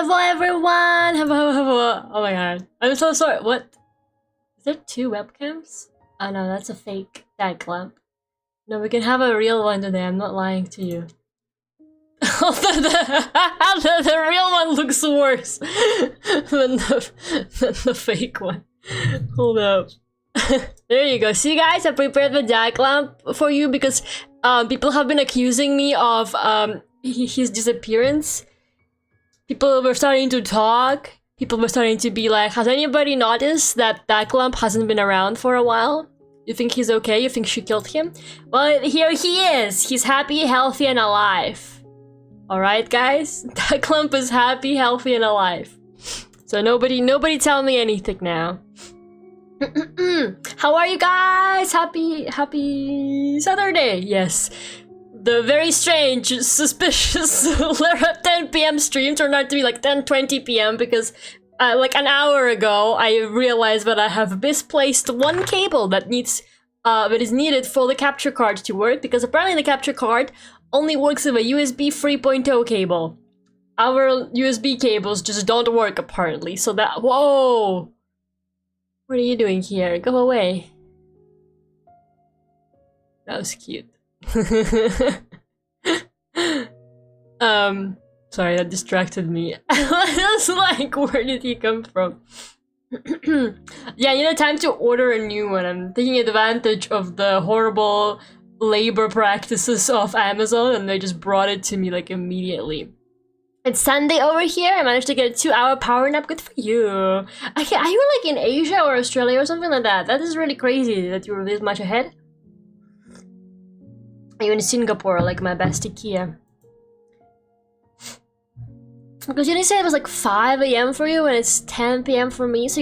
Hello everyone! Hello. Oh my god. I'm so sorry. What? Is there 2 webcams? Oh no, that's a fake lamp. No, we can have a real one today. I'm not lying to you. the real one looks worse than the fake one. Hold up. There you go. See guys, I prepared the jack lamp for you because people have been accusing me of his disappearance. People were starting to talk. People were starting to be like, has anybody noticed that lamp hasn't been around for a while? You think he's okay? You think she killed him? Well, here he is. He's happy, healthy, and alive. Alright, guys? Lamp is happy, healthy, and alive. So nobody tell me anything now. How are you guys? Happy Saturday. Yes. The very strange, suspicious 10 PM stream turned out to be like 10:20 PM because like an hour ago I realized that I have misplaced one cable that is needed for the capture card to work, because apparently the capture card only works with a USB 3.0 cable. Our USB cables just don't work apparently, so that— whoa! What are you doing here? Go away. That was cute. Sorry, that distracted me. I was like, where did he come from? Yeah, time to order a new one. I'm taking advantage of the horrible labor practices of Amazon, and they just brought it to me like immediately. It's Sunday over here. I managed to get a 2-hour power nap. Good for you. Are you like in Asia or Australia or something like that? That is really crazy that you were this much ahead. Are you in Singapore, like my bestie Kia? Because you didn't say it was like 5 AM for you and it's 10 PM for me, so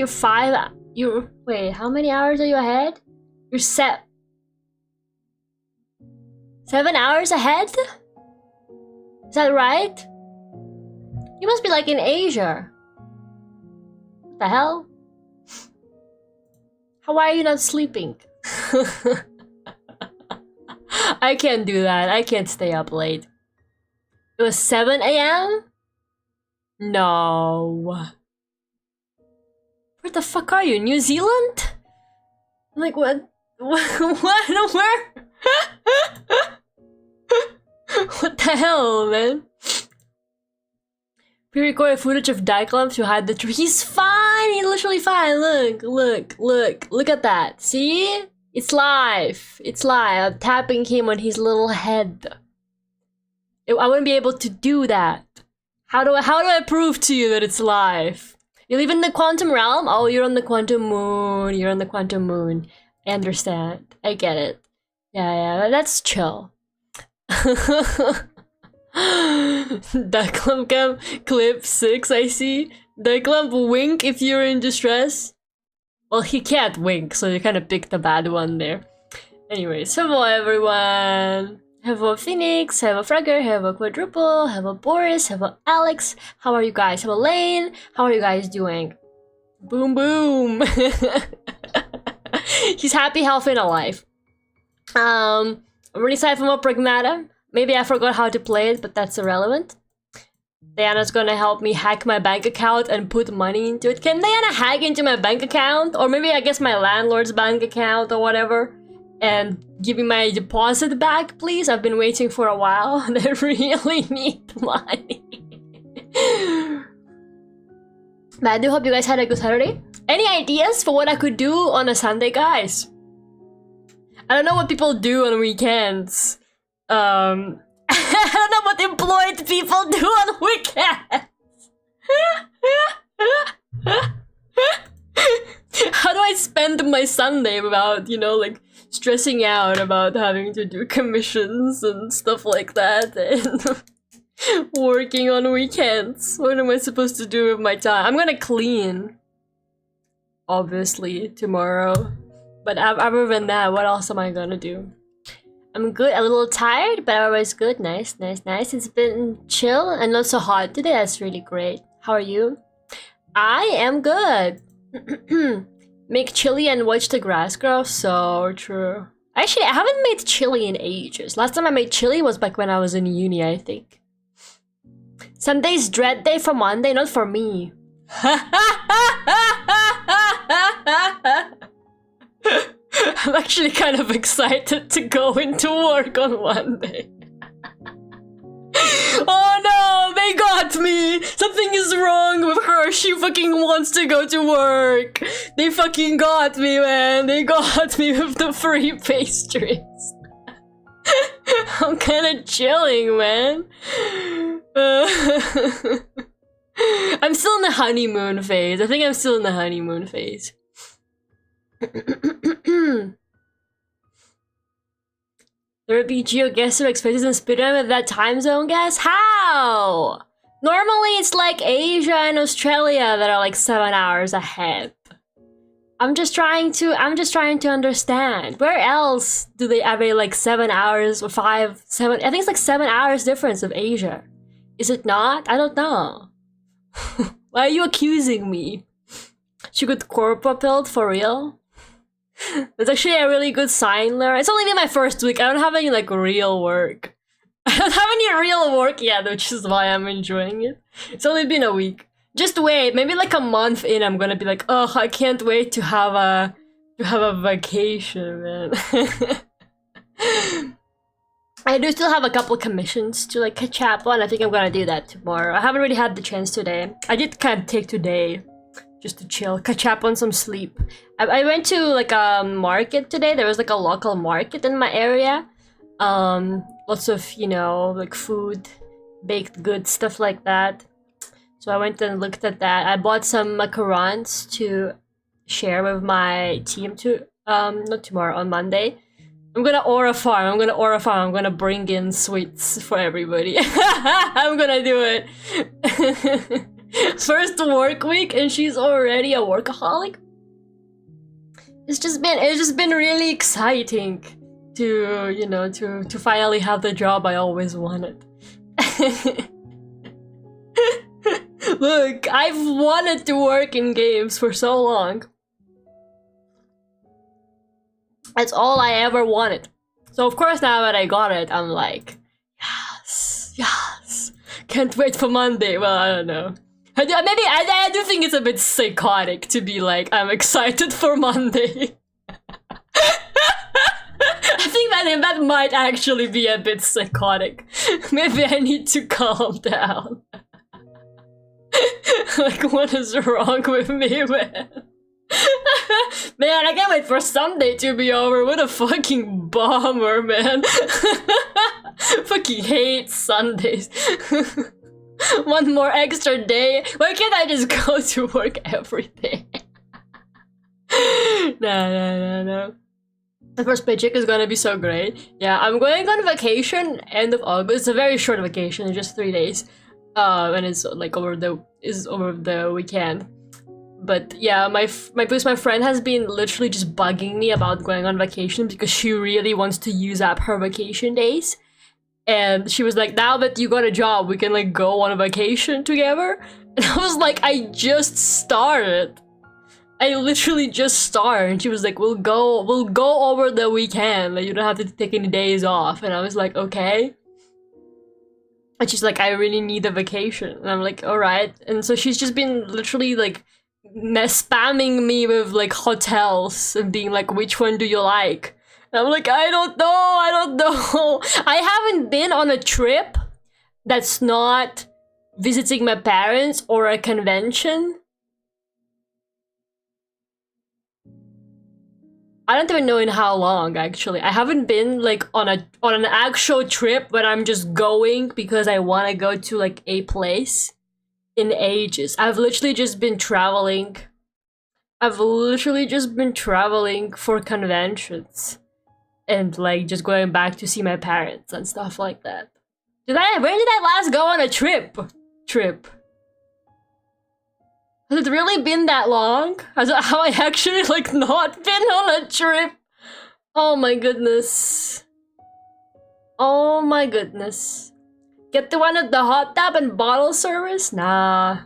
wait, how many hours are you ahead? You're 7 hours ahead? Is that right? You must be like in Asia. What the hell? How are you not sleeping? I can't do that. I can't stay up late. It was 7 AM? No. Where the fuck are you? New Zealand? Like what? What? Where? What the hell, man? Pre-recorded footage of Dyklump to hide the tree. He's fine. He's literally fine. Look at that. See? It's live. It's live. I'm tapping him on his little head. I wouldn't be able to do that. How do I prove to you that it's live? You live in the quantum realm? Oh, you're on the quantum moon. You're on the quantum moon. I understand. I get it. Yeah, that's chill. Dyklump cam clip 6, I see. Dyklump wink if you're in distress. Well, he can't wink, so you kind of picked the bad one there. Anyways, hello everyone. Hello Phoenix, hello Fragger, hello Quadruple, hello Boris, hello Alex. How are you guys? Hello Lane. How are you guys doing? Boom boom. He's happy, healthy, and alive. I'm really excited for more Pragmata. Maybe I forgot how to play it, but that's irrelevant. Diana's gonna help me hack my bank account and put money into it. Can Diana hack into my bank account? Or maybe I guess my landlord's bank account or whatever, and give me my deposit back, please? I've been waiting for a while and I really need money. But I do hope you guys had a good Saturday. Any ideas for what I could do on a Sunday, guys? I don't know what people do on weekends. I don't know what employed people do on weekends. How do I spend my Sunday without, like, stressing out about having to do commissions and stuff like that and working on weekends? What am I supposed to do with my time? I'm gonna clean, obviously, tomorrow. But other than that, what else am I gonna do? I'm good, a little tired, but otherwise good. Nice. It's been chill and not so hot today. That's really great. How are you? I am good. Make chili and watch the grass grow. So true. Actually, I haven't made chili in ages. Last time I made chili was back when I was in uni, I think. Sunday's dread day for Monday, not for me. I'm actually kind of excited to go into work on Monday. Oh no, they got me! Something is wrong with her. She fucking wants to go to work. They fucking got me, man. They got me with the free pastries. I'm kinda chilling, man. I'm still in the honeymoon phase. I think I'm still in the honeymoon phase. There would be geoguessr expenses and speedrun with that time zone, guess? How? Normally it's like Asia and Australia that are like 7 hours ahead. I'm just trying to understand. Where else do they have a like 7 hours or 5, 7? I think it's like 7 hours difference of Asia. Is it not? I don't know. Why are you accusing me? She got corpo pilled for real? That's actually a really good sign, Laura. It's only been my first week. I don't have any like real work. I don't have any real work yet, which is why I'm enjoying it. It's only been a week. Just wait, maybe like a month in, I'm gonna be like, oh, I can't wait to have a vacation, man. I do still have a couple commissions to like catch up on. I think I'm gonna do that tomorrow. I haven't really had the chance today. I did kind of take today just to chill, catch up on some sleep. I went to like a market today. There was like a local market in my area. Lots of, you know, like food, baked goods, stuff like that. So I went and looked at that. I bought some macarons to share with my team to not tomorrow, on Monday. I'm gonna aura farm. I'm gonna bring in sweets for everybody. I'm gonna do it. First work week and she's already a workaholic. It's just been really exciting to, you know, to finally have the job I always wanted. Look, I've wanted to work in games for so long. That's all I ever wanted. So of course now that I got it, I'm like, yes, yes. Can't wait for Monday. Well, I don't know. Maybe I do think it's a bit psychotic to be like, I'm excited for Monday. I think that might actually be a bit psychotic. Maybe I need to calm down. Like, what is wrong with me, man? Man, I can't wait for Sunday to be over. What a fucking bummer, man. Fucking hate Sundays. One more extra day. Why can't I just go to work every day? No. The first paycheck is gonna be so great. Yeah, I'm going on vacation end of August. It's a very short vacation, just 3 days. And it's like over the weekend. But yeah, my friend has been literally just bugging me about going on vacation because she really wants to use up her vacation days. And she was like, now that you got a job, we can like go on a vacation together. And I was like, I just started. I literally just started. And she was like, we'll go over the weekend. Like, you don't have to take any days off. And I was like, okay. And she's like, I really need a vacation. And I'm like, all right. And so she's just been literally like spamming me with like hotels and being like, which one do you like? And I'm like, I don't know. I haven't been on a trip that's not visiting my parents or a convention. I don't even know in how long, actually. I haven't been like on an actual trip where I'm just going because I want to go to like a place in ages. I've literally just been traveling. For conventions and like just going back to see my parents and stuff like that. When did I last go on a trip? Has it really been that long? Have I actually like not been on a trip? Oh my goodness. Oh my goodness. Get the one at the hot tub and bottle service? Nah.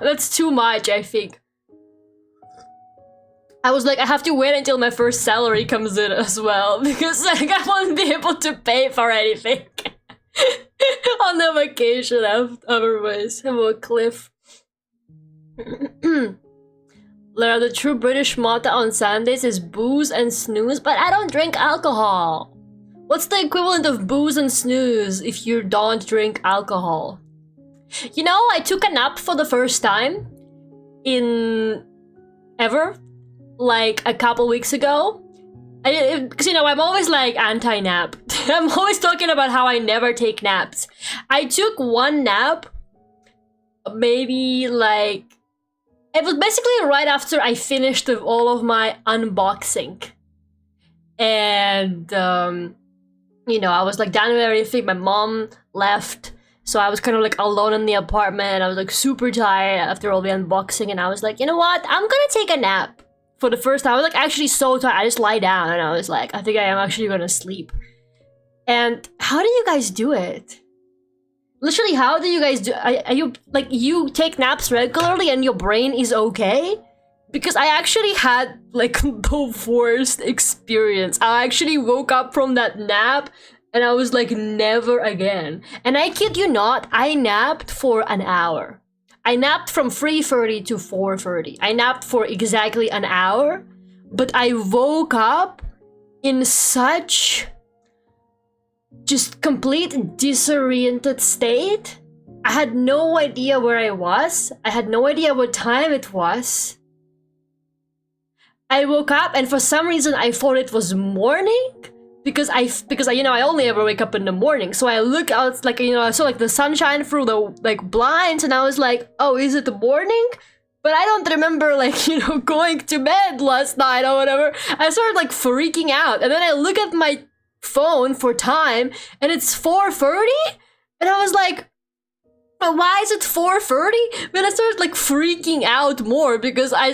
That's too much, I think. I was like, I have to wait until my first salary comes in as well because like I won't be able to pay for anything on a vacation otherwise. Have a cliff. The true British motto on Sundays is booze and snooze, but I don't drink alcohol. What's the equivalent of booze and snooze if you don't drink alcohol? You know, I took a nap for the first time in ever, like a couple weeks ago. Because, you know, I'm always like anti-nap. I'm always talking about how I never take naps. I took one nap, maybe like... It was basically right after I finished with all of my unboxing. And, you know, I was like done with everything. My mom left. So I was kind of like alone in the apartment. I was like super tired after all the unboxing. And I was like, you know what? I'm gonna take a nap. For the first time, I was like actually so tired. I just lie down and I was like, I think I am actually gonna sleep. And how do you guys do it? Literally, how do you guys do? Are you like, you take naps regularly and your brain is okay? Because I actually had like the worst experience. I actually woke up from that nap and I was like, never again. And I kid you not, I napped for an hour. I napped from 3:30 to 4:30. I napped for exactly an hour, but I woke up in such just complete disoriented state. I had no idea where I was. I had no idea what time it was. I woke up and for some reason I thought it was morning. Because you know, I only ever wake up in the morning. So I look out, like, you know, I saw like the sunshine through the like blinds and I was like, oh, is it the morning? But I don't remember like, you know, going to bed last night or whatever. I started like freaking out. And then I look at my phone for time and it's 4:30? And I was like, why is it 4:30? Then I started like freaking out more because I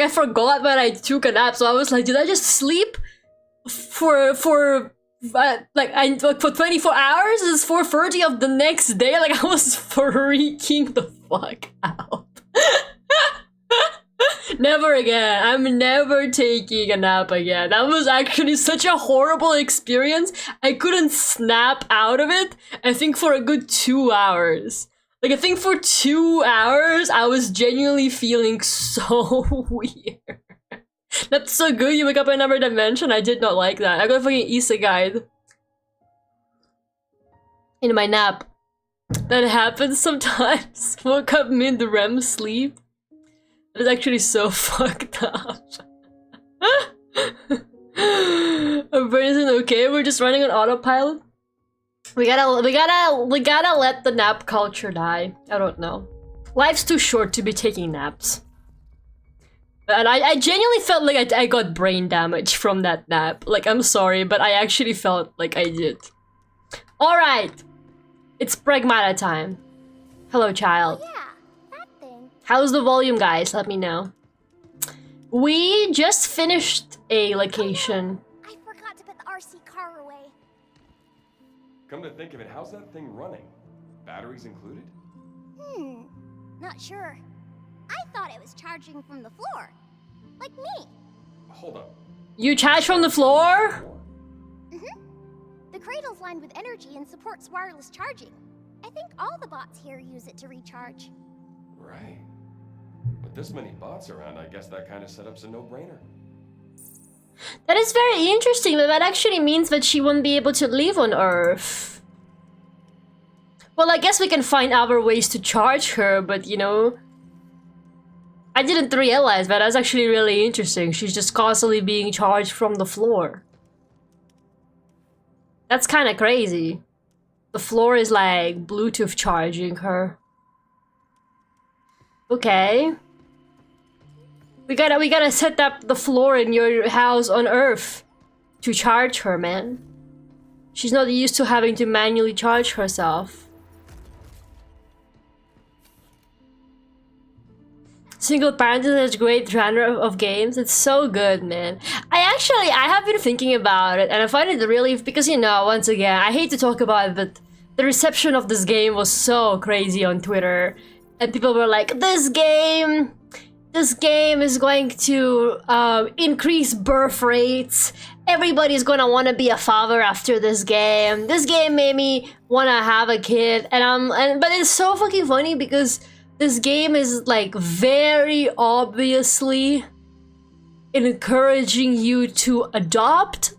forgot when I took a nap. So I was like, did I just sleep? For 24 hours is 4:30 of the next day. Like I was freaking the fuck out. Never again. I'm never taking a nap again. That was actually such a horrible experience. I couldn't snap out of it. I think for a good 2 hours. Like I think for 2 hours I was genuinely feeling so weird. That's so good, you wake up in another dimension. I did not like that. I got a fucking isekai in my nap. That happens sometimes. Woke up mid REM sleep. It's actually so fucked up. Our brain isn't okay, we're just running on autopilot. We gotta let the nap culture die. I don't know. Life's too short to be taking naps. And I genuinely felt like I got brain damage from that nap. Like, I'm sorry, but I actually felt like I did. Alright! It's Pragmata time. Hello, child. Oh, yeah, that thing. How's the volume, guys? Let me know. We just finished a location. Oh, yeah. I forgot to put the RC car away. Come to think of it, how's that thing running? Batteries included? Not sure. I thought it was charging from the floor. Like me. Hold up. You charge from the floor? The cradle's lined with energy and supports wireless charging. I think all the bots here use it to recharge. Right. With this many bots around, I guess that kind of setup's a no-brainer. That is very interesting, but that actually means that she won't be able to live on Earth. Well, I guess we can find other ways to charge her, but you know... I didn't realize that. That's actually really interesting. She's just constantly being charged from the floor. That's kind of crazy. The floor is like Bluetooth charging her. Okay. We gotta set up the floor in your house on Earth to charge her, man. She's not used to having to manually charge herself. Single parent is a great genre of games. It's so good, man. I have been thinking about it, and I find it really, because you know, once again, I hate to talk about it, but the reception of this game was so crazy on Twitter, and people were like, this game is going to increase birth rates everybody's gonna want to be a father after this game. This game made me want to have a kid, but it's so fucking funny because this game is like very obviously encouraging you to adopt.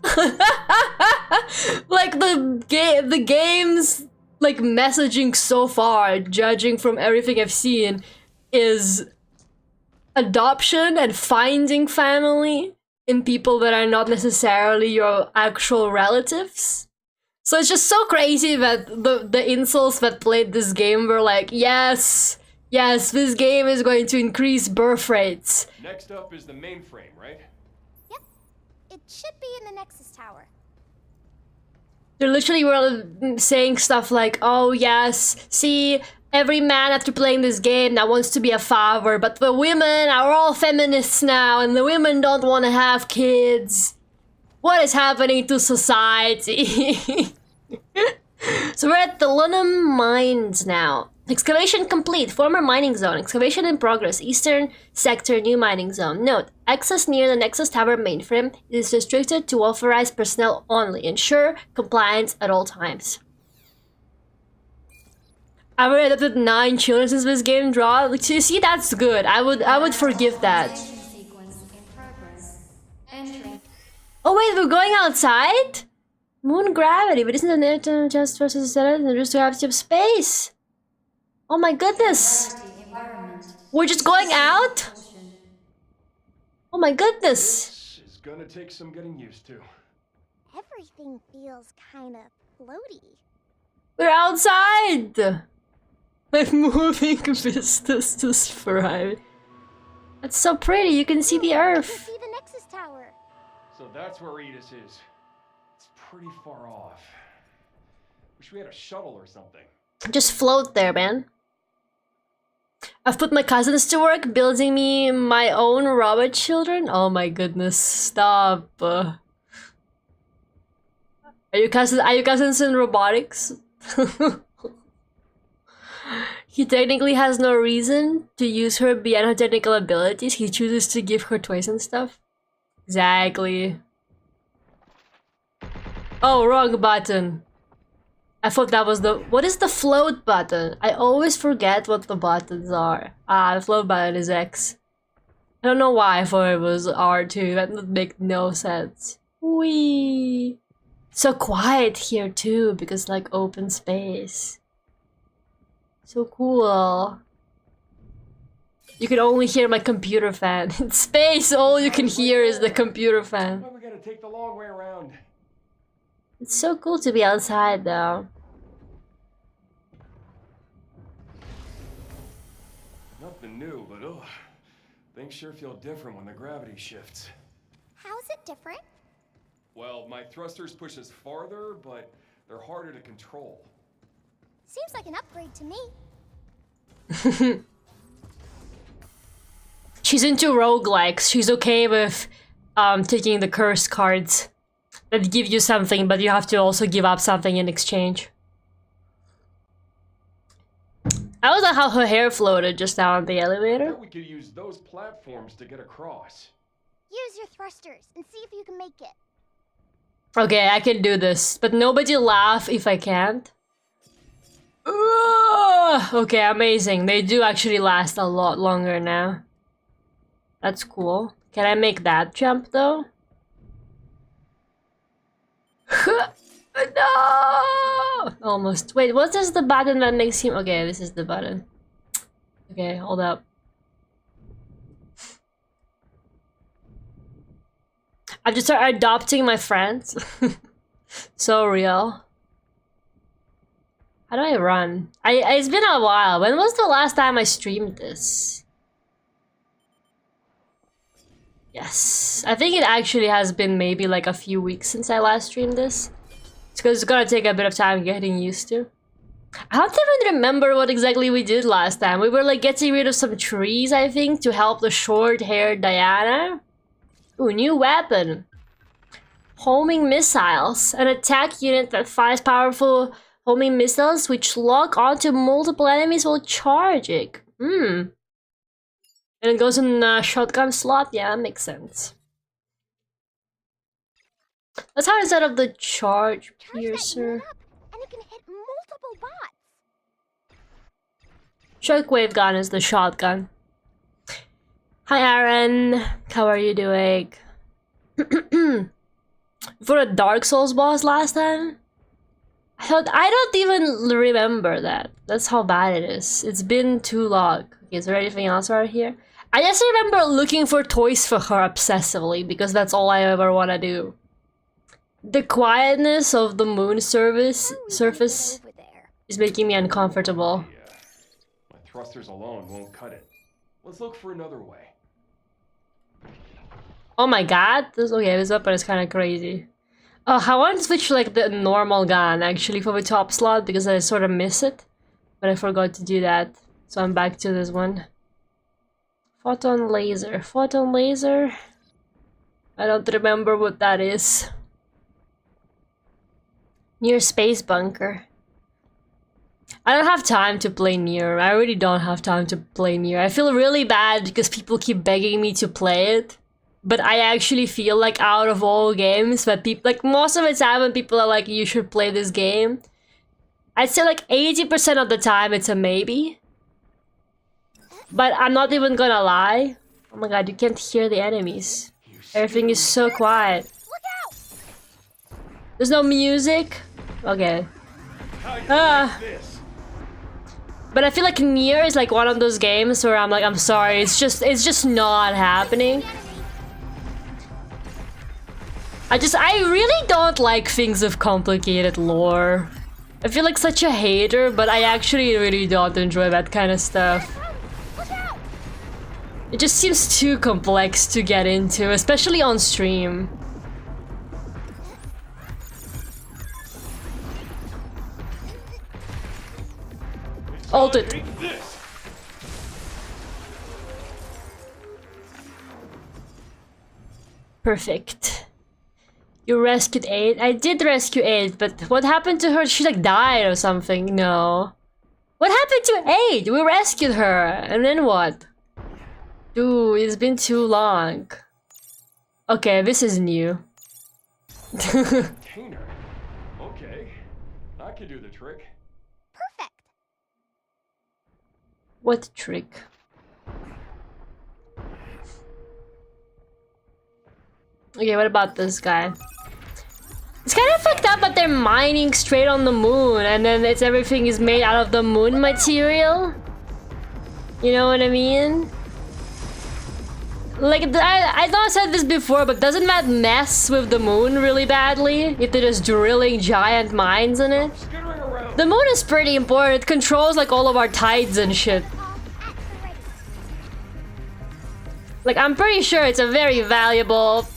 Like the game's like messaging so far, judging from everything I've seen, is adoption and finding family in people that are not necessarily your actual relatives. So it's just so crazy that the incels that played this game were like, yes, this game is going to increase birth rates. Next up is the mainframe, right? Yep. It should be in the Nexus Tower. They literally were saying stuff like, oh yes, see, every man after playing this game now wants to be a father, but the women are all feminists now and the women don't want to have kids. What is happening to society? So we're at the Lunum Mines now. Excavation complete. Former mining zone. Excavation in progress. Eastern sector, new mining zone. Note, access near the Nexus Tower mainframe is restricted to authorized personnel only. Ensure compliance at all times. I've already adopted 9 children since this game dropped. You see, that's good. I would forgive that. Oh wait, we're going outside? Moon gravity, but isn't it just versus just gravity of space? Oh my goodness! We're just going out? Oh my goodness! This is gonna take some getting used to. Everything feels kinda floaty. We're outside! Like moving vistas to thrive. That's so pretty, you can see the You earth. can see the Nexus Tower. So that's where Edis is. It's pretty far off. Wish we had a shuttle or something. Just float there, man. I've put my cousins to work building me my own robot children. Oh my goodness, stop. Are you cousins in robotics? He technically has no reason to use her beyond her technical abilities. He chooses to give her toys and stuff. Exactly. Oh, wrong button. I thought that was the... What is the float button? I always forget what the buttons are. Ah, the float button is X. I don't know why I thought it was R2. That would make no sense. Whee! So quiet here too, because like open space. So cool. You can only hear my computer fan. In space, all you can hear is the computer fan. Why we gotta take the long way around? It's so cool to be outside though. Nothing new, but ugh. Things sure feel different when the gravity shifts. How's it different? Well, my thrusters push us farther, but they're harder to control. Seems like an upgrade to me. She's into roguelikes. She's okay with taking the curse cards that give you something, but you have to also give up something in exchange. I was like how her hair floated just now on the I elevator. bet we could use those platforms to get across. Use your thrusters and see if you can make it. Okay, I can do this, but nobody laugh if I can't. Okay, amazing. They do actually last a lot longer now. That's cool. Can I make that jump though? No! Almost. Wait, what is the button that makes him... Okay, this is the button. Okay, hold up. I've just started adopting my friends. So real. How do I run? It's been a while. When was the last time I streamed this? Yes. I think it actually has been maybe like a few weeks since I last streamed this. It's because it's gonna take a bit of time getting used to. I don't even remember what exactly we did last time. We were like getting rid of some trees, I think, to help the short-haired Diana. Ooh, new weapon. Homing missiles. An attack unit that fires powerful homing missiles which lock onto multiple enemies while charging. And it goes in a shotgun slot? Yeah, that makes sense. Let's have instead of the charge Charge that piercer. unit up, and it can hit multiple bots. Shockwave gun is the shotgun. Hi Aaron, how are you doing? For a Dark Souls boss last time? I don't even remember that. That's how bad it is. It's been too long. Okay, is there anything else right here? I just remember looking for toys for her obsessively because that's all I ever want to do. The quietness of the moon surface Over there. is making me uncomfortable. Yeah. My thrusters alone won't cut it. Let's look for another way. Oh my god, this weapon is kind of crazy. Oh, I want to switch like the normal gun actually for the top slot because I sort of miss it. But I forgot to do that. So I'm back to this one. Photon laser. Photon laser? I don't remember what that is. Near space bunker. I don't have time to play Nier. I really don't have time to play Nier. I feel really bad because people keep begging me to play it. But I actually feel like out of all games that people, like most of the time when people are like, you should play this game, I'd say like 80% of the time it's a maybe. But I'm not even gonna lie. Oh my god, you can't hear the enemies. Everything is so quiet. Look out! There's no music? Okay. How you Ah. like this? But I feel like Nier is like one of those games where I'm like, I'm sorry, it's just not happening. I really don't like things with complicated lore. I feel like such a hater, but I actually really don't enjoy that kind of stuff. Look out! It just seems too complex to get into, especially on stream. Ult it. Take this. Perfect. You rescued 8? I did rescue 8, but what happened to her? She like died or something. No. What happened to 8? We rescued her. And then what? Dude, it's been too long. Okay, this is new. Container. Okay. I can do the trick. Perfect. What trick? Okay, what about this guy? It's kind of fucked up that they're mining straight on the moon and then everything is made out of the moon material. You know what I mean? Like, I know I said this before, but doesn't that mess with the moon really badly? If they're just drilling giant mines in it? Skittering around. The moon is pretty important. It controls like all of our tides and shit. At the ready. Like, I'm pretty sure it's a very valuable...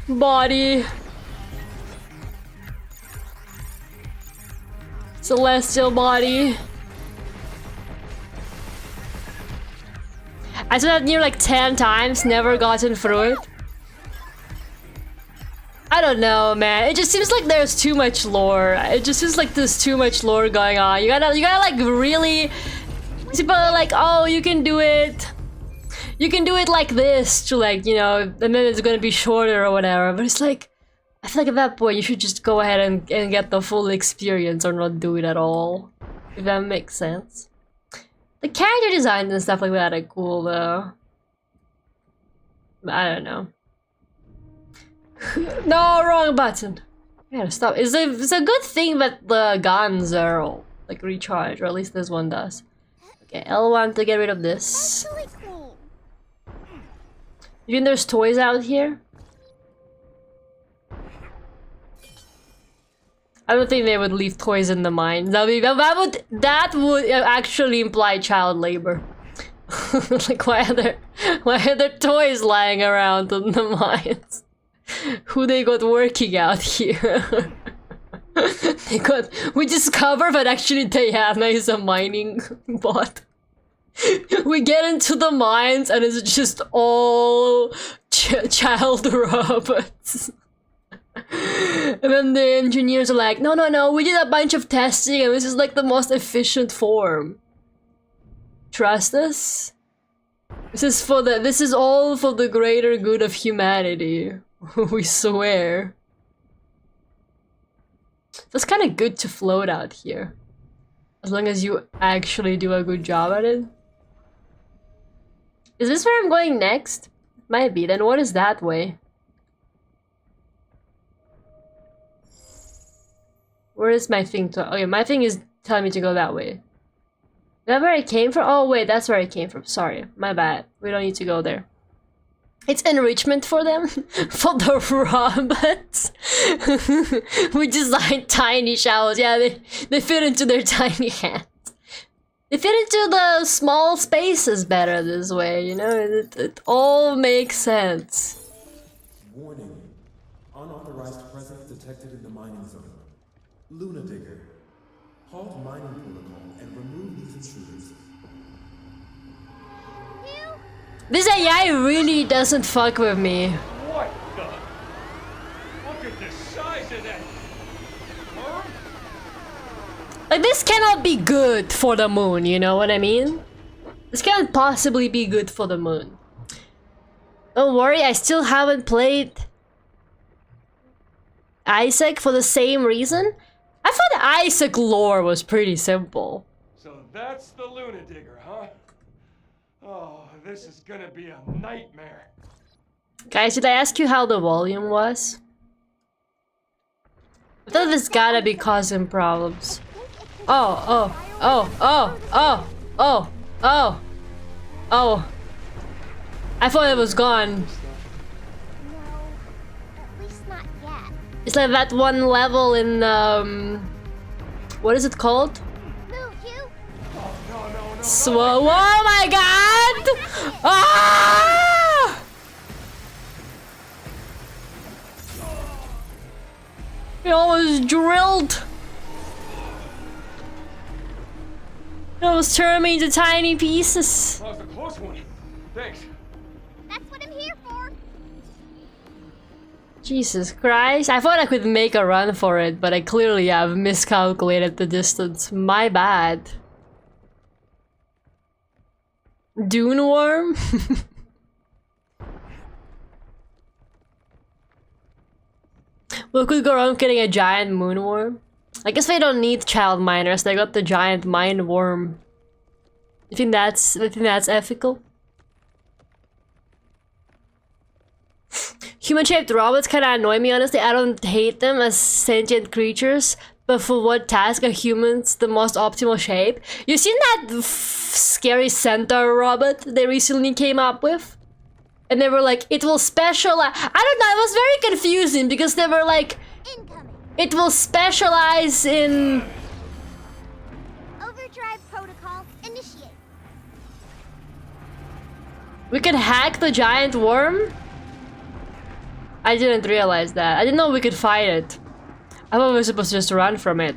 Body. Celestial body. I said that near like 10 times, never gotten through it. I don't know, man. It just seems like there's too much lore. It just seems like there's too much lore going on. You gotta like really... People are like, oh, you can do it. You can do it like this to like, you know, and then it's gonna be shorter or whatever. But it's like, I feel like at that point you should just go ahead and get the full experience or not do it at all. If that makes sense. The character designs and stuff like that are cool though. But I don't know. No, wrong button. I gotta stop. It's a good thing that the guns are like recharged, or at least this one does. Okay, L1 to get rid of this. Actually clean. You think there's toys out here? I don't think they would leave toys in the mine. That would actually imply child labor. Like why are there toys lying around in the mines? Who they got working out here? We discover that actually Diana is a mining bot. We get into the mines and it's just all child robots. And then the engineers are like, no, we did a bunch of testing and this is like the most efficient form. Trust us? This is all for the greater good of humanity. We swear. It's kind of good to float out here. As long as you actually do a good job at it. Is this where I'm going next? Might be. Then what is that way? Where is my thing to— okay, my thing is telling me to go that way. Is that where I came from? Oh wait, that's where I came from. Sorry, my bad. We don't need to go there. It's enrichment for them. For the robots. We designed tiny shells. Yeah, they fit into their tiny hands. They fit into the small spaces better this way, you know? It all makes sense. Warning. Unauthorized presence detected in the mining zone. Luna Digger. Halt mining protocol and remove these intruders. This AI really doesn't fuck with me. What the? Look at the size of that worm. Like, this cannot be good for the moon, you know what I mean? This can't possibly be good for the moon. Don't worry, I still haven't played Isaac for the same reason. I thought Isaac lore was pretty simple. So that's the Luna Digger, huh? Oh, this is gonna be a nightmare. Guys, did I ask you how the volume was? I thought this gotta be causing problems. Oh. I thought it was gone. No, at least not yet. It's like that one level in, what is it called? Move, Hugh! Oh my god! Ah! It almost drilled. It almost turned me into tiny pieces. That was a close one. Thanks. That's what I'm here for! Jesus Christ. I thought I could make a run for it, but I clearly have miscalculated the distance. My bad. Dune worm? We could go around getting a giant moon worm. I guess they don't need child miners, they got the giant mine worm. You think that's ethical? Human-shaped robots kinda annoy me, honestly. I don't hate them as sentient creatures, but for what task are humans the most optimal shape? You seen that scary centaur robot they recently came up with? And they were like, it will specialize— I don't know, it was very confusing because they were like, Incoming! it will specialize in— Overdrive protocol initiate. we could hack the giant worm? I didn't realize that. I didn't know we could fight it. I thought we were supposed to just run from it.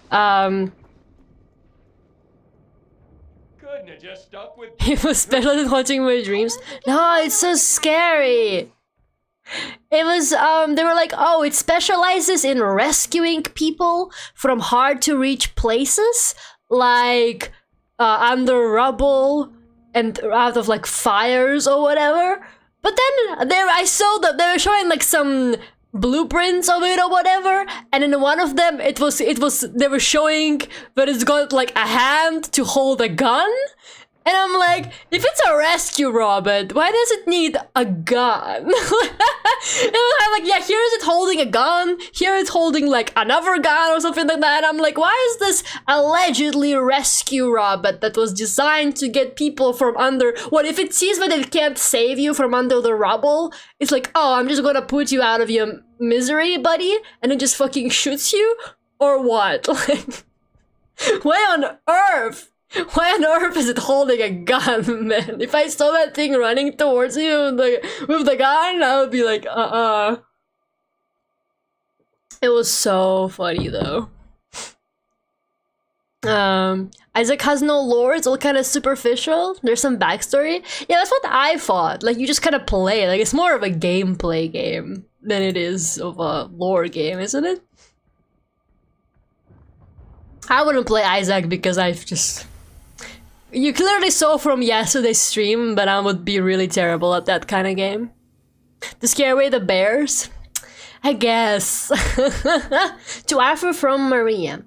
Couldn't have just stuck with. It was better than haunting my dreams. No, it's so scary. It was, they were like, oh, it specializes in rescuing people from hard to reach places, like, under rubble and out of like fires or whatever. But then I saw that they were showing like some blueprints of it or whatever, and in one of them it was they were showing that it's got like a hand to hold a gun. And I'm like, if it's a rescue robot, why does it need a gun? It was like, yeah, here is it holding a gun, here it's holding like another gun or something like that. I'm like, why is this allegedly rescue robot that was designed to get people from under— what if it sees that it can't save you from under the rubble? It's like, oh, I'm just gonna put you out of your misery, buddy, and it just fucking shoots you? Or what? Like, why on earth? Why on earth is it holding a gun, man? If I saw that thing running towards you with the gun, I would be like, It was so funny, though. Isaac has no lore, it's all kind of superficial. There's some backstory. Yeah, that's what I thought. Like, you just kind of play. Like, it's more of a gameplay game than it is of a lore game, isn't it? I wouldn't play Isaac because I've just... You clearly saw from yesterday's stream, but I would be really terrible at that kind of game. To scare away the bears? I guess. To Arthur from Maria.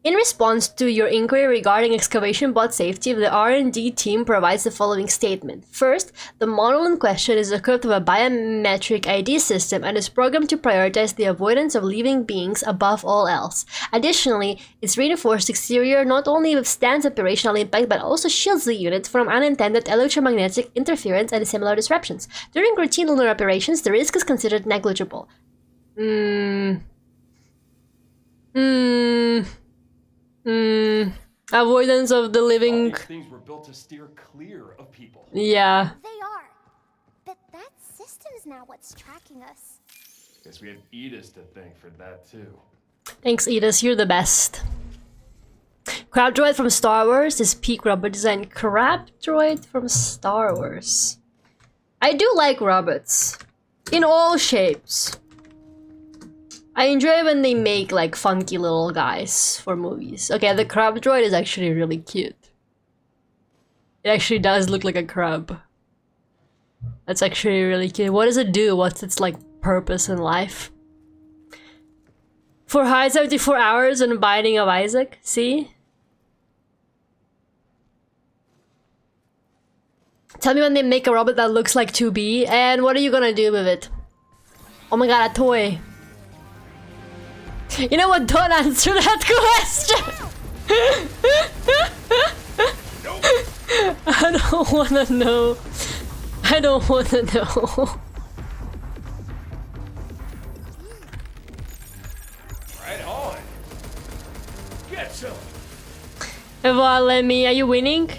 In response to your inquiry regarding excavation bot safety, the R&D team provides the following statement. First, the model in question is equipped with a biometric ID system and is programmed to prioritize the avoidance of living beings above all else. Additionally, its reinforced exterior not only withstands operational impact but also shields the unit from unintended electromagnetic interference and similar disruptions. During routine lunar operations, the risk is considered negligible. Avoidance of the living... These things were built to steer clear of people. Yeah. They are. But that system's now what's tracking us. Guess we have Edis to thank for that too. Thanks, Edis. You're the best. Crab Droid from Star Wars is peak robot design. Crab Droid from Star Wars. I do like robots. In all shapes. I enjoy when they make like funky little guys for movies. Okay, the crab droid is actually really cute. It actually does look like a crab. That's actually really cute. What does it do? What's its like purpose in life? For high 74 hours and Binding of Isaac. See? Tell me when they make a robot that looks like 2B, and what are you gonna do with it? Oh my god, a toy. You know what? Don't answer that question! I don't wanna know. I don't wanna know. Right on. Get some. Let me. Are you winning?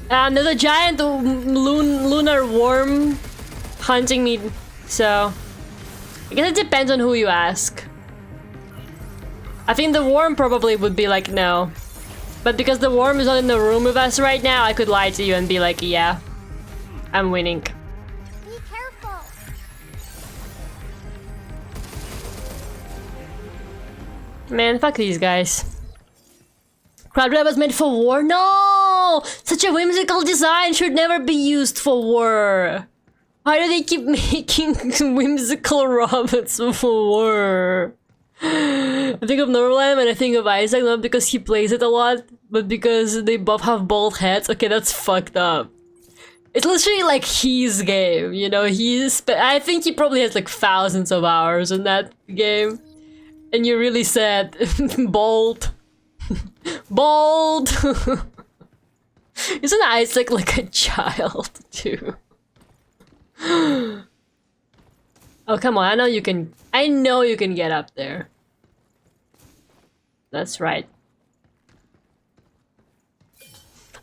There's a giant lunar worm hunting me, so I guess it depends on who you ask. I think the worm probably would be like no, but because the worm is not in the room with us right now, I could lie to you and be like, yeah, I'm winning. Be careful. Man, fuck these guys. Crabtrap was made for war? No! Such a whimsical design should never be used for war. Why do they keep making whimsical robots for war? I think of Norland and I think of Isaac, not because he plays it a lot, but because they both have bald heads. Okay, that's fucked up. It's literally like his game, you know, I think he probably has like thousands of hours in that game. And you really said, bald. Bald! Isn't Isaac like a child, too? Oh, come on, I know you can get up there. That's right.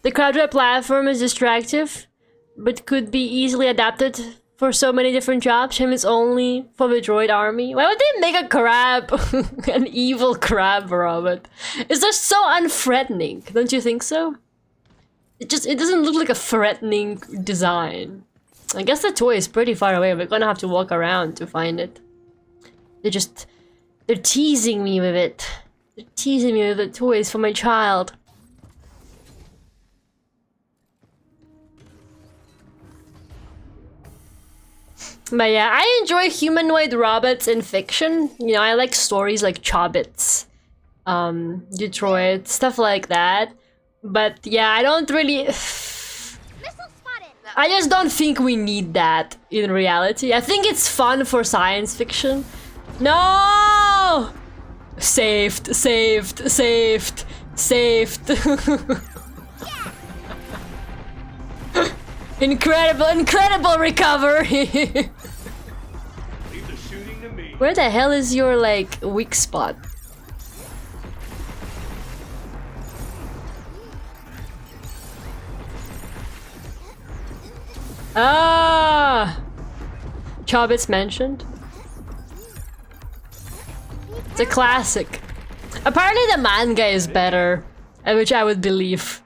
The quadrant platform is distractive, but could be easily adapted for so many different jobs. Him is only for the droid army. Why would they make a crab? An evil crab robot. It's just so unthreatening, don't you think so? It doesn't look like a threatening design. I guess the toy is pretty far away. We're gonna have to walk around to find it. They're teasing me with it. They're teasing me with the toys for my child. But yeah, I enjoy humanoid robots in fiction. You know, I like stories like Chobbits, Detroit, stuff like that. But yeah, I don't really... I just don't think we need that in reality. I think it's fun for science fiction. No! Saved, saved, saved, saved. Incredible, incredible recovery! Where the hell is your, like, weak spot? Ah! Chobbits mentioned. It's a classic. Apparently the manga is better, which I would believe.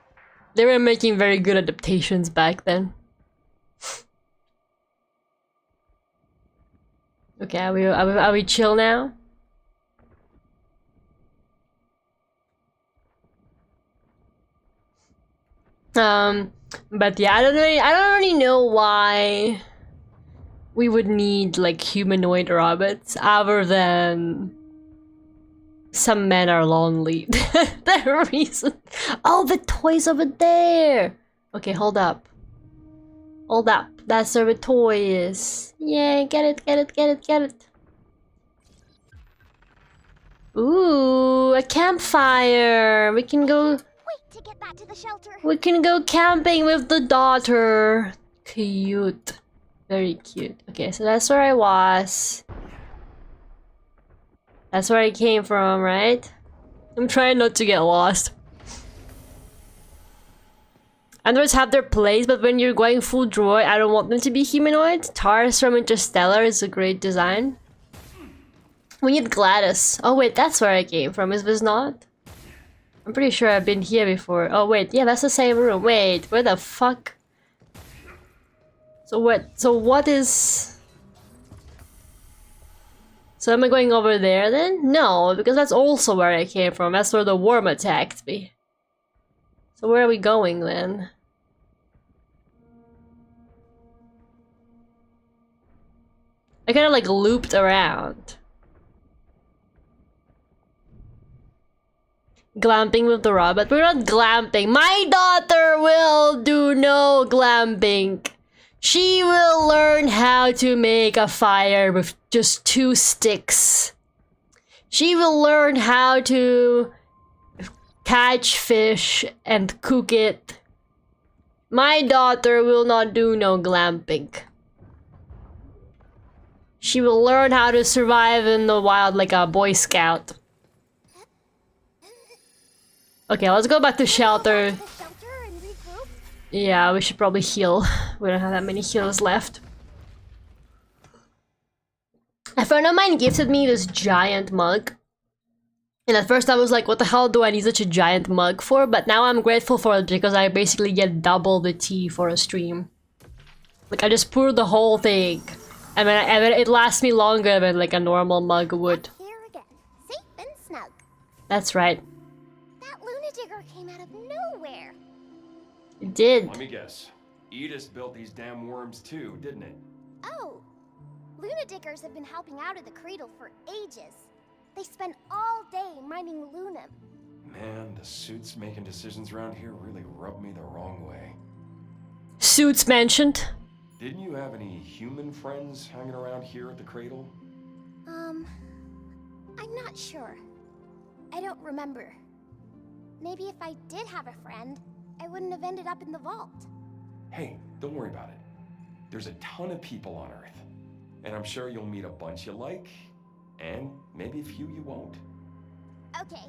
They were making very good adaptations back then. Okay, are we chill now? But yeah, I don't really know why we would need like humanoid robots other than some men are lonely. The reason. Oh, the toys over there. Okay, hold up. Hold up. That's where the toy is. Yeah, get it. Ooh, a campfire. We can go. Wait to get back to the shelter. We can go camping with the daughter. Cute. Very cute. Okay, so that's where I was. That's where I came from, right? I'm trying not to get lost. Androids have their place, but when you're going full droid, I don't want them to be humanoid. Tars from Interstellar is a great design. We need Gladys. Oh wait, that's where I came from, is this not? I'm pretty sure I've been here before. Oh wait, yeah, that's the same room. Wait, where the fuck? So what is... So am I going over there then? No, because that's also where I came from. That's where the worm attacked me. So where are we going then? I kind of like looped around. Glamping with the robot. We're not glamping. My daughter will do no glamping. She will learn how to make a fire with just 2 sticks. She will learn how to catch fish and cook it. My daughter will not do no glamping. She will learn how to survive in the wild like a Boy Scout. Okay, let's go back to shelter. Yeah, we should probably heal. We don't have that many heals left. A friend of mine gifted me this giant mug. And at first I was like, what the hell do I need such a giant mug for? But now I'm grateful for it because I basically get double the tea for a stream. Like, I just pour the whole thing. And then it lasts me longer than like a normal mug would. Here again, safe and snug. That's right. That Lunadigger came out of nowhere. It did. Let me guess. Edith built these damn worms too, didn't it? Oh, Lunadiggers have been helping out at the cradle for ages. They spend all day mining Lunum. Man, the suits making decisions around here really rub me the wrong way. Suits mentioned. Didn't you have any human friends hanging around here at the cradle? I'm not sure. I don't remember. Maybe if I did have a friend, I wouldn't have ended up in the vault. Hey, don't worry about it. There's a ton of people on Earth. And I'm sure you'll meet a bunch you like, and maybe a few you won't. Okay.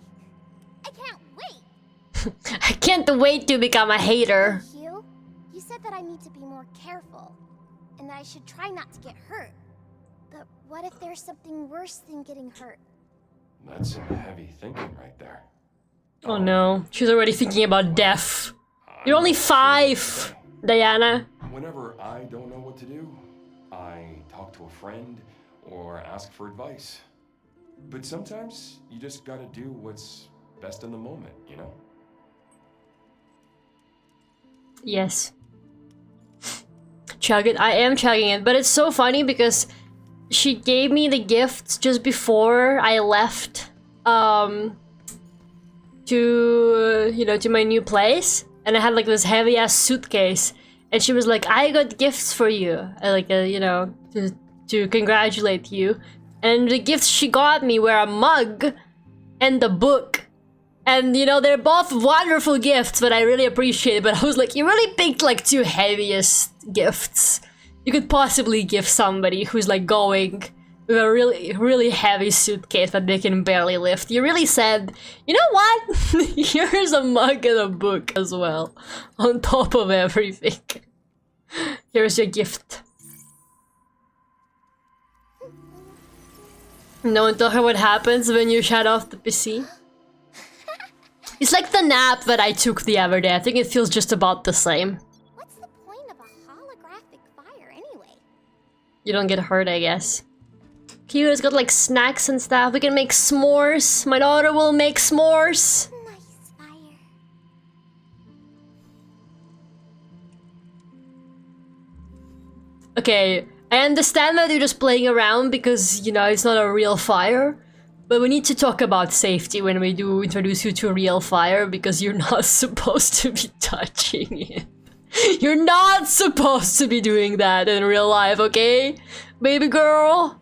I can't wait! I can't wait to become a hater. Hugh, you said that I need to be more careful, and that I should try not to get hurt. But what if there's something worse than getting hurt? That's some heavy thinking right there. Oh no, she's already thinking about death. You're only 5, Diana. Whenever I don't know what to do, I talk to a friend or ask for advice. But sometimes you just gotta do what's best in the moment, you know? Yes. Chug it. I am chugging it, but it's so funny because she gave me the gifts just before I left to my new place, and I had like this heavy ass suitcase, and she was like, I got gifts for you, to congratulate you. And the gifts she got me were a mug and the book. And they're both wonderful gifts, but I really appreciate it. But I was like, you really picked like 2 heaviest gifts you could possibly give somebody who's like going with a really, really heavy suitcase that they can barely lift. You really said, you know what? Here's a mug and a book as well, on top of everything. Here's your gift. No one told her what happens when you shut off the PC. It's like the nap that I took the other day. I think it feels just about the same. What's the point of a holographic fire anyway? You don't get hurt, I guess. Cute, it's got like snacks and stuff. We can make s'mores. My daughter will make s'mores. Nice fire. Okay, I understand that you're just playing around because, you know, it's not a real fire. But we need to talk about safety when we do introduce you to real fire because you're not supposed to be touching it. You're not supposed to be doing that in real life, okay? Baby girl?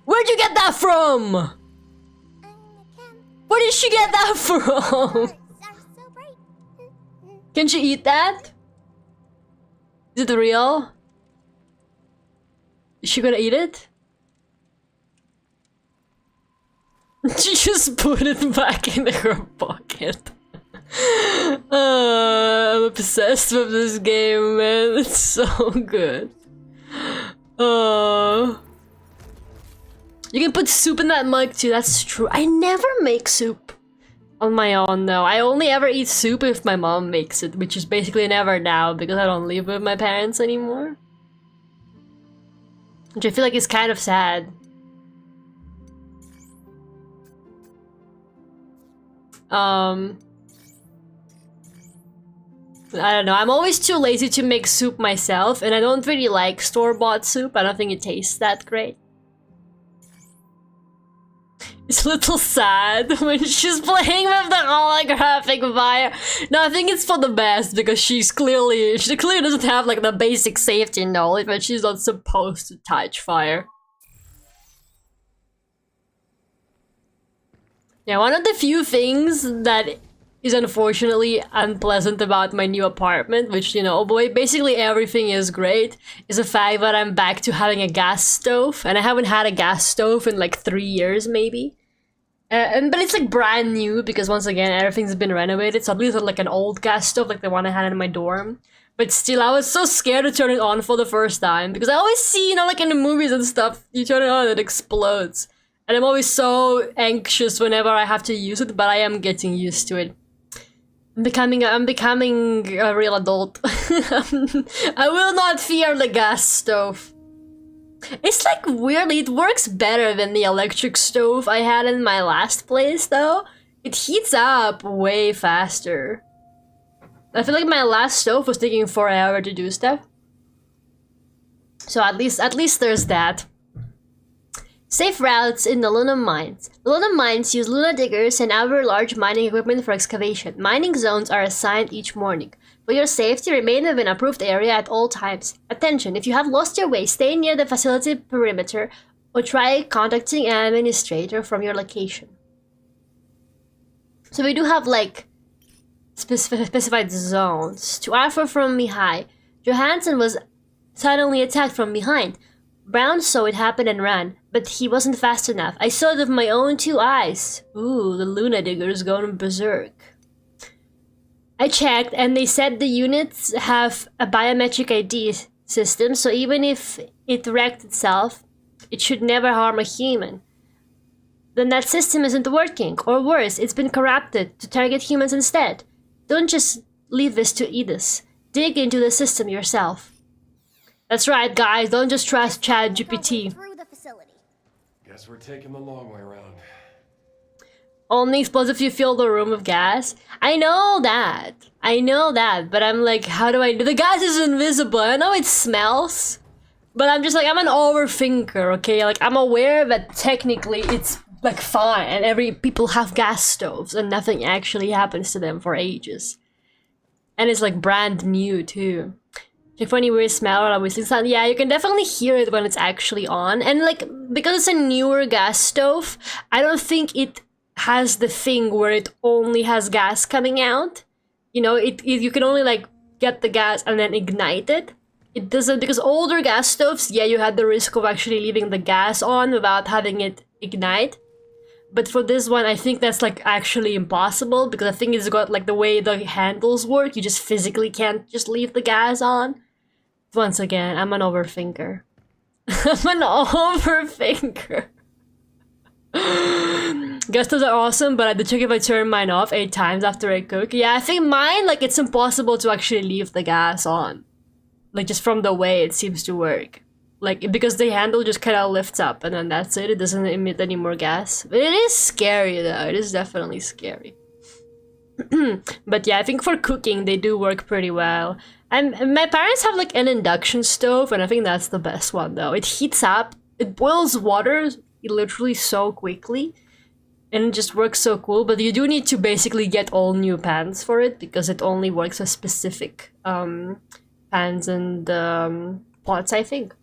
Where'd you get that from? Where did she get that from? Can she eat that? Is it real? Is she gonna eat it? She just put it back in her pocket. I'm obsessed with this game, man. It's so good. You can put soup in that mug too, that's true. I never make soup on my own though. I only ever eat soup if my mom makes it, which is basically never now because I don't live with my parents anymore. Which I feel like is kind of sad. I don't know, I'm always too lazy to make soup myself, and I don't really like store-bought soup. I don't think it tastes that great. It's a little sad when she's playing with the holographic fire. No, I think it's for the best because she clearly doesn't have like the basic safety knowledge, but she's not supposed to touch fire. Yeah, one of the few things that is unfortunately unpleasant about my new apartment, which, you know, boy, basically everything is great, is the fact that I'm back to having a gas stove, and I haven't had a gas stove in like 3 years maybe. But it's like brand new because once again everything's been renovated, so at least like an old gas stove like the one I had in my dorm. But still, I was so scared to turn it on for the first time because I always see, you know, like in the movies and stuff, you turn it on and it explodes. And I'm always so anxious whenever I have to use it, but I am getting used to it. I'm becoming a real adult. I will not fear the gas stove. It's like weirdly, it works better than the electric stove I had in my last place though. It heats up way faster. I feel like my last stove was taking forever to do stuff. So at least there's that. Safe routes in the Luna mines. The Luna mines use Luna diggers and other large mining equipment for excavation. Mining zones are assigned each morning. For your safety, remain within an approved area at all times. Attention, if you have lost your way, stay near the facility perimeter or try contacting an administrator from your location. So we do have like specified zones. To Arthur from Mihai, Johansson was suddenly attacked from behind. Brown saw it happen and ran, but he wasn't fast enough. I saw it with my own 2 eyes. Ooh, the Luna digger's going berserk. I checked and they said the units have a biometric ID system, so even if it wrecked itself, it should never harm a human. Then that system isn't working, or worse, it's been corrupted to target humans instead. Don't just leave this to Edith. Dig into the system yourself. That's right, guys, don't just trust ChatGPT. Guess we're taking the long way around. Only explodes if you fill the room with gas. I know that, but I'm like, how do I do? The gas is invisible. I know it smells, but I'm just like, I'm an overthinker, okay? Like, I'm aware that technically it's like fine, and people have gas stoves, and nothing actually happens to them for ages. And it's like brand new too. Like funny weird smell or obviously sound. Yeah, you can definitely hear it when it's actually on. And like, because it's a newer gas stove, I don't think it has the thing where it only has gas coming out. You know, you can only like get the gas and then ignite it. It doesn't, because older gas stoves, yeah, you had the risk of actually leaving the gas on without having it ignite. But for this one, I think that's like actually impossible because I think it's got like the way the handles work, you just physically can't just leave the gas on. Once again, I'm an overthinker. I'm an overthinker. Gas stoves are awesome, but I had to check if I turn mine off 8 times after I cook. Yeah, I think mine, like, it's impossible to actually leave the gas on. Like, just from the way it seems to work. Like, because the handle just kind of lifts up and then that's it. It doesn't emit any more gas. But it is scary, though. It is definitely scary. But yeah, I think for cooking they do work pretty well. And my parents have like an induction stove, and I think that's the best one though. It heats up, it boils water literally so quickly, and it just works so cool. But you do need to basically get all new pans for it because it only works with specific pans and pots, I think.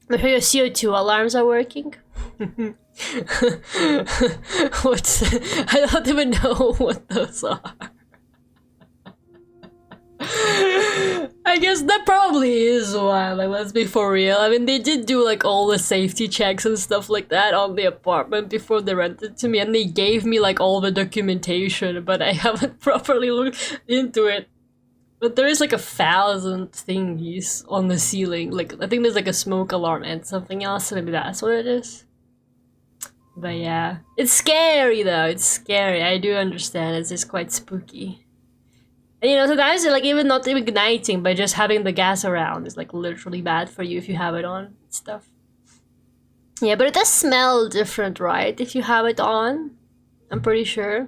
Make sure your CO2 alarms are working. What's I don't even know what those are. I guess that probably is why, like, let's be for real. I mean, they did do like all the safety checks and stuff like that on the apartment before they rented to me, and they gave me like all the documentation, but I haven't properly looked into it. But there is like 1,000 thingies on the ceiling. Like, I think there's like a smoke alarm and something else, so maybe that's what it is. But yeah, it's scary though, it's scary. I do understand, it's just quite spooky. And you know, sometimes like even not igniting, but just having the gas around is like literally bad for you if you have it on and stuff. Yeah, but it does smell different, right? If you have it on, I'm pretty sure.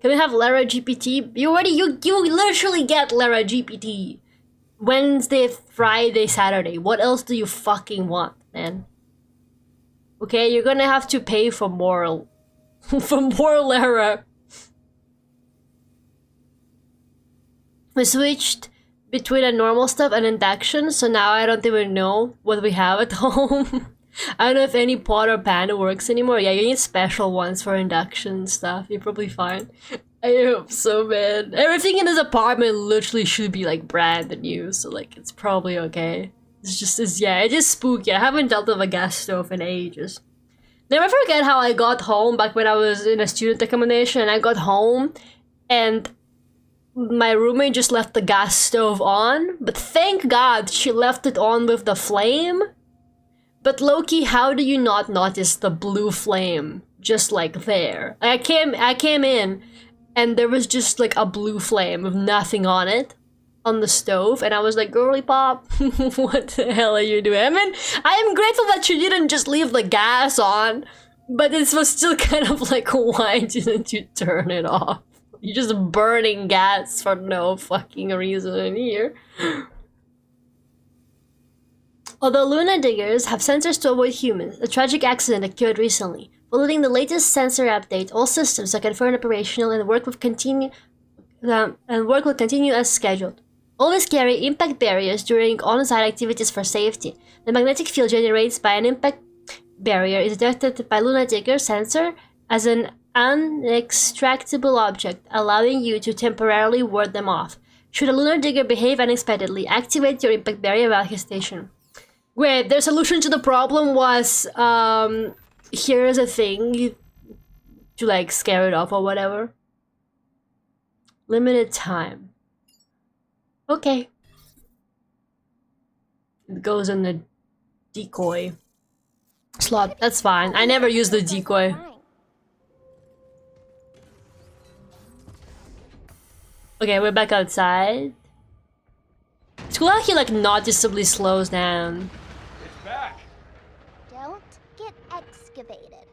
Can we have Lara GPT? You literally get Lara GPT Wednesday, Friday, Saturday. What else do you fucking want, man? Okay, you're gonna have to pay for more for more Lara. We switched between a normal stuff and induction, so now I don't even know what we have at home. I don't know if any pot or pan works anymore. Yeah, you need special ones for induction stuff. You're probably fine. I hope so, man. Everything in this apartment literally should be like brand new, so like it's probably okay. It's just spooky. I haven't dealt with a gas stove in ages. Never forget how I got home back when I was in a student accommodation, and I got home and my roommate just left the gas stove on, but thank God she left it on with the flame. But Loki, how do you not notice the blue flame just like there? I came in and there was just like a blue flame with nothing on it on the stove, and I was like, girly pop, what the hell are you doing? I mean, I am grateful that you didn't just leave the gas on, but it was still kind of like, why didn't you turn it off? You're just burning gas for no fucking reason in here. Although Luna diggers have sensors to avoid humans, a tragic accident occurred recently. Following the latest sensor update, all systems are confirmed operational and work will continue as scheduled. Always carry impact barriers during on-site activities for safety. The magnetic field generated by an impact barrier is detected by Luna Digger sensor as an unextractable object, allowing you to temporarily ward them off. Should a Lunar Digger behave unexpectedly, activate your impact barrier while his station. Great, their solution to the problem was, here's a thing to like scare it off or whatever. Limited time. Okay. It goes in the decoy slot. That's fine. I never use the decoy. Okay, we're back outside. It's cool how he like noticeably slows down. It's back. Don't get excavated,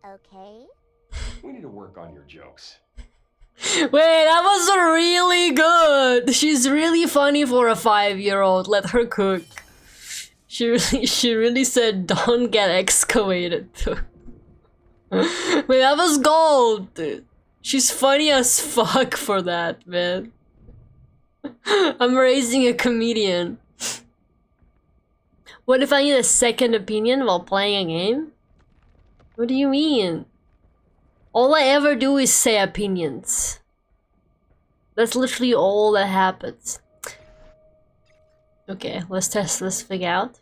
okay? We need to work on your jokes. Wait, that was really good. She's really funny for a 5-year-old. Let her cook. She really said, "Don't get excavated." Wait, that was gold. Dude. She's funny as fuck for that, man. I'm raising a comedian. What if I need a second opinion while playing a game? What do you mean? All I ever do is say opinions. That's literally all that happens. Okay, let's test this thing out.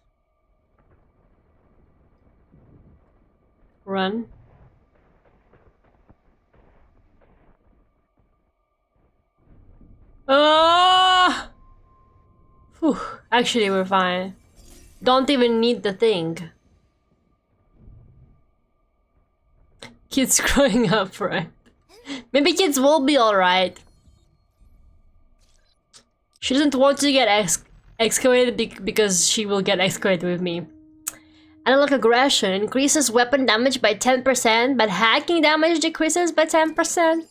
Run. Ah! Whew. Actually, we're fine. Don't even need the thing. Kids growing up, right? Maybe kids will be alright. She doesn't want to get excavated because she will get excavated with me. Unlock aggression. Increases weapon damage by 10%, but hacking damage decreases by 10%.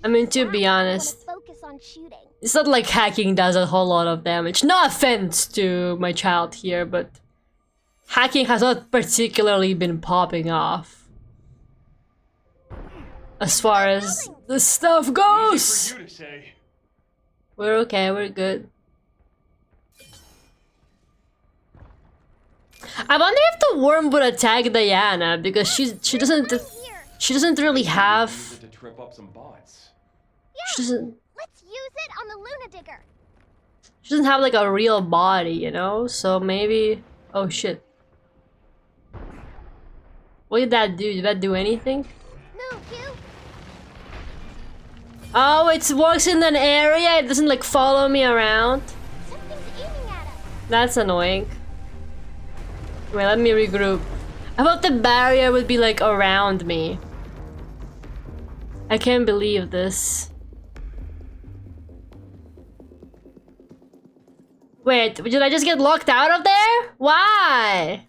I mean, to be honest, Focus on shooting. it's not like hacking does a whole lot of damage. No offense to my child here, but hacking has not particularly been popping off. As far as the stuff goes. Easy for you to say. We're okay, we're good. I wonder if the worm would attack Diana because she doesn't really have. Use it to trip up some bots. She doesn't. Let's use it on the Luna Digger. She doesn't have like a real body, you know? So maybe... Oh shit. What did that do? Did that do anything? Move, you. Oh, it works in an area? It doesn't like follow me around? Something's aiming at us. That's annoying. Wait, let me regroup. I thought the barrier would be like around me. I can't believe this. Wait, did I just get locked out of there? Why?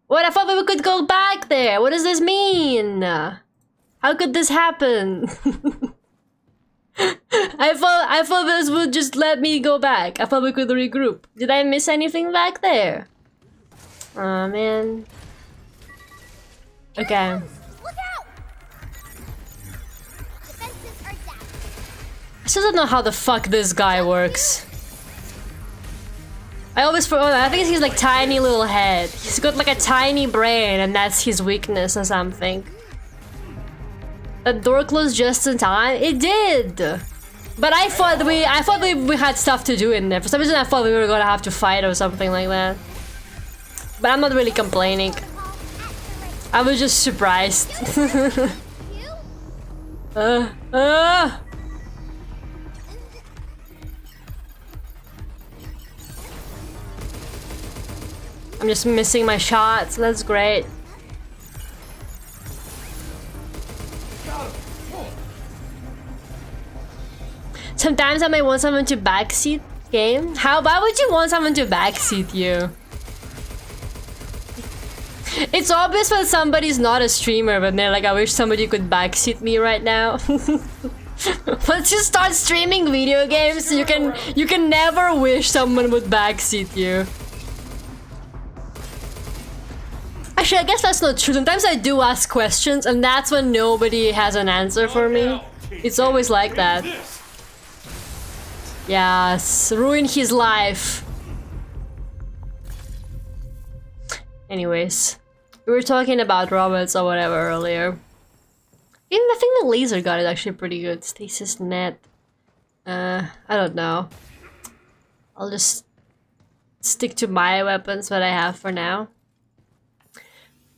What? I thought we could go back there. What does this mean? How could this happen? I thought this would just let me go back. I thought we could regroup. Did I miss anything back there? Oh man. Okay. Look out! Defenses are down. I still don't know how the fuck this guy works. I always forget. I think he's like tiny little head. He's got like a tiny brain, and that's his weakness or something. The door closed just in time. It did, but I thought we had stuff to do in there. For some reason, I thought we were gonna have to fight or something like that. But I'm not really complaining. I was just surprised. I'm just missing my shots. That's great. Sometimes I might want someone to backseat game. Why would you want someone to backseat you? It's obvious when somebody's not a streamer, but they're like, I wish somebody could backseat me right now. Once you start streaming video games, you can never wish someone would backseat you. Actually, I guess that's not true. Sometimes I do ask questions, and that's when nobody has an answer for me. It's always like that. Yes, ruin his life. Anyways, we were talking about robots or whatever earlier. Even I think the laser gun is actually pretty good. Stasis net. I don't know. I'll just stick to my weapons that I have for now.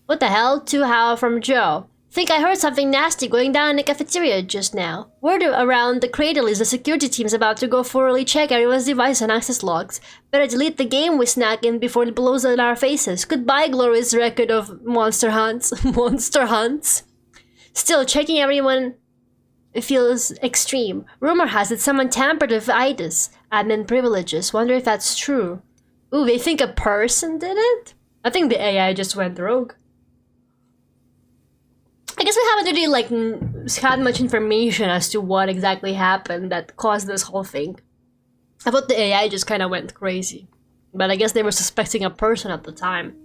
What the hell? 2 How from Joe. Think I heard something nasty going down in the cafeteria just now. Word around the cradle is the security team's about to go thoroughly check everyone's device and access logs. Better delete the game we snack in before it blows in our faces. Goodbye, glorious record of monster hunts. Monster hunts. Still, checking everyone feels extreme. Rumor has it someone tampered with IDA's admin privileges. Wonder if that's true. Ooh, they think a person did it? I think the AI just went rogue. I guess we haven't really like had much information as to what exactly happened that caused this whole thing. I thought the AI just kind of went crazy, but I guess they were suspecting a person at the time.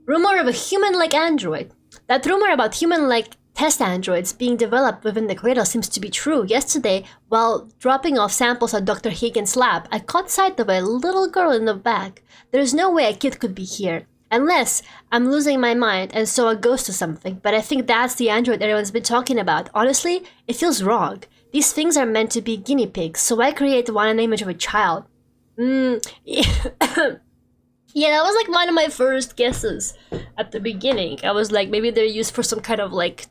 Rumor of a human-like android. That rumor about human-like test androids being developed within the cradle seems to be true. Yesterday, while dropping off samples at Dr. Higgins' lab, I caught sight of a little girl in the back. There's no way a kid could be here. Unless I'm losing my mind and saw a ghost or something, but I think that's the android everyone's been talking about. Honestly, it feels wrong. These things are meant to be guinea pigs, so why create one an image of a child? Yeah, that was like one of my first guesses at the beginning. I was like, maybe they're used for some kind of like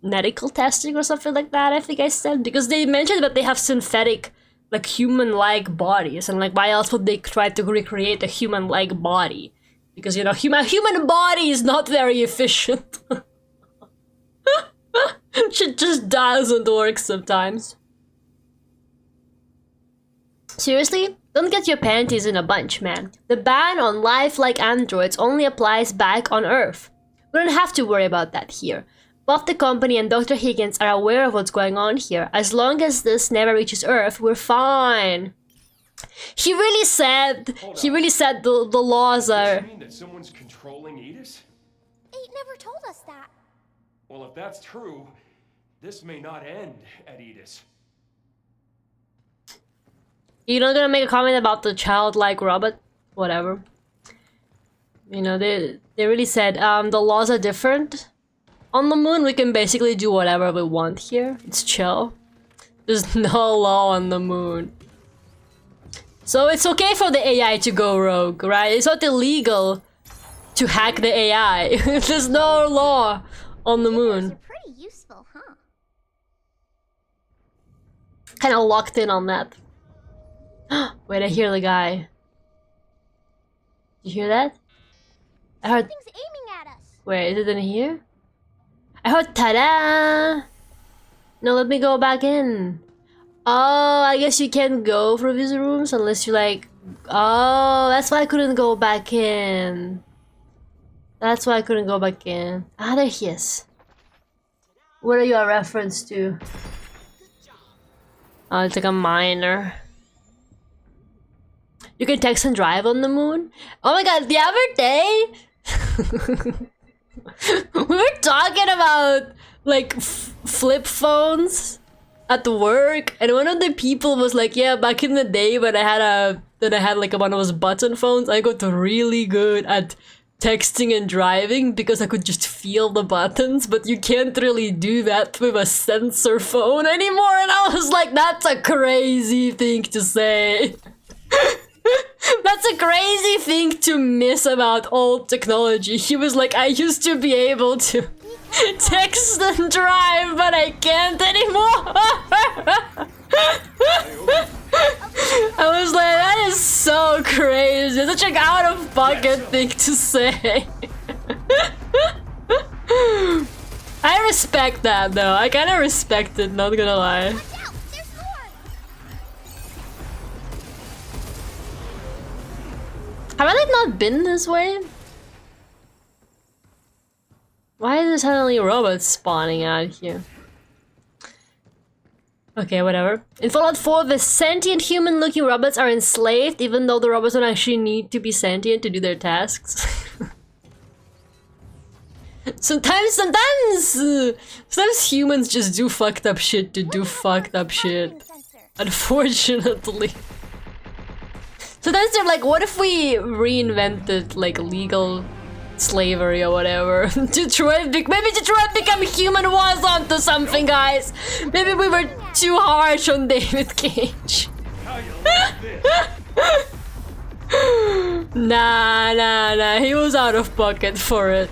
medical testing or something like that, I think I said. Because they mentioned that they have synthetic, like human-like bodies, and like why else would they try to recreate a human-like body? Because, you know, human body is not very efficient. Shit just doesn't work sometimes. Seriously? Don't get your panties in a bunch, man. The ban on lifelike androids only applies back on Earth. We don't have to worry about that here. Both the company and Dr. Higgins are aware of what's going on here. As long as this never reaches Earth, we're fine. He really said the laws are... Does it mean that someone's controlling Edis? 8 never told us that. Well, if that's true, this may not end at Edis. You're not gonna make a comment about the childlike robot? Whatever. You know, they really said, the laws are different. On the moon, we can basically do whatever we want here. It's chill. There's no law on the moon. So it's okay for the AI to go rogue, right? It's not illegal to hack the AI. There's no law on the moon. They're pretty useful, huh? Kinda locked in on that. Wait, I hear the guy. You hear that? I heard... Things aiming at us. Wait, is it in here? I heard ta-da! No, let me go back in. Oh, I guess you can't go through these rooms unless you like... Oh, that's why I couldn't go back in. That's why I couldn't go back in. Ah, there he is. What are you a reference to? Oh, it's like a miner. You can text and drive on the moon? Oh my god, the other day... we were talking about, like, flip phones at work, and one of the people was like, yeah, back in the day when I had like one of those button phones, I got really good at texting and driving because I could just feel the buttons, but you can't really do that with a sensor phone anymore, and I was like, that's a crazy thing to say. That's a crazy thing to miss about old technology. He was like, I used to be able to text and drive, but I can't anymore. I was like, that is so crazy. Such an out-of-pocket thing to say. I respect that though. I kind of respect it, not gonna lie. Watch out! There's more! Have I like not been this way? Why is there suddenly robots spawning out here? Okay, whatever. In Fallout 4, the sentient human-looking robots are enslaved, even though the robots don't actually need to be sentient to do their tasks. Sometimes humans just do fucked up shit to do fucked up shit. Unfortunately. Sometimes they're like, what if we reinvented like legal slavery or whatever? Maybe Detroit become human was onto something, guys. Maybe we were too harsh on David Cage. Nah, he was out of pocket for it.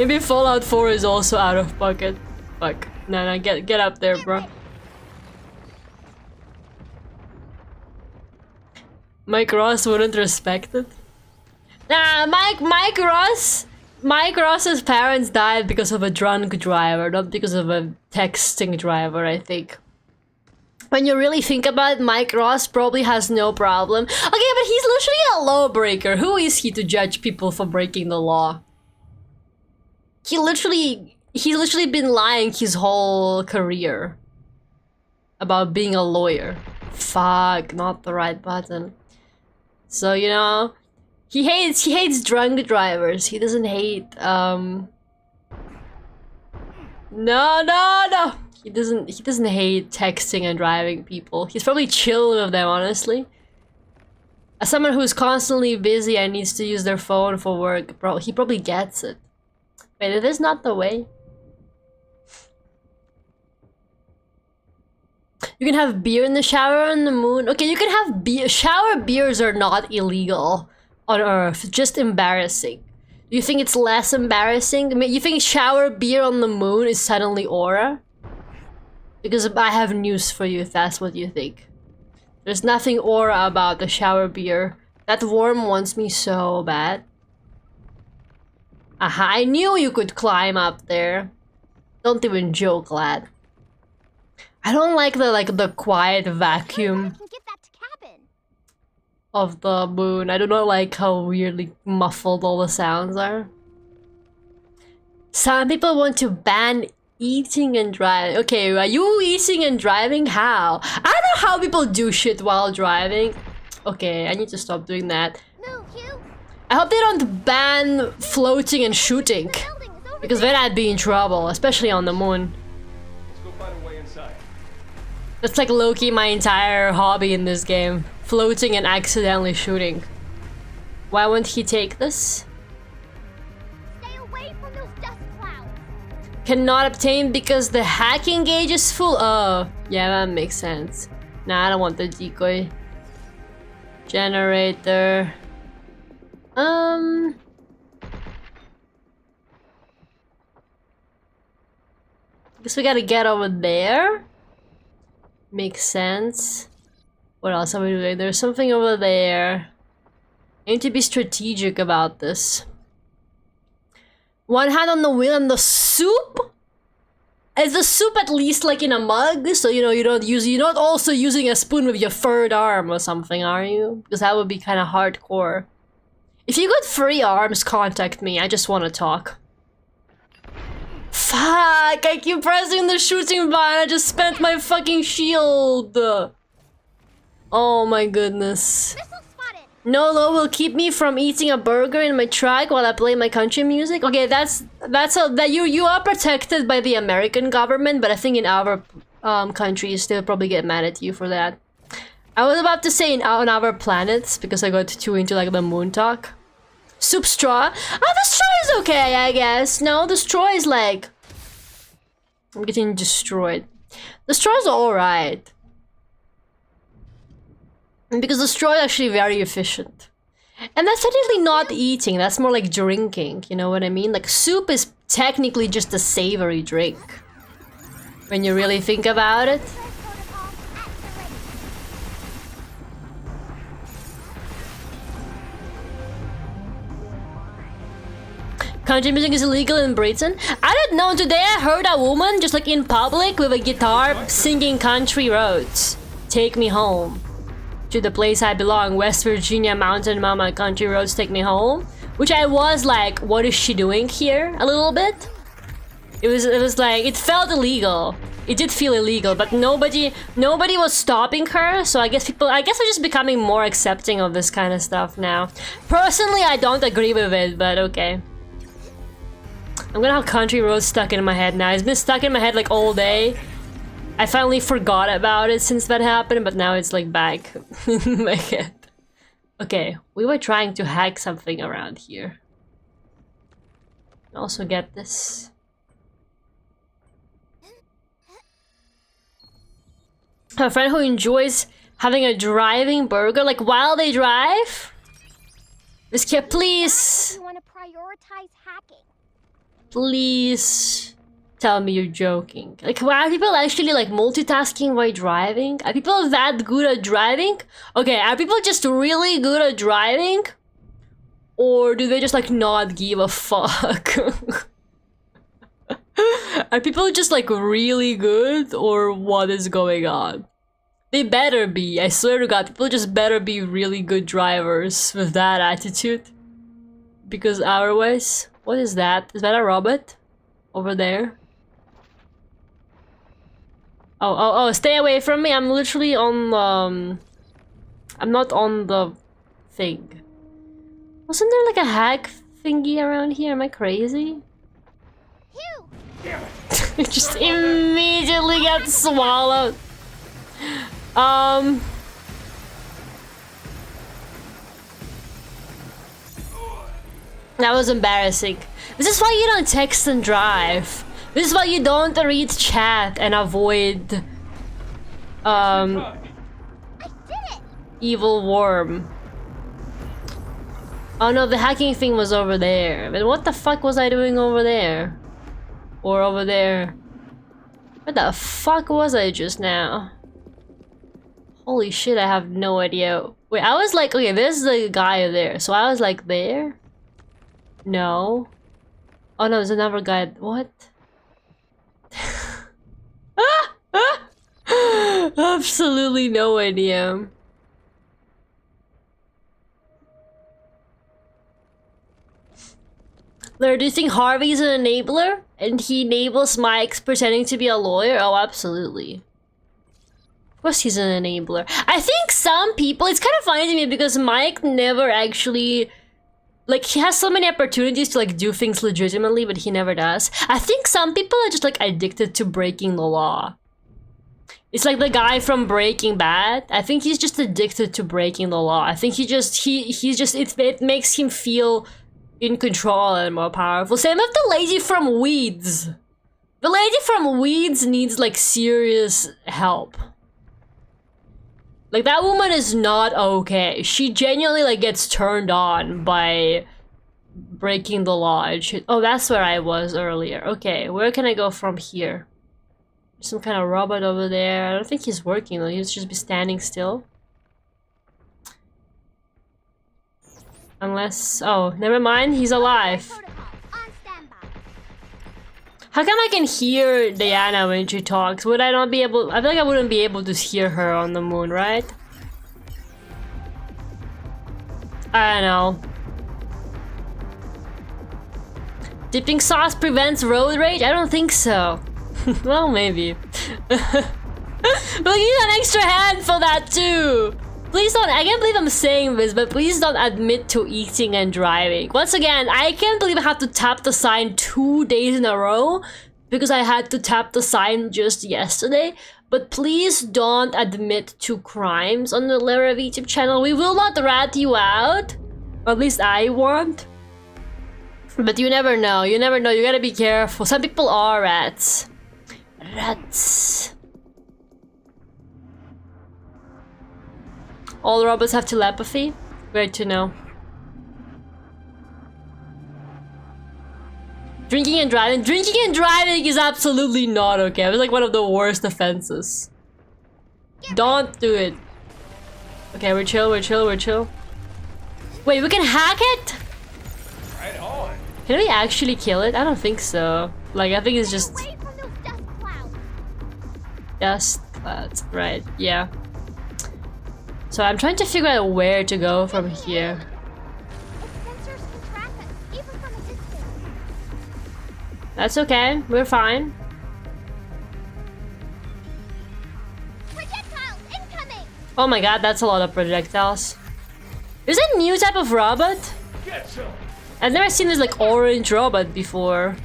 Maybe Fallout 4 is also out of pocket. Fuck. Nah, get up there, bro. Mike Ross wouldn't respect it. Nah, Mike Ross's parents died because of a drunk driver, not because of a texting driver, I think. When you really think about it, Mike Ross probably has no problem. Okay, but he's literally a lawbreaker. Who is he to judge people for breaking the law? He's literally been lying his whole career about being a lawyer. Fuck, not the right button. So, you know, he hates drunk drivers. He doesn't hate no. He doesn't hate texting and driving people. He's probably chill with them, honestly. As someone who's constantly busy and needs to use their phone for work, he probably gets it. Wait, it is not the way. You can have beer in the shower on the moon. Okay, you can have beer. Shower beers are not illegal on Earth. Just embarrassing. Do you think it's less embarrassing? I mean, you think shower beer on the moon is suddenly aura? Because I have news for you if that's what you think. There's nothing aura about the shower beer. That worm wants me so bad. Aha, I knew you could climb up there. Don't even joke, lad. I don't like the quiet vacuum I can get that to cabin. of the moon. I do not like how weirdly muffled all the sounds are. Some people want to ban eating and driving. Okay, are you eating and driving? How? I don't know how people do shit while driving. Okay, I need to stop doing that. Move, Hugh. I hope they don't ban floating and shooting, The building is over because there. then I'd be in trouble, especially on the moon. Let's go find a way inside. That's like low-key my entire hobby in this game. Floating and accidentally shooting. Why won't he take this? Stay away from those dust clouds. Cannot obtain because the hacking gauge is full. Oh, yeah, that makes sense. Nah, I don't want the decoy. Generator. Guess we gotta get over there. Makes sense. What else are we doing? There's something over there. I need to be strategic about this. One hand on the wheel and the soup? Is the soup at least like in a mug? So you know you're not also using a spoon with your third arm or something, are you? Because that would be kind of hardcore. If you got 3 arms, contact me. I just want to talk. Fuck! I keep pressing the shooting button. I just spent my fucking shield. Oh my goodness. Missile spotted. No law will keep me from eating a burger in my truck while I play my country music. Okay, that you are protected by the American government, but I think in our countries they'll probably get mad at you for that. I was about to say on our planets because I got too into like the moon talk. Soup straw. Oh, the straw is okay, I guess. No, the straw is like I'm getting destroyed. The straw is alright. Because the straw is actually very efficient. And that's technically not eating, that's more like drinking, you know what I mean? Like soup is technically just a savory drink. When you really think about it. Protocol at the ready. Country music is illegal in Britain. I don't know, today I heard a woman just like in public with a guitar singing Country Roads. Take me home. To the place I belong, West Virginia, Mountain Mama, Country Roads, take me home. Which I was like, what is she doing here? A little bit. It was like, it felt illegal. It did feel illegal, but nobody was stopping her. So I guess we're just becoming more accepting of this kind of stuff now. Personally, I don't agree with it, but okay. I'm gonna have Country Roads stuck in my head now. It's been stuck in my head like all day. I finally forgot about it since that happened, but now it's like back in my head. Okay, we were trying to hack something around here. Also get this. A friend who enjoys having a driving burger, like while they drive? This kid, please. You want to prioritize hacking. Please tell me you're joking. Like, are people actually like multitasking while driving? Are people that good at driving? Okay, are people just really good at driving? Or do they just like not give a fuck? Are people just like really good? Or what is going on? They better be. I swear to God, people just better be really good drivers with that attitude. Because otherwise... What is that? Is that a robot? Over there? Oh, stay away from me. I'm literally on, I'm not on the thing. Wasn't there like a hack thingy around here? Am I crazy? Hugh! Damn it! It just immediately got swallowed. That was embarrassing. This is why you don't text and drive. This is why you don't read chat and avoid I did it! evil worm. Oh no, the hacking thing was over there. But what the fuck was I doing over there? Or over there? Where the fuck was I just now? Holy shit, I have no idea. Wait, I was like, okay, there's the guy there. So I was like there? No. Oh no, there's another guy. What? Absolutely no idea. Laura, do you think Harvey's an enabler? And he enables Mike's pretending to be a lawyer? Oh, absolutely. Of course he's an enabler. I think some people, it's kind of funny to me because Mike never actually, like, he has so many opportunities to like do things legitimately, but he never does. I think some people are just like addicted to breaking the law. It's like the guy from Breaking Bad. I think he's just addicted to breaking the law. I think he's just, it makes him feel in control and more powerful. Same with the lady from Weeds. The lady from Weeds needs like serious help. Like, that woman is not okay. She genuinely like gets turned on by breaking the law and shit. Oh, that's where I was earlier. Okay, where can I go from here? Some kind of robot over there. I don't think he's working though. He'll just be standing still. Unless... oh, never mind. He's alive. How come I can hear Diana when she talks? Would I not be able... I feel like I wouldn't be able to hear her on the moon, right? I don't know. Dipping sauce prevents road rage? I don't think so. Well, maybe. But you need an extra hand for that too! Please don't, I can't believe I'm saying this, but please don't admit to eating and driving. Once again, I can't believe I have to tap the sign 2 days in a row because I had to tap the sign just yesterday. But please don't admit to crimes on the Lara YouTube channel. We will not rat you out. Or at least I won't. But you never know, you never know, you gotta be careful. Some people are rats. Rats. All robots have telepathy? Great to know. Drinking and driving. Drinking and driving is absolutely not okay. It's like one of the worst offenses. Don't do it. Okay, we're chill, we're chill, we're chill. Wait, we can hack it? Right on. Can we actually kill it? I don't think so. Like, I think it's just... Away from those dust clouds. dust clouds. Right, yeah. So I'm trying to figure out where to go from here. Its sensors can track us, even from a distance. That's okay, we're fine. Projectiles incoming! Oh my god, that's a lot of projectiles. There's a new type of robot? Get some. I've never seen this like orange robot before.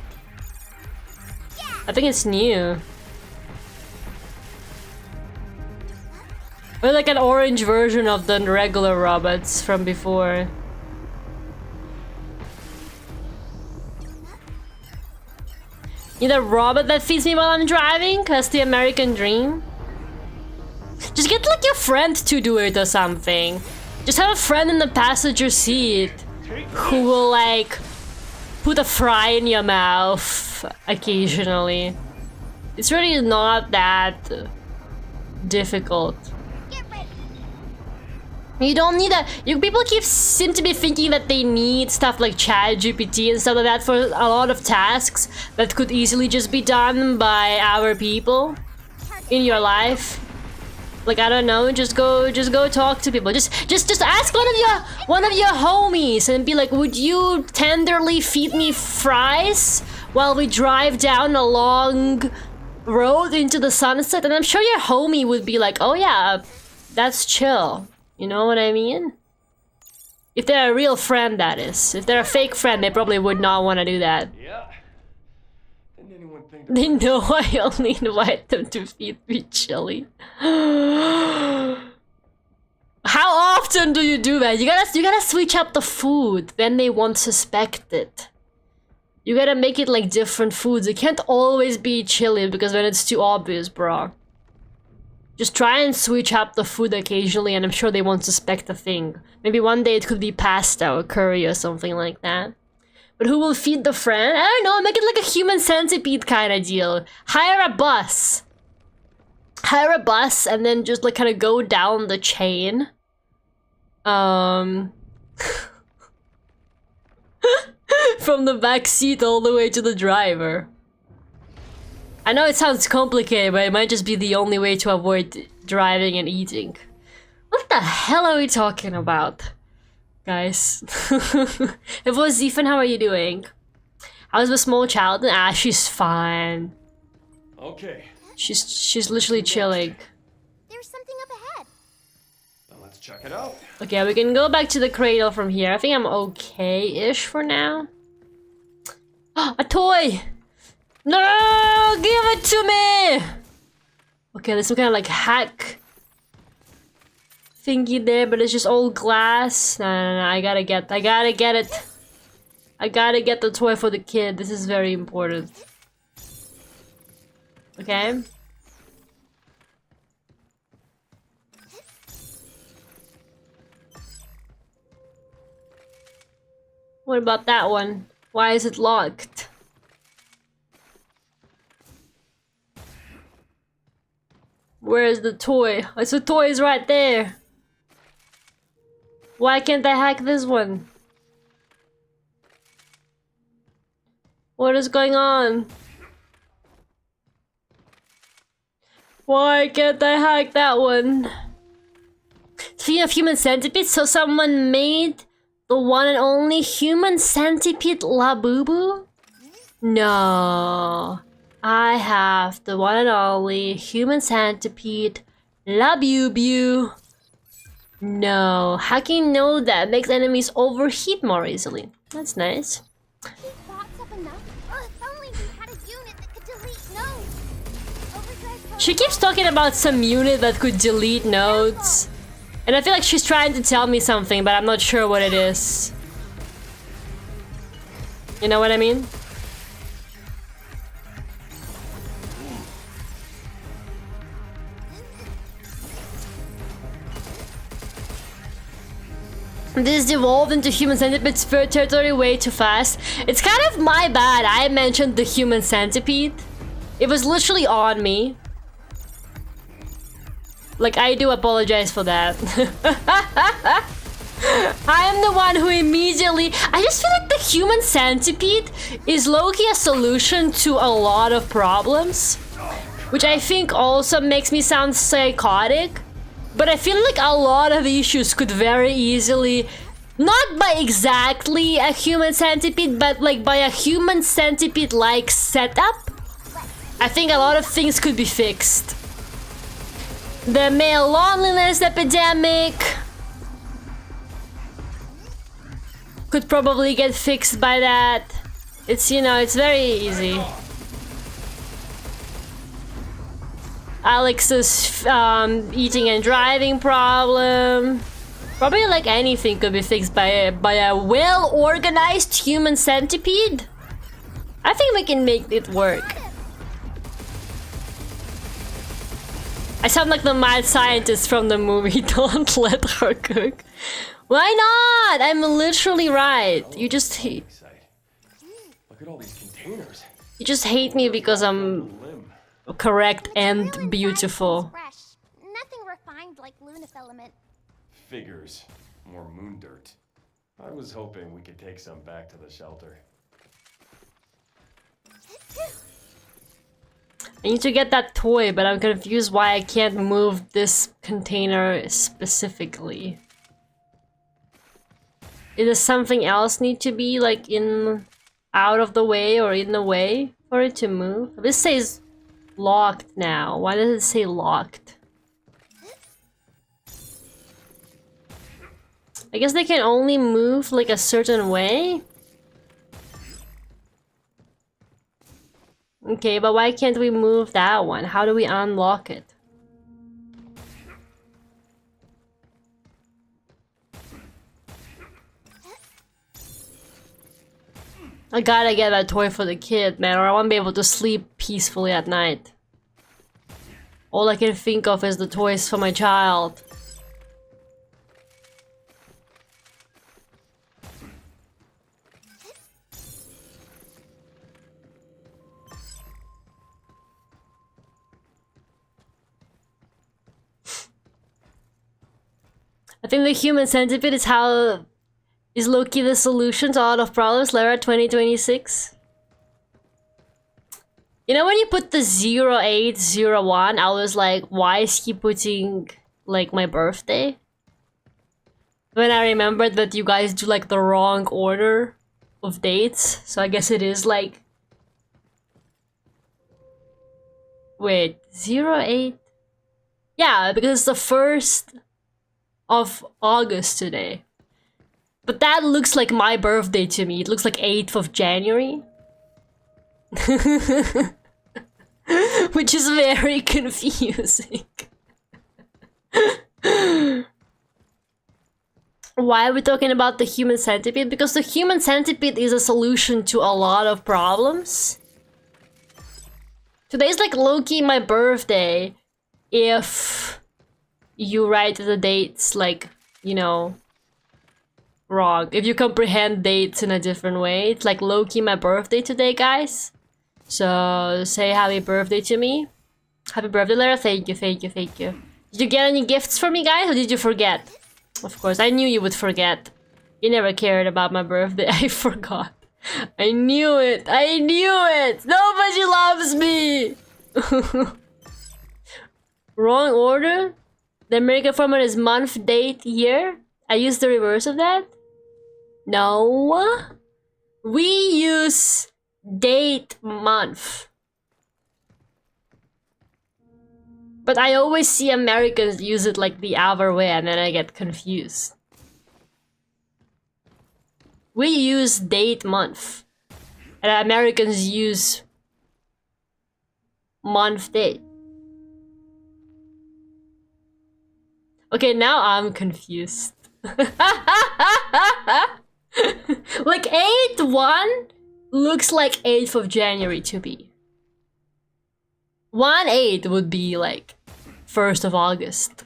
I think it's new. Or like an orange version of the regular robots from before. Need a robot that feeds me while I'm driving? That's the American dream. Just get like your friend to do it or something. Just have a friend in the passenger seat who will like put a fry in your mouth occasionally. It's really not that difficult. You don't need people seem to be thinking that they need stuff like ChatGPT and stuff like that for a lot of tasks that could easily just be done by our people in your life. Like, I don't know, just go talk to people. Just ask one of your homies and be like, would you tenderly feed me fries while we drive down a long road into the sunset? And I'm sure your homie would be like, oh yeah, that's chill. You know what I mean? If they're a real friend, that is. If they're a fake friend, they probably would not want to do that. Yeah. Didn't anyone think They know I only invite them to feed me chili. How often do you do that? You gotta switch up the food, then they won't suspect it. You gotta make it like different foods. It can't always be chili because then it's too obvious, bro. Just try and switch up the food occasionally and I'm sure they won't suspect a thing. Maybe one day it could be pasta or curry or something like that. But who will feed the friend? I don't know, make it like a human centipede kind of deal. Hire a bus. Hire a bus and then just like kind of go down the chain. From the back seat all the way to the driver. I know it sounds complicated, but it might just be the only way to avoid driving and eating. What the hell are we talking about, guys? It was Ethan, how are you doing? How's the small child? Ah, she's fine. Okay. She's literally chilling. There's something up ahead. Now let's check it out. Okay, we can go back to the cradle from here. I think I'm okay-ish for now. A toy! No! Give it to me! Okay, there's some kind of like hack thingy there, but it's just old glass. No, I gotta get it. I gotta get the toy for the kid. This is very important. Okay. What about that one? Why is it locked? Where is the toy? Oh, the toy is right there. Why can't I hack this one? What is going on? Why can't I hack that one? Speaking of human centipede, so someone made the one and only human centipede Labubu? No. I have the one and only human centipede Labubu. No. Hacking node that makes enemies overheat more easily. That's nice. Thoughts up enough? If only we had a unit that could delete nodes. Overdrive She keeps talking about some unit that could delete nodes. And I feel like she's trying to tell me something, but I'm not sure what it is. You know what I mean? This devolved into human centipede's third territory way too fast. It's kind of my bad. I mentioned the human centipede. It was literally on me. Like, I do apologize for that. I am the one who immediately... I just feel like the human centipede is low-key a solution to a lot of problems. Which I think also makes me sound psychotic. But I feel like a lot of issues could very easily... Not by exactly a human centipede, but like by a human centipede-like setup. I think a lot of things could be fixed. The male loneliness epidemic could probably get fixed by that. It's, you know, it's very easy. Alex's eating and driving problem. Probably like anything could be fixed by a well-organized human centipede. I think we can make it work. I sound like the mad scientist from the movie. Don't let her cook. Why not? I'm literally right. You just hate. Look at all these containers. You just hate me because I'm correct and Real beautiful. inside is fresh. Nothing refined like Luna filament. Figures. More moon dirt. I was hoping we could take some back to the shelter. I need to get that toy, but I'm confused why I can't move this container specifically. Does something else need to be like out of the way or in the way for it to move? This says locked now. Why does it say locked? I guess they can only move like a certain way? Okay, but why can't we move that one? How do we unlock it? I gotta get that toy for the kid, man, or I won't be able to sleep peacefully at night. All I can think of is the toys for my child. I think the human centipede is low-key the solution to a lot of problems. Lara 2026. You know when you put the 0801, I was like, why is he putting like my birthday? When I remembered that you guys do like the wrong order of dates, so I guess it is like... Wait, 08? Yeah, because it's the 1st of August today. But that looks like my birthday to me. It looks like 8th of January. Which is very confusing. Why are we talking about the human centipede? Because the human centipede is a solution to a lot of problems. Today's like low-key my birthday if you write the dates like, you know, wrong. If you comprehend dates in a different way. It's like low-key my birthday today, guys. So say happy birthday to me. Happy birthday, Lara. Thank you, thank you, thank you. Did you get any gifts for me, guys, or did you forget? Of course, I knew you would forget. You never cared about my birthday. I forgot. I knew it. I knew it. Nobody loves me. Wrong order? The American format is month, date, year. I used the reverse of that. No. We use date, month. But I always see Americans use it like the other way and then I get confused. We use date, month. And Americans use month, date. Okay, now I'm confused. Like 8-1 looks like 8th of January to me. 1-8 would be like 1st of August.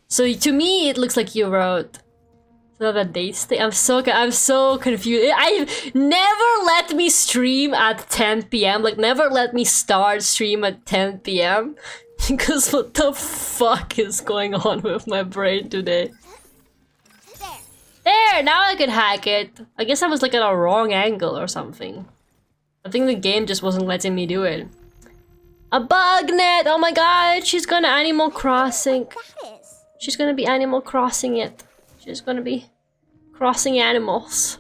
So to me, it looks like you wrote the dates thing. I'm so confused. I never let me stream at 10 p.m. Like never let me start stream at 10 p.m. Because what the fuck is going on with my brain today? There, now I can hack it. I guess I was like at a wrong angle or something. I think the game just wasn't letting me do it. A bug net! Oh my god, she's gonna Animal Crossing. She's gonna be Animal Crossing it. She's gonna be crossing animals.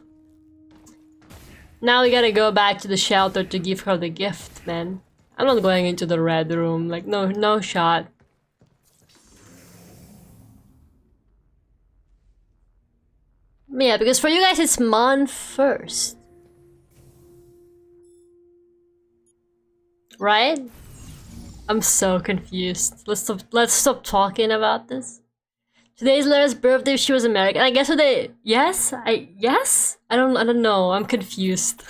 Now we gotta go back to the shelter to give her the gift, man. I'm not going into the red room, like no shot. Yeah, because for you guys it's month first. Right? I'm so confused. Let's stop talking about this. Today's Lara's birthday. She was American. I guess today. Yes. I don't know. I'm confused.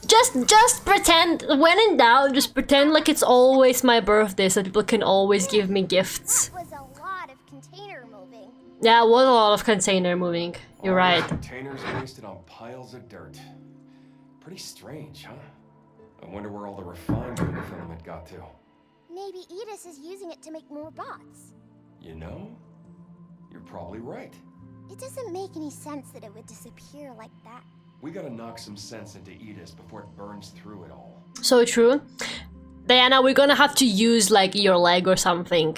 just pretend. When in doubt, just pretend like it's always my birthday, so people can always give me gifts. That was a lot of container moving. Yeah, it was a lot of container moving. You're right. Containers wasted on piles of dirt. Pretty strange, huh? I wonder where all the refined filament got to. Maybe Edis is using it to make more bots. You know, you're probably right. It doesn't make any sense that it would disappear like that. We gotta knock some sense into Edis before it burns through it all. So true. Diana, we're gonna have to use like your leg or something.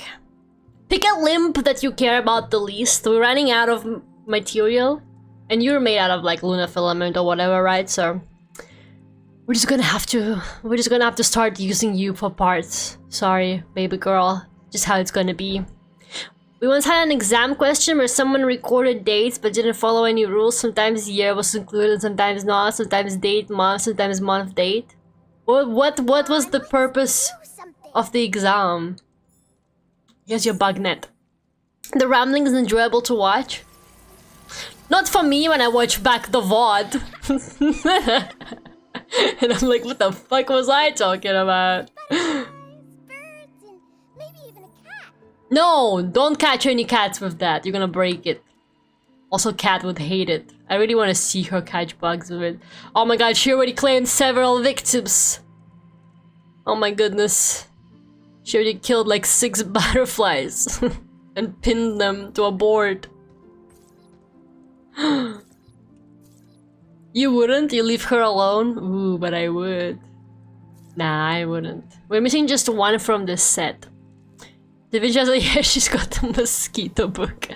Pick a limb that you care about the least. We're running out of material. And you're made out of like Luna filament or whatever, right? So we're just gonna have to start using you for parts. Sorry, baby girl. Just how it's gonna be. We once had an exam question where someone recorded dates but didn't follow any rules. Sometimes year was included, sometimes not. Sometimes date, month, sometimes month, date. What was the purpose of the exam? Here's your bug net. The rambling is enjoyable to watch. Not for me when I watch back the VOD. And I'm like, what the fuck was I talking about? No, don't catch any cats with that. You're gonna break it. Also, Cat would hate it. I really want to see her catch bugs with it. Oh my god, she already claimed several victims. Oh my goodness. She already killed like 6 butterflies. And pinned them to a board. You wouldn't? You leave her alone? Ooh, but I would. Nah, I wouldn't. We're missing just one from this set. Divinja's like, yeah, she's got the mosquito book.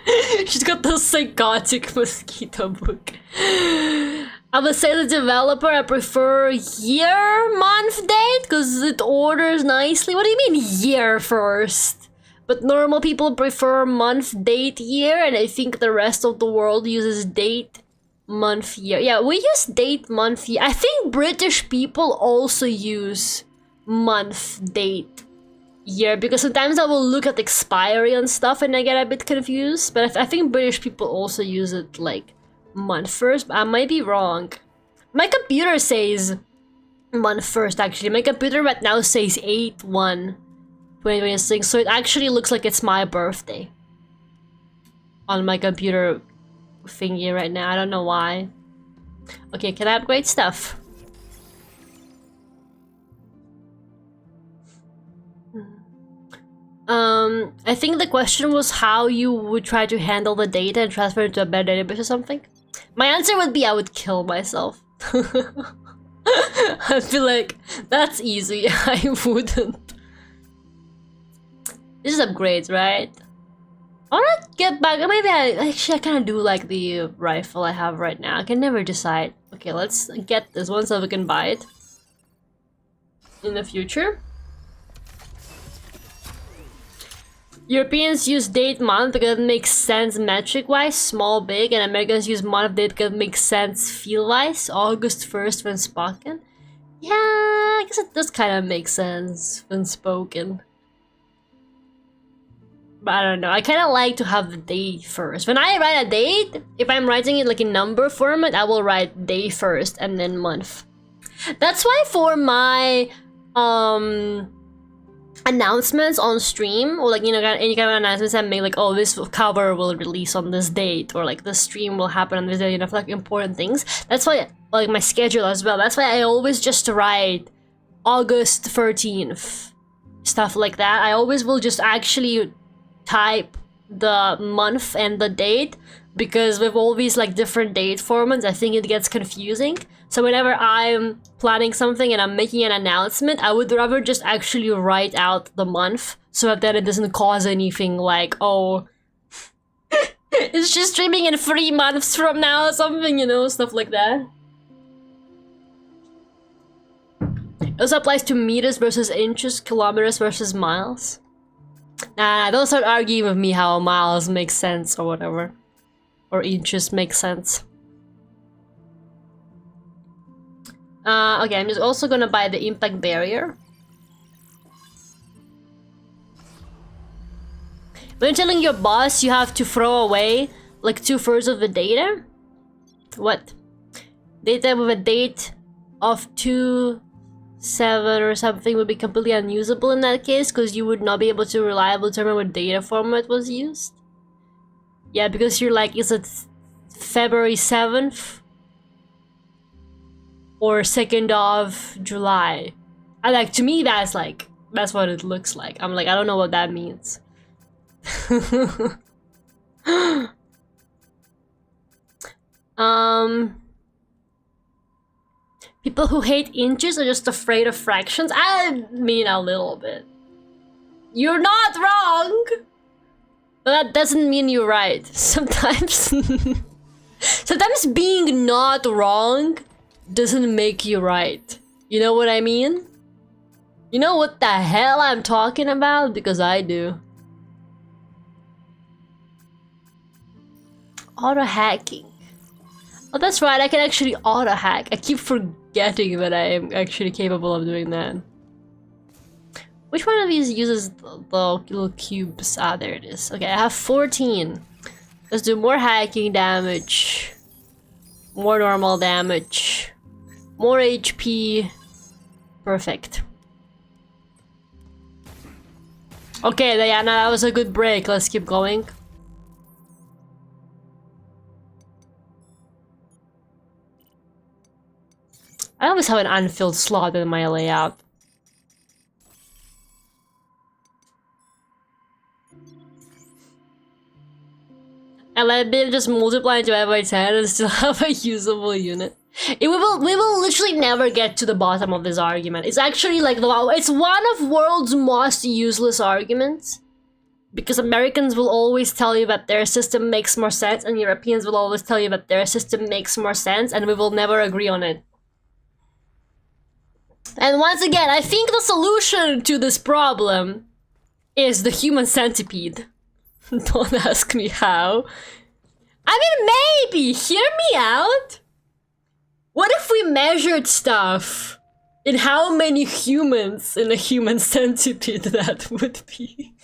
She's got the psychotic mosquito book. I would say the developer, I prefer year, month, date, because it orders nicely. What do you mean year first? But normal people prefer month, date, year, and I think the rest of the world uses date, month, year. Yeah, we use date, month, year. I think British people also use month, date, year, because sometimes I will look at expiry and stuff and I get a bit confused. But I think British people also use it like month first, but I might be wrong. My computer says month first, actually. My computer right now says 8/1/2026, so it actually looks like it's my birthday on my computer thingy right now. I don't know why. Okay, can I upgrade stuff? I think the question was how you would try to handle the data and transfer it to a better database or something. My answer would be I would kill myself. I feel like that's easy. I wouldn't. This is upgrades, right? I wanna get back. Maybe I kind of do like the rifle I have right now. I can never decide. Okay, let's get this one so we can buy it in the future. Europeans use date month because it makes sense metric wise, small, big, and Americans use month date because it makes sense feel wise. August 1st when spoken. Yeah, I guess it does kind of make sense when spoken. But I don't know, I kind of like to have the day first. When I write a date, if I'm writing it like in number format, I will write day first and then month. That's why for my announcements on stream, or like, you know, any kind of announcements I make, like, oh, this cover will release on this date, or like the stream will happen on this day, you know, for like important things. That's why, like, my schedule as well, that's why I always just write August 13th, stuff like that. I always will just actually type the month and the date, because with all these like different date formats, I think it gets confusing. So whenever I'm planning something and I'm making an announcement, I would rather just actually write out the month so that it doesn't cause anything like, oh, it's just streaming in 3 months from now or something, you know, stuff like that. It also applies to meters versus inches, kilometers versus miles. Nah, don't start arguing with me how miles make sense or whatever. Or inches make sense. Okay, I'm just also gonna buy the impact barrier. When you're telling your boss you have to throw away like 2/3 of the data? What? Data with a date of 2/7 or something would be completely unusable in that case, because you would not be able to reliably determine what data format was used. Yeah, because you're like, is it February 7th? Or 2nd of July? I like, to me that's like, that's what it looks like. I'm like, I don't know what that means. People who hate inches are just afraid of fractions. I mean, a little bit. You're not wrong! But that doesn't mean you're right. Sometimes... sometimes being not wrong doesn't make you right. You know what I mean? You know what the hell I'm talking about? Because I do. Auto-hacking. Oh, that's right, I can actually auto-hack. I keep forgetting that I am actually capable of doing that. Which one of these uses the little cubes? Ah, there it is. Okay, I have 14. Let's do more hacking damage. More normal damage. More HP. Perfect. Okay, Diana, that was a good break. Let's keep going. I always have an unfilled slot in my layout. I and let it just multiply divided by 10 and still have a usable unit. We will literally never get to the bottom of this argument. It's actually like it's one of world's most useless arguments. Because Americans will always tell you that their system makes more sense, and Europeans will always tell you that their system makes more sense, and we will never agree on it. And once again, I think the solution to this problem is the human centipede. Don't ask me how. I mean, maybe! Hear me out! What if we measured stuff in how many humans in a human centipede that would be?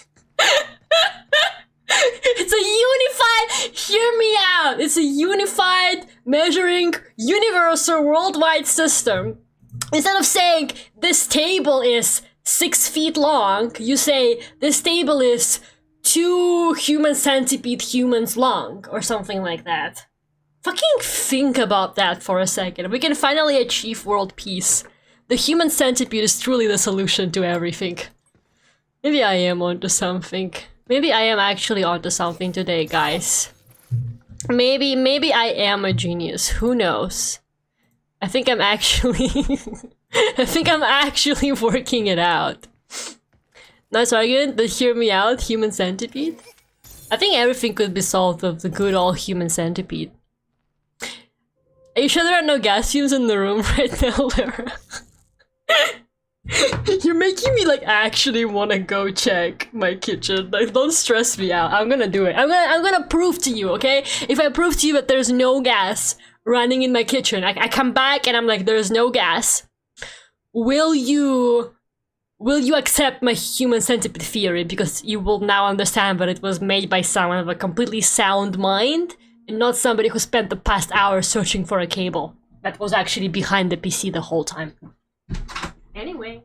It's a unified, hear me out, it's a unified measuring universal worldwide system. Instead of saying this table is 6 feet long, you say this table is 2 human centipede humans long, or something like that. Fucking think about that for a second. We can finally achieve world peace. The human centipede is truly the solution to everything. Maybe I am onto something. Maybe I am actually onto something today, guys. Maybe I am a genius. Who knows? I think I'm actually... I think I'm actually working it out. Nice argument, but hear me out, human centipede? I think everything could be solved with the good old human centipede. Are you sure there are no gas fumes in the room right now, Lara? You're making me like actually want to go check my kitchen. Like, don't stress me out. I'm gonna do it. I'm gonna prove to you, okay? If I prove to you that there's no gas running in my kitchen, I come back and I'm like, there's no gas. Will you accept my human centipede theory? Because you will now understand that it was made by someone with a completely sound mind and not somebody who spent the past hour searching for a cable that was actually behind the PC the whole time. Anyways.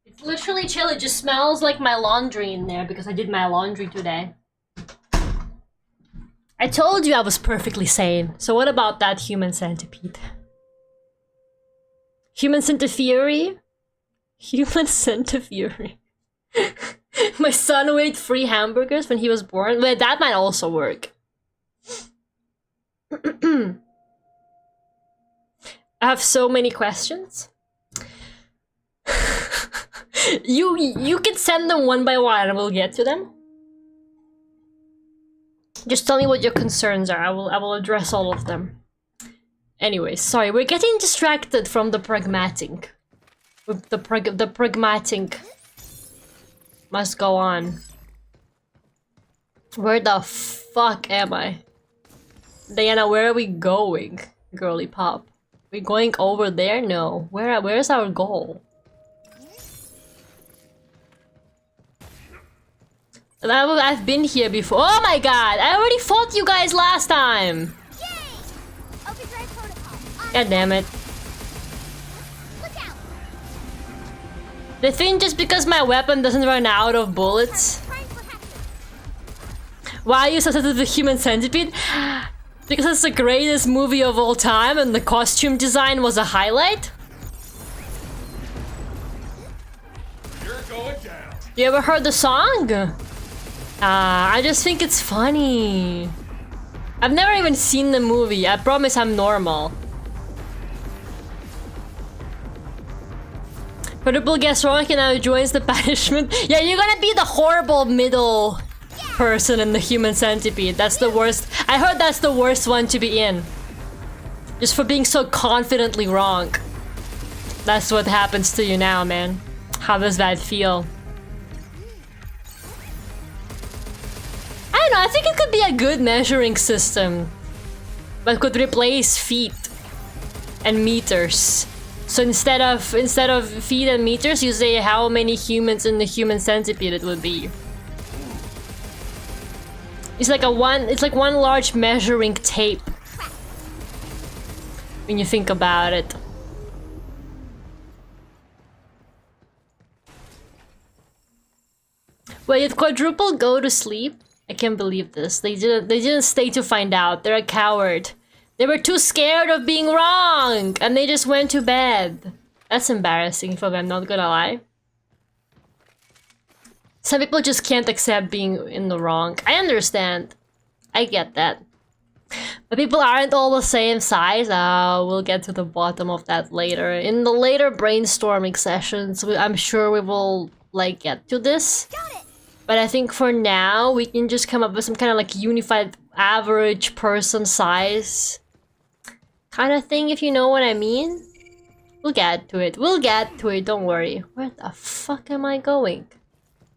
It's literally chill. It just smells like my laundry in there because I did my laundry today. I told you I was perfectly sane. So what about that human centipede? Human centipede? Human centipede. My son ate 3 hamburgers when he was born. Well, that might also work. I have so many questions. You can send them one by one and we'll get to them. Just tell me what your concerns are. I will address all of them. Anyways, sorry, we're getting distracted from the pragmatic. The pragmatic must go on. Where the fuck am I? Diana, where are we going? Girly pop. We going over there? No. Where's our goal? I've been here before. Oh my god! I already fought you guys last time! Yay! Overdrive protocol. God damn it. Look out! The thing just because my weapon doesn't run out of bullets. Why are you so sensitive to the human centipede? Because it's the greatest movie of all time and the costume design was a highlight? You're going down. You ever heard the song? I just think it's funny. I've never even seen the movie. I promise I'm normal. Purple gets wrong and now joins the punishment. Yeah, you're gonna be the horrible middle person in the human centipede. That's the worst. I heard that's the worst one to be in. Just for being so confidently wrong. That's what happens to you now, man. How does that feel? I don't know, I think it could be a good measuring system. But could replace feet and meters. So instead of feet and meters, you say how many humans in the human centipede it would be. It's like one large measuring tape. When you think about it. Wait, did quadruple go to sleep? I can't believe this. They didn't stay to find out. They're a coward. They were too scared of being wrong and they just went to bed. That's embarrassing if I'm not gonna lie. Some people just can't accept being in the wrong. I understand. I get that. But people aren't all the same size. We'll get to the bottom of that later. In the later brainstorming sessions, I'm sure we will like get to this. Got it. But I think for now, we can just come up with some kind of like unified average person size kind of thing, if you know what I mean. We'll get to it. We'll get to it, don't worry. Where the fuck am I going?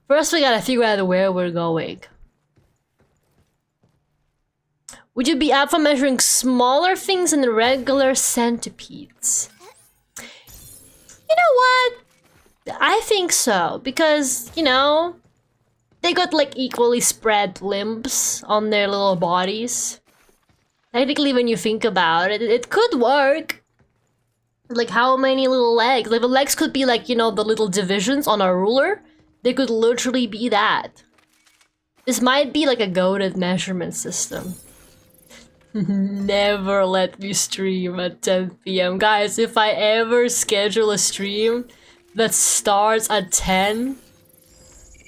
First, we gotta figure out where we're going. Would you be up for measuring smaller things than regular centipedes? You know what? I think so, because, you know, they got like equally spread limbs on their little bodies. Technically, when you think about it, it could work. Like, how many little legs? Like, the legs could be like, you know, the little divisions on a ruler. They could literally be that. This might be like a goated measurement system. Never let me stream at 10 p.m. Guys, if I ever schedule a stream that starts at 10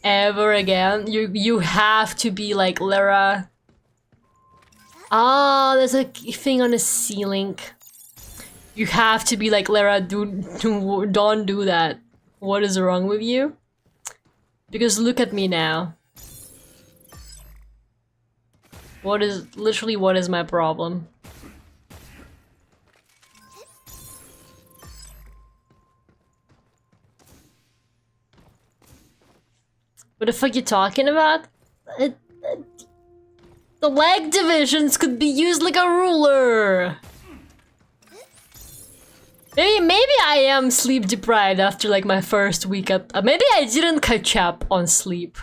ever again, you have to be like, Lara. Ah, there's a thing on the ceiling. You have to be like, Lara, don't do that. What is wrong with you? Because look at me now. What is my problem? What the fuck you talking about? The leg divisions could be used like a ruler. Maybe I am sleep deprived after like my first week at. Maybe I didn't catch up on sleep.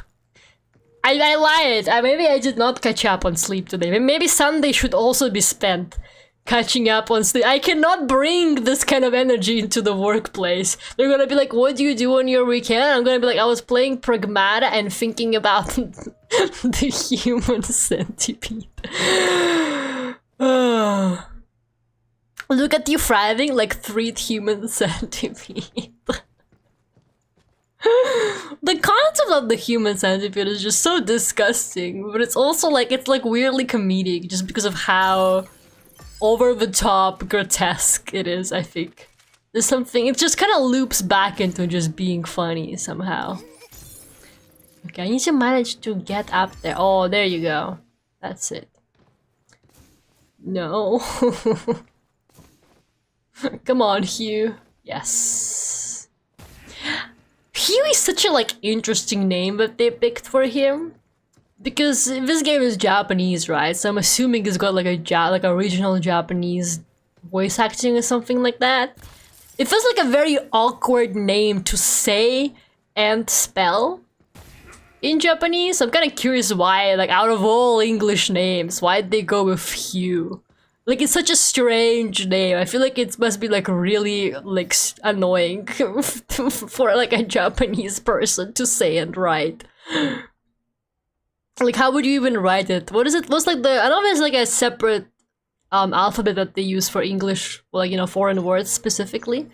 I lied. Maybe I did not catch up on sleep today. Maybe Sunday should also be spent catching up on sleep. I cannot bring this kind of energy into the workplace. They're gonna be like, what do you do on your weekend? I'm gonna be like, I was playing Pragmata and thinking about the human centipede. Look at you thriving like 3 human centipede. The concept of the human centipede is just so disgusting, but it's also like, it's like weirdly comedic just because of how over the top grotesque it is, I think. There's something, it just kind of loops back into just being funny somehow. Okay, I need to manage to get up there. Oh, there you go. That's it. No. Come on, Hugh. Yes. Hugh is such a like interesting name that they picked for him, because this game is Japanese, right? So I'm assuming it's got like a regional Japanese voice acting or something like that. It feels like a very awkward name to say and spell in Japanese. I'm kind of curious why, like, out of all English names, why'd they go with Hugh? Like, it's such a strange name. I feel like it must be like really like annoying for like a Japanese person to say and write. Like, how would you even write it? What is it? What's like the, I don't know if there's like a separate alphabet that they use for English, like, you know, foreign words specifically.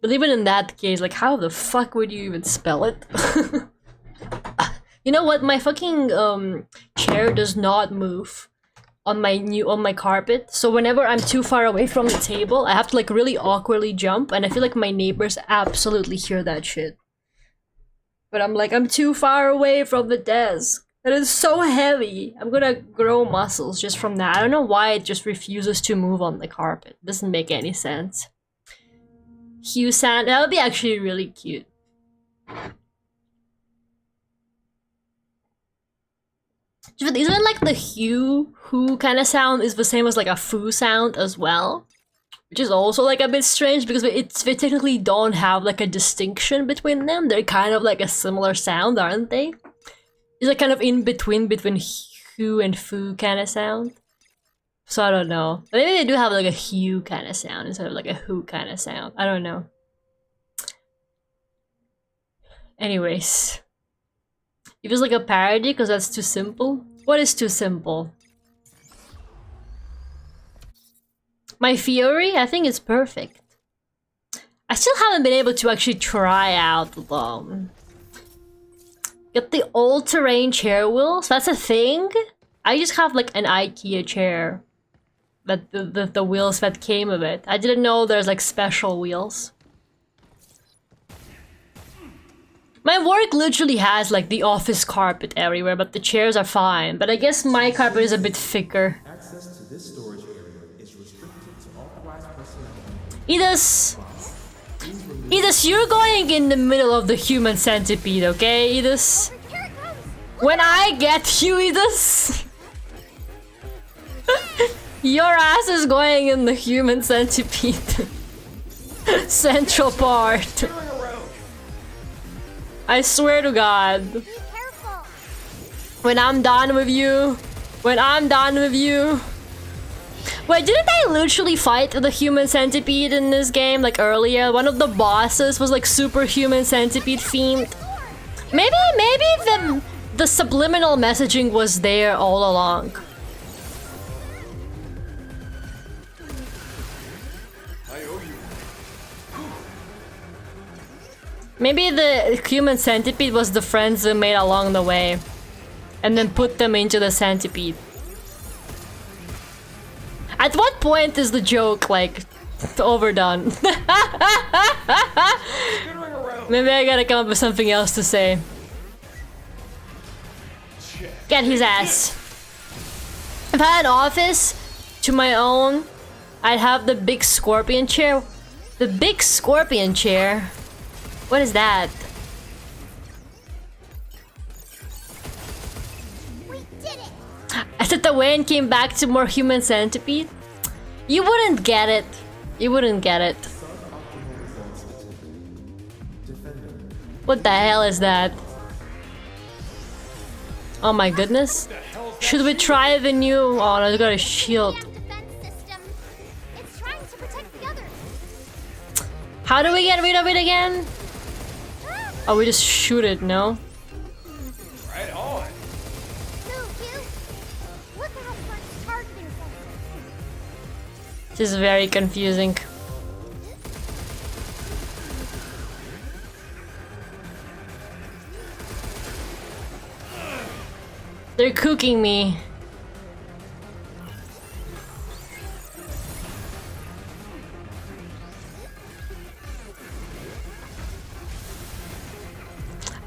But even in that case, like, how the fuck would you even spell it? You know what? My fucking chair does not move on my carpet. So whenever I'm too far away from the table, I have to like really awkwardly jump, and I feel like my neighbors absolutely hear that shit. But I'm like, I'm too far away from the desk. It is so heavy. I'm gonna grow muscles just from that. I don't know why it just refuses to move on the carpet. It doesn't make any sense. Hue sound, that would be actually really cute. Isn't like the who kind of sound is the same as like a foo sound as well? Which is also like a bit strange because they technically don't have like a distinction between them. They're kind of like a similar sound, aren't they? It's like kind of in between who and foo kind of sound. So I don't know. Maybe they do have like a hue kind of sound instead of like a who kind of sound. I don't know. Anyways. It was like a parody because that's too simple. What is too simple? My Fury? I think it's perfect. I still haven't been able to actually try out get the all-terrain chair wheels. That's a thing? I just have like an IKEA chair. That the wheels that came with it. I didn't know there's like special wheels. My work literally has like the office carpet everywhere, but the chairs are fine. But I guess my carpet is a bit thicker. Access to this storage area is restricted to authorized personnel. Edus, you're going in the middle of the human centipede, okay, Edus? When I get you, Edus, your ass is going in the human centipede central part. I swear to God. Be careful. When I'm done with you. Wait, didn't I literally fight the human centipede in this game, like earlier? One of the bosses was like super human centipede themed. Maybe the subliminal messaging was there all along. Maybe the human centipede was the friends we made along the way. And then put them into the centipede. At what point is the joke, like, overdone? Maybe I gotta come up with something else to say. Get his ass. If I had an office to my own, I'd have the big scorpion chair. The big scorpion chair? What is that? We did it. I took the way and came back to more human centipede. You wouldn't get it. You wouldn't get it. What the hell is that? Oh my goodness. Should we try the new... Oh no, I got a shield. Defense system. It's trying to protect the others. How do we get rid of it again? Oh, we just shoot it, no? Right on. Move, you. Look out for its targeting sensor. This is very confusing. They're cooking me.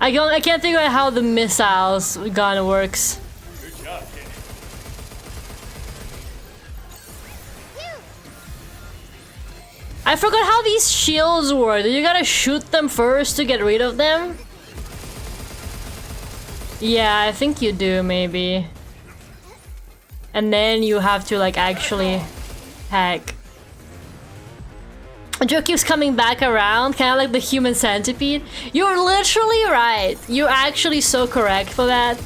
I can't figure out how the missiles gun works. Good job, kid. I forgot how these shields work. You gotta shoot them first to get rid of them? Yeah, I think you do, maybe. And then you have to, like, actually hack. Joe keeps coming back around, kind of like the human centipede. You're literally right. You're actually so correct for that.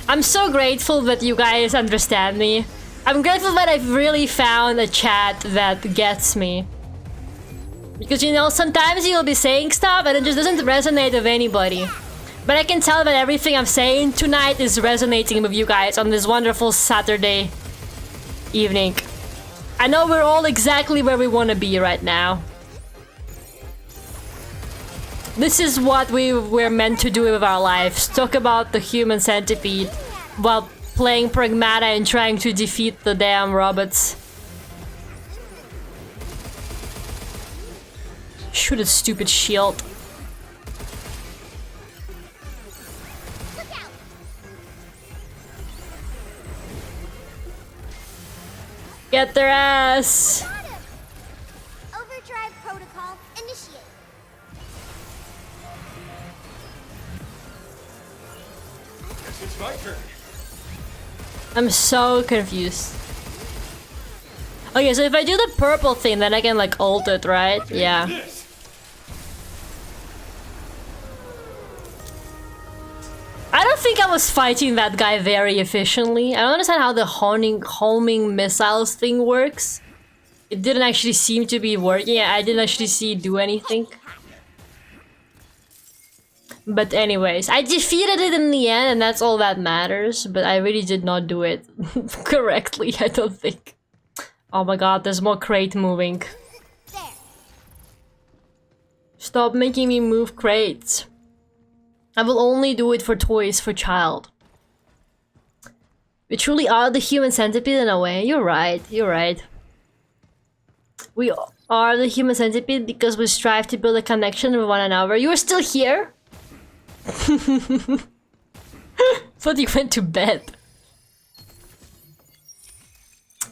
I'm so grateful that you guys understand me. I'm grateful that I've really found a chat that gets me. Because, you know, sometimes you'll be saying stuff and it just doesn't resonate with anybody. But I can tell that everything I'm saying tonight is resonating with you guys on this wonderful Saturday evening. I know we're all exactly where we want to be right now. This is what we're meant to do with our lives. Talk about the human centipede while playing Pragmata and trying to defeat the damn robots. Shoot a stupid shield. Look out. Get their ass. Got him. Overdrive protocol initiate. Guess it's my turn. I'm so confused. Okay, so if I do the purple thing, then I can like ult it, right? Yeah. This. I don't think I was fighting that guy very efficiently. I don't understand how the homing missiles thing works. It didn't actually seem to be working. I didn't actually see it do anything. But anyways, I defeated it in the end, and that's all that matters. But I really did not do it correctly, I don't think. Oh my god, there's more crate moving. There. Stop making me move crates. I will only do it for toys for child. We truly are the human centipede in a way. You're right, you're right. We are the human centipede because we strive to build a connection with one another. You are still here? But you went to bed.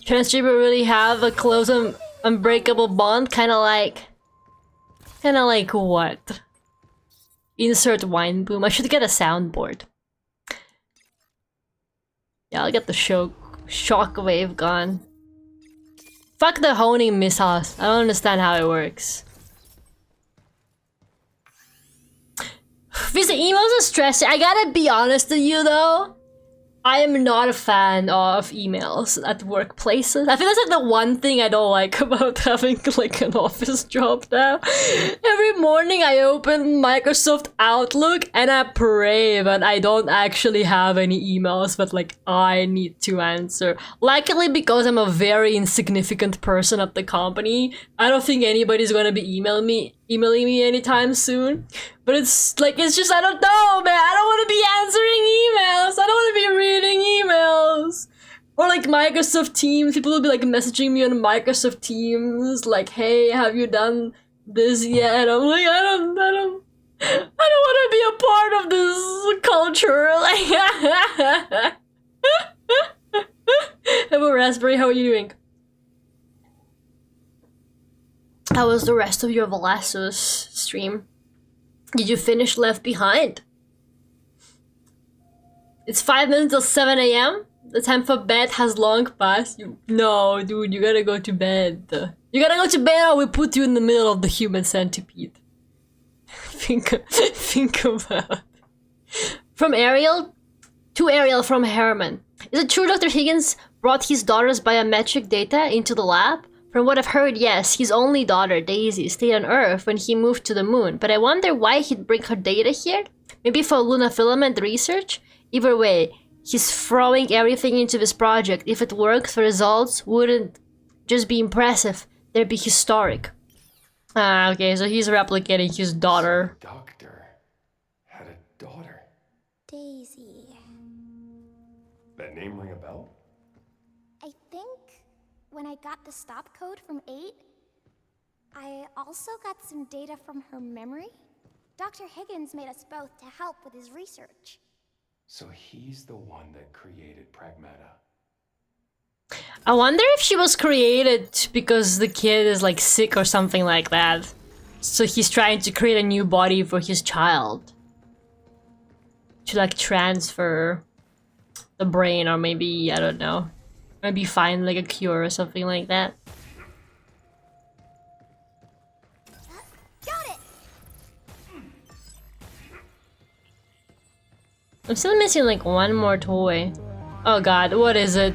Transgender really have a close and unbreakable bond? Kinda like what? Insert wine boom. I should get a soundboard. Yeah, I'll get the shockwave gun. Fuck the honing missiles. I don't understand how it works. These emails are stressing. I gotta be honest with you though. I am not a fan of emails at workplaces. I feel that's like the one thing I don't like about having like an office job now. Every morning I open Microsoft Outlook and I pray that I don't actually have any emails that like I need to answer. Luckily, because I'm a very insignificant person at the company, I don't think anybody's gonna be emailing me anytime soon. But it's just, I don't know, man. I don't want to be answering emails. I don't want to be reading emails. Or like Microsoft Teams. People will be like messaging me on Microsoft Teams. Like, hey, have you done this yet? I'm like, I don't want to be a part of this culture. Like, hello, Raspberry. How are you doing? How was the rest of your Velasquez stream? Did you finish Left Behind? It's 5 minutes till 7 a.m. The time for bed has long passed. No, dude, you gotta go to bed. You gotta go to bed or we put you in the middle of the human centipede. Think about. From Ariel to Ariel from Herman. Is it true Dr. Higgins brought his daughter's biometric data into the lab? From what I've heard, yes, his only daughter, Daisy, stayed on Earth when he moved to the moon, but I wonder why he'd bring her data here? Maybe for Luna filament research? Either way, he's throwing everything into this project. If it works, the results wouldn't just be impressive, they'd be historic. Okay, so he's replicating his daughter. The doctor had a daughter. Daisy. That name ring a bell? I think when I got the stop code from 8, I also got some data from her memory. Dr. Higgins made us both to help with his research. So he's the one that created Pragmata. I wonder if she was created because the kid is like sick or something like that. So he's trying to create a new body for his child. To like transfer the brain, or maybe, I don't know. Maybe find like a cure or something like that. Got it! I'm still missing like one more toy. Oh god, what is it?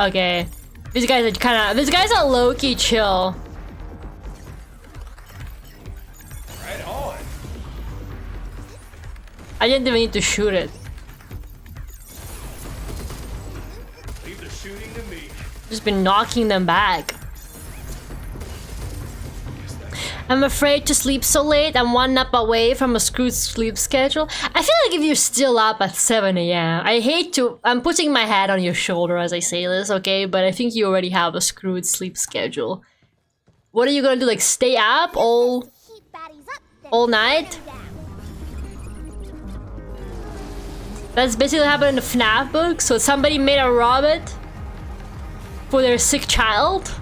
Okay. These guys are low-key chill. Right on. I didn't even need to shoot it. Leave the shooting to me. Just been knocking them back. I'm afraid to sleep so late. I'm one nap away from a screwed sleep schedule. I feel like if you're still up at 7 a.m. I'm putting my head on your shoulder as I say this, okay? But I think you already have a screwed sleep schedule. What are you gonna do? Like stay up all night? That's basically what happened in the FNAF book. So somebody made a robot for their sick child.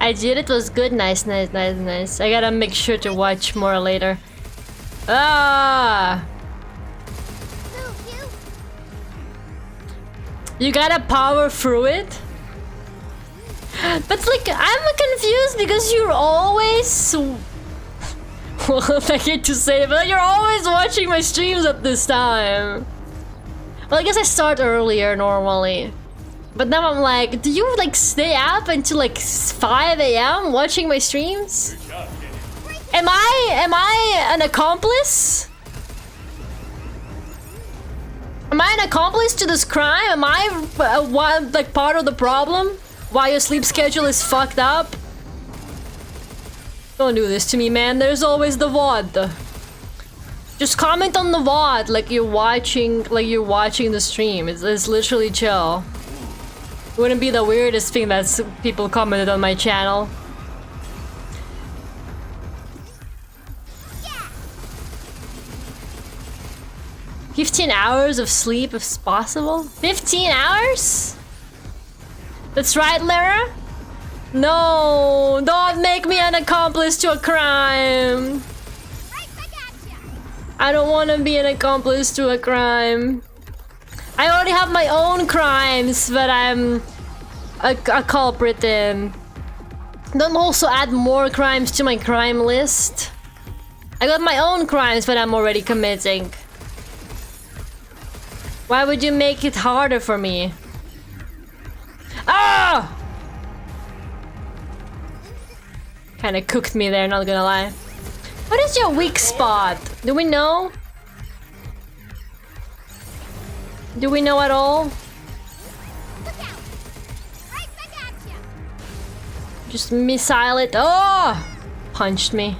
I did, it was good. Nice. I gotta make sure to watch more later. Ah! You gotta power through it? But like, I'm confused because you're always... Well, I hate to say it, but you're always watching my streams at this time. Well, I guess I start earlier normally. But now I'm like, do you like stay up until like 5 a.m. watching my streams? Good job, kid. Am I an accomplice? Am I an accomplice to this crime? Am I one like part of the problem? Why your sleep schedule is fucked up? Don't do this to me, man. There's always the VOD. Just comment on the VOD like you're watching the stream. It's literally chill. It wouldn't be the weirdest thing that people commented on my channel. Yeah. 15 hours of sleep if possible? 15 hours? That's right, Lara? No, don't make me an accomplice to a crime. Right back at ya. I don't want to be an accomplice to a crime. I already have my own crimes that I'm a culprit in. Don't also add more crimes to my crime list. I got my own crimes that I'm already committing. Why would you make it harder for me? Ah! Kinda cooked me there, not gonna lie. What is your weak spot? Do we know? Do we know at all? Look out. Right back at ya. Just missile it. Oh! Punched me.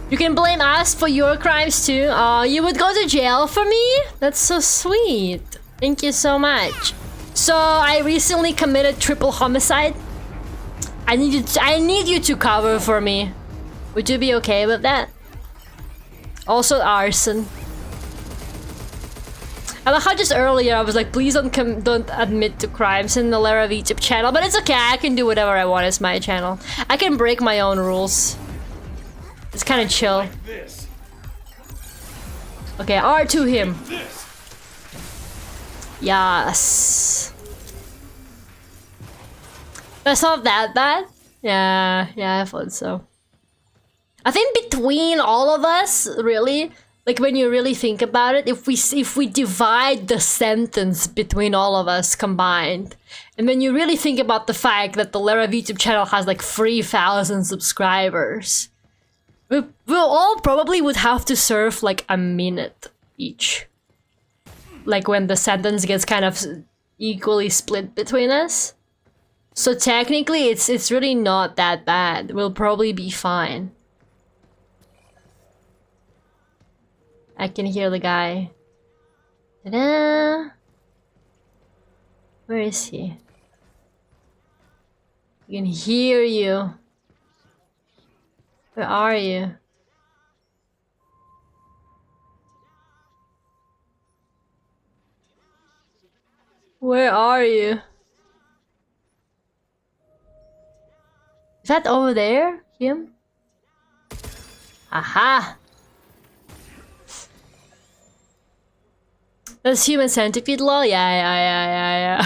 You can blame us for your crimes too. You would go to jail for me? That's so sweet. Thank you so much. So I recently committed triple homicide. I need you to cover for me. Would you be okay with that? Also arson. I like how just earlier I was like, please don't admit to crimes in the Lara Vtuber channel, but it's okay. I can do whatever I want. It's my channel. I can break my own rules. It's kind of chill. Okay, R2 him. Yes. That's not that bad. Yeah, I thought so. I think between all of us, really, like when you really think about it, if we divide the sentence between all of us combined, and when you really think about the fact that the Lara Vtuber channel has like 3,000 subscribers, we all probably would have to serve like a minute each. Like when the sentence gets kind of equally split between us. So technically it's really not that bad. We'll probably be fine. I can hear the guy. Ta-da! Where is he? I can hear you. Where are you? Where are you? Is that over there? Him? Aha! That's human centipede law? Yeah.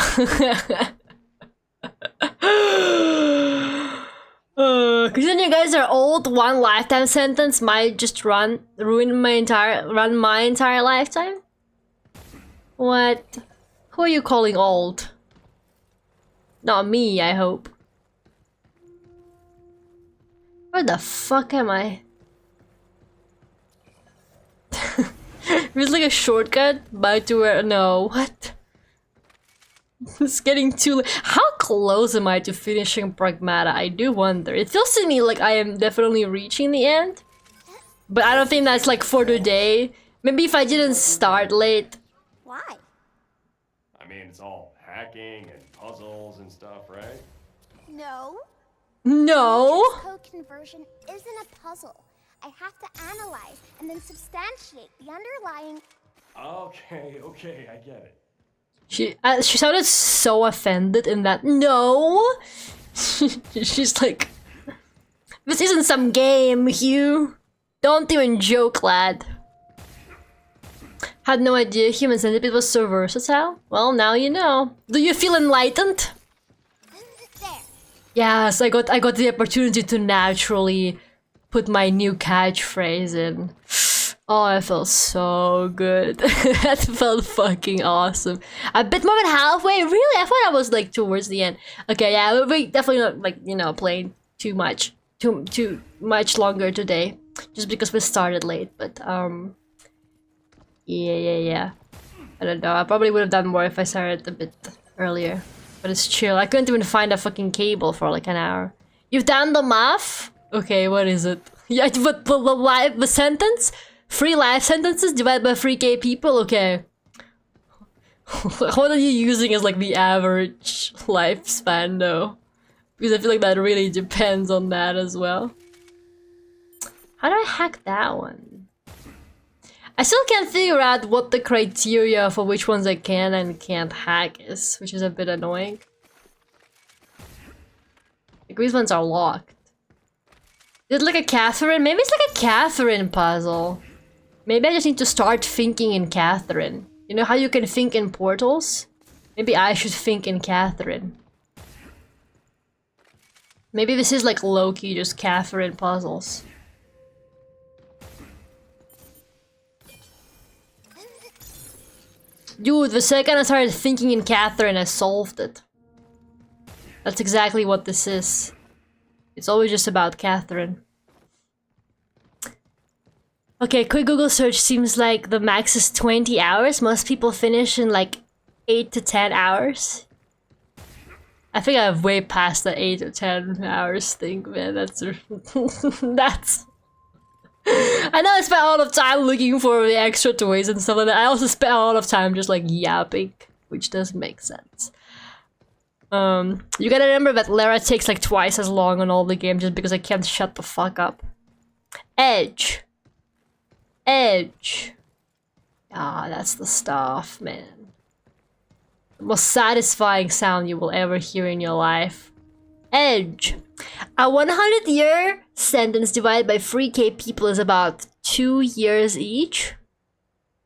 Cause then you guys are old, one lifetime sentence might just ruin my entire lifetime? What? Who are you calling old? Not me, I hope. Where the fuck am I? There's like a shortcut back to where— no, what? It's getting too late. How close am I to finishing Pragmata? I do wonder. It feels to me like I am definitely reaching the end. But I don't think that's like for today. Maybe if I didn't start late. Why? I mean, it's all hacking and puzzles and stuff, right? No. No! Matrix code conversion isn't a puzzle. I have to analyze and then substantiate the underlying... Okay, I get it. She sounded so offended in that. No! She's like, this isn't some game, Hugh. Don't even joke, lad. Had no idea human centipede was so versatile. Well, now you know. Do you feel enlightened? There. Yes, I got the opportunity to naturally put my new catchphrase in. Oh, I felt so good. That felt fucking awesome. A bit more than halfway? Really? I thought I was like towards the end. Okay, yeah, we definitely not like, you know, playing too much longer today, just because we started late. But yeah. I don't know. I probably would have done more if I started a bit earlier. But it's chill. I couldn't even find a fucking cable for like an hour. You've done the math? Okay, what is it? Yeah, but the sentence? 3 life sentences divided by 3k people? Okay. What are you using as like the average lifespan though? Because I feel like that really depends on that as well. How do I hack that one? I still can't figure out what the criteria for which ones I can and can't hack is, which is a bit annoying. Like, these ones are locked. Is it like a Catherine? Maybe it's like a Catherine puzzle. Maybe I just need to start thinking in Catherine. You know how you can think in portals? Maybe I should think in Catherine. Maybe this is like low-key just Catherine puzzles. Dude, the second I started thinking in Catherine, I solved it. That's exactly what this is. It's always just about Catherine. Okay, quick Google search seems like the max is 20 hours. Most people finish in like 8 to 10 hours. I think I've way past the 8 to 10 hours thing, man. That's... that's... I know I spent a lot of time looking for the extra toys and stuff like that. I also spent a lot of time just like yapping, which doesn't make sense. You gotta remember that Lara takes like twice as long on all the games just because I can't shut the fuck up. Edge. Edge. Ah, that's the stuff, man. The most satisfying sound you will ever hear in your life. Edge. A 100-year sentence divided by 3k people is about 2 years each.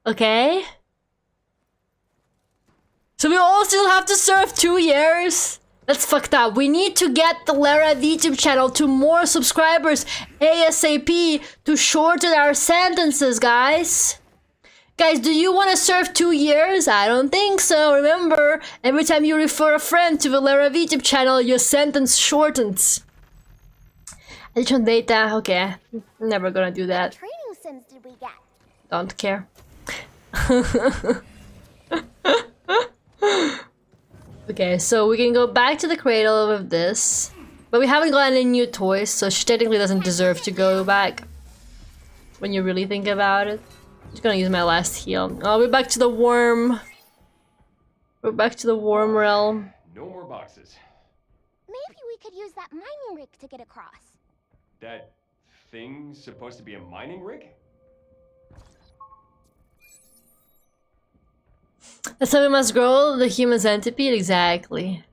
Okay? So we all still have to serve 2 years? That's fucked up. We need to get the Lara Vtuber channel to more subscribers ASAP to shorten our sentences, guys. Guys, do you want to serve 2 years? I don't think so. Remember, every time you refer a friend to the Lara Vtuber channel, your sentence shortens. Additional data, okay. Never gonna do that. What training sims did we get? Don't care. Okay, so we can go back to the cradle with this. But we haven't got any new toys, so she technically doesn't deserve to go back. When you really think about it. I'm just gonna use my last heal. Oh, we're back to the worm. We're back to the worm realm. No more boxes. Maybe we could use that mining rig to get across. That thing's supposed to be a mining rig? That's how we must grow the human centipede? Exactly.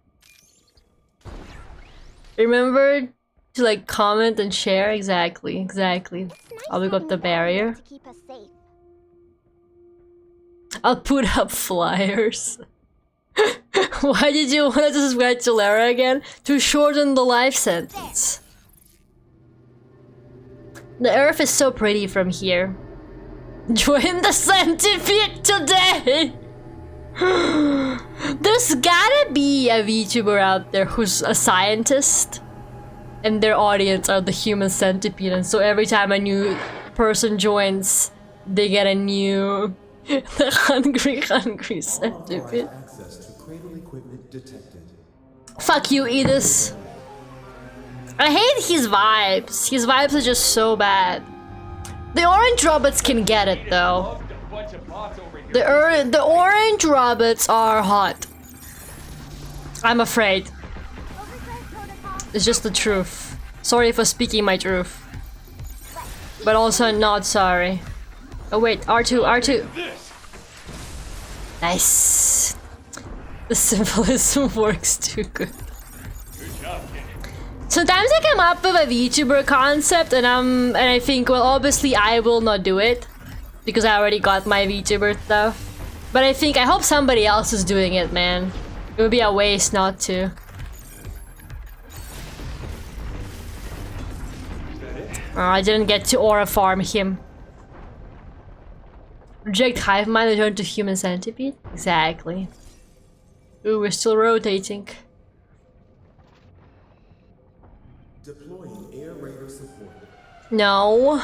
Remember to like comment and share? Exactly, exactly. Nice Oh, we got having the a barrier barrier. to keep us safe. I'll put up flyers. Why did you want to subscribe to Lara again? To shorten the life sentence. The earth is so pretty from here. Join the centipede today! There's gotta be a VTuber out there who's a scientist and their audience are the human centipede, and so every time a new person joins, they get a new the hungry centipede. Access to cradle equipment detected. Fuck you, Edith. I hate his vibes. His vibes are just so bad. The orange robots can get it though. The orange robots are hot. I'm afraid. It's just the truth. Sorry for speaking my truth. But also not sorry. Oh wait, R2, R2. Nice. The symbolism works too good. Sometimes I come up with a VTuber concept and I think, well, obviously I will not do it because I already got my VTuber stuff. But I hope somebody else is doing it, man. It would be a waste not to. Oh, I didn't get to aura farm him. Reject hive mind and turn to human centipede? Exactly. Ooh, we're still rotating. Deploying air raider support. No.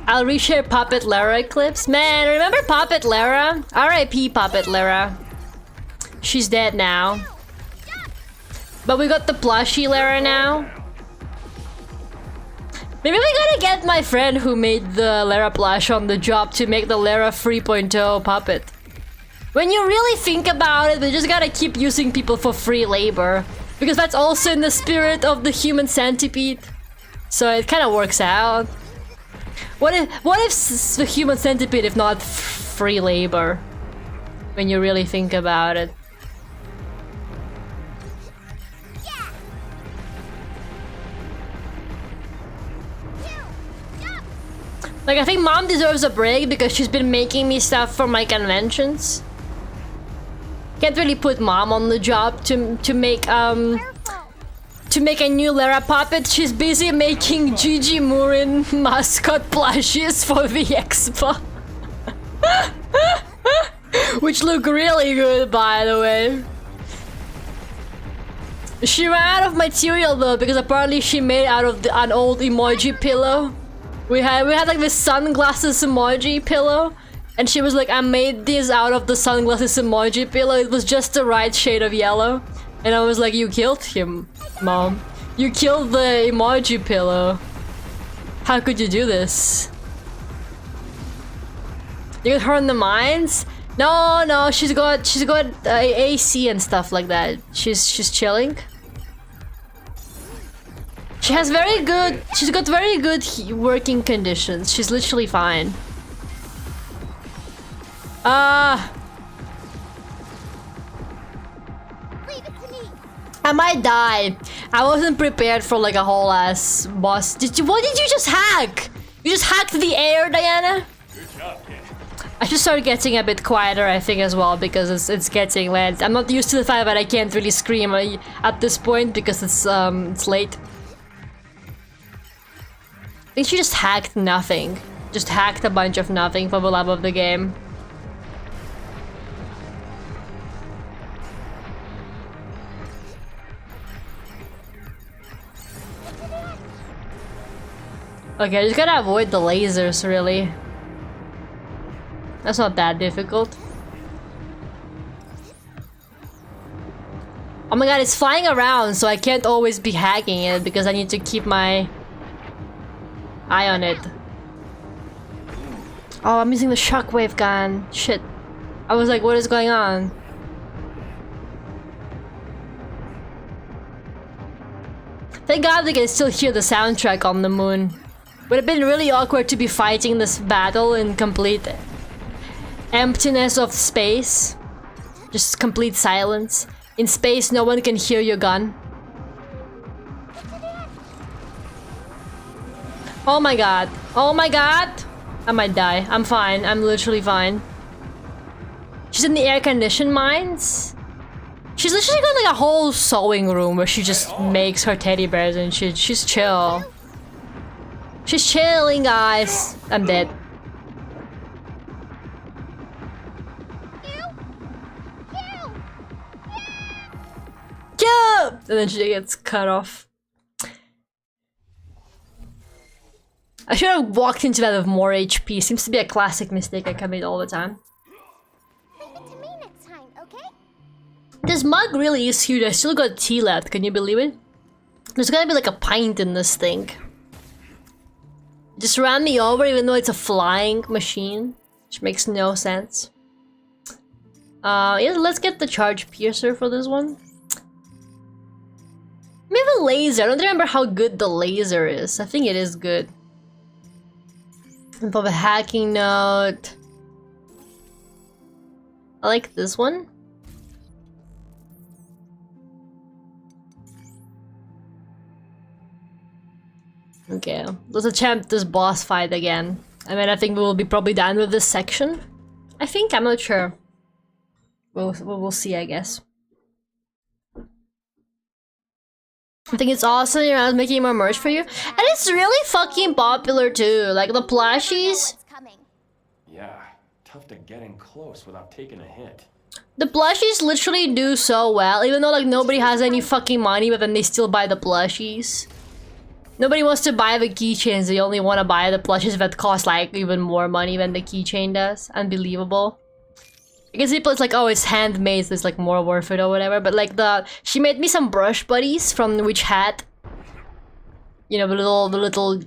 I'll reshare Puppet Lara clips. Man, remember Puppet Lara? R.I.P. Puppet Lara. She's dead now. But we got the plushie Lara now. Maybe we gotta get my friend who made the Lara plush on the job to make the Lara 3.0 puppet. When you really think about it, we just gotta keep using people for free labor. Because that's also in the spirit of the human centipede. So it kind of works out. What if the human centipede if not free labor? When you really think about it. Like, I think mom deserves a break because she's been making me stuff for my conventions. Can't really put mom on the job to make a new Lara puppet. She's busy making Gigi Murin mascot plushies for the expo. Which look really good, by the way. She ran out of material though, because apparently she made out of an old emoji pillow. We had like this sunglasses emoji pillow, and she was like, I made this out of the sunglasses emoji pillow. It was just the right shade of yellow. And I was like, you killed him, mom. You killed the emoji pillow. How could you do this? You got her in the mines? No, she's got AC and stuff like that. She's chilling. She's got very good working conditions. She's literally fine. I might die. I wasn't prepared for like a whole ass boss. What did you just hack? You just hacked the air, Diana? Good job, kid. I should start getting a bit quieter, I think, as well, because it's getting late. I'm not used to the fact that I can't really scream at this point because it's late. I think she just hacked nothing. Just hacked a bunch of nothing for the love of the game. Okay, I just gotta avoid the lasers, really. That's not that difficult. Oh my god, it's flying around, so I can't always be hacking it because I need to keep my eye on it. Oh, I'm using the shockwave gun. Shit. I was like, what is going on? Thank god they can still hear the soundtrack on the moon. Would have been really awkward to be fighting this battle in complete emptiness of space. Just complete silence. In space, no one can hear your gun. Oh my god. Oh my god! I might die. I'm fine. I'm literally fine. She's in the air-conditioned mines? She's literally got like a whole sewing room where she just makes her teddy bears and shit. She's chill. She's chilling, guys. I'm dead. Kill! And then she gets cut off. I should have walked into that with more HP. Seems to be a classic mistake I commit all the time. Leave it to me next time, okay? This mug really is huge. I still got tea left. Can you believe it? There's gotta be like a pint in this thing. Just ran me over even though it's a flying machine. Which makes no sense. Yeah, let's get the charge piercer for this one. Maybe a laser. I don't remember how good the laser is. I think it is good. And for the hacking note, I like this one. Okay, let's attempt this boss fight again. I mean, I think we will be probably done with this section. I think, I'm not sure. We'll see, I guess. I think it's awesome, you know, I was making more merch for you. And it's really fucking popular too, like the plushies. tough to get in close without taking a hit. The plushies literally do so well, even though like nobody has any fucking money, but then they still buy the plushies. Nobody wants to buy the keychains, they only want to buy the plushies that cost like even more money than the keychain does. Unbelievable. Because people, it's like, oh, it's handmade, so it's like more worth it or whatever. But like she made me some brush buddies from Witch Hat. You know, the little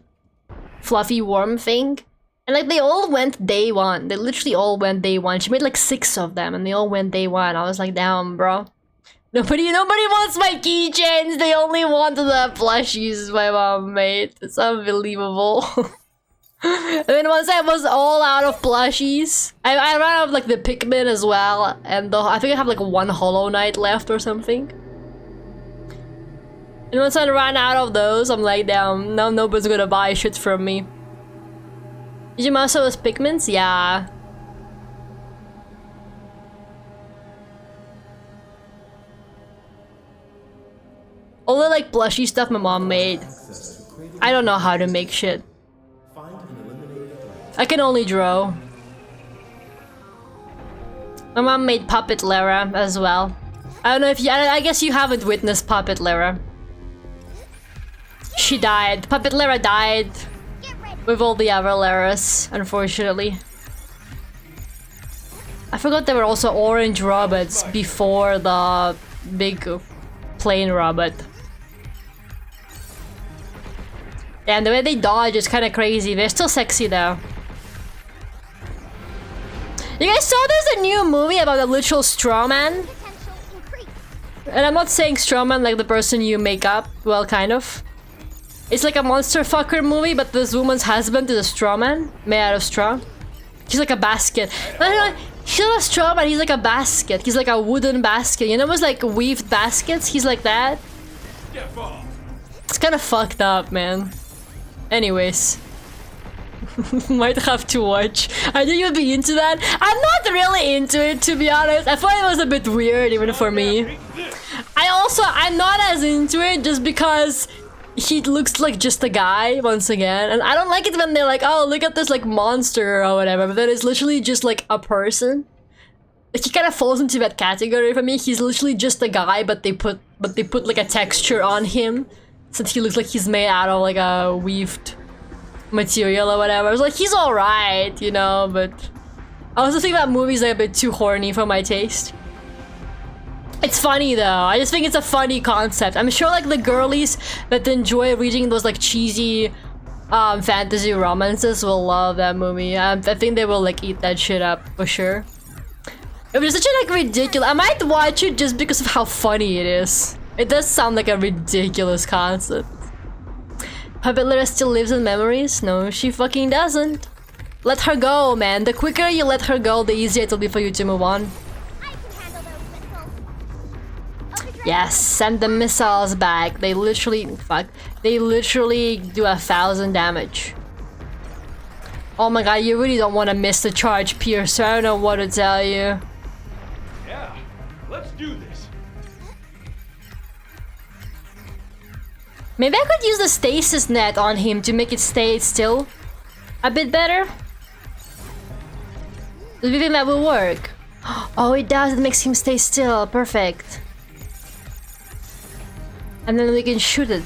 fluffy worm thing. And like they all went day one. They literally all went day one. She made like 6 of them and they all went day one. I was like, damn, bro. Nobody wants my keychains. They only want the plushies my mom made. It's unbelievable. And then once I was all out of plushies, I ran out of like the Pikmin as well. And I think I have like 1 Hollow Knight left or something. And once I ran out of those, I'm like, damn, now nobody's gonna buy shit from me. Did you master those Pikmins? Yeah. All the like plushy stuff my mom made. I don't know how to make shit. I can only draw. My mom made Puppet Lara as well. I don't know if you- I guess you haven't witnessed Puppet Lara. She died. Puppet Lara died. With all the other Laras, unfortunately. I forgot there were also orange robots before the big plain robot. And the way they dodge is kind of crazy. They're still sexy though. You guys saw there's a new movie about a literal straw man? And I'm not saying straw man like the person you make up. Well, kind of. It's like a monster fucker movie, but this woman's husband is a straw man made out of straw. He's like a basket. He's not a straw man, he's like a basket. He's like a wooden basket. You know those like weaved baskets? He's like that. It's kind of fucked up, man. Anyways. Might have to watch. I think you'd be into that. I'm not really into it, to be honest. I thought it was a bit weird even for me. I'm not as into it just because he looks like just a guy once again, and I don't like it when they're like, oh, look at this like monster or whatever, but then it's literally just like a person. Like he kind of falls into that category for me. He's literally just a guy, but they put like a texture on him since he looks like he's made out of like a weaved material or whatever. I was like, he's alright, you know, but I also think that movie's like a bit too horny for my taste. It's funny though. I just think it's a funny concept. I'm sure like the girlies that enjoy reading those like cheesy fantasy romances will love that movie. I think they will like eat that shit up for sure. It was such a like ridiculous. I might watch it just because of how funny it is. It does sound like a ridiculous concept. Puppet Lara still lives in memories? No, she fucking doesn't. Let her go, man. The quicker you let her go, the easier it'll be for you to move on. Yes, send the missiles back. They literally, they literally do 1,000 damage. Oh my god, you really don't want to miss the charge piercer. I don't know what to tell you. Yeah, let's do this. Maybe I could use the stasis net on him to make it stay still a bit better. Do you think that will work? Oh, it does. It makes him stay still. Perfect. And then we can shoot it.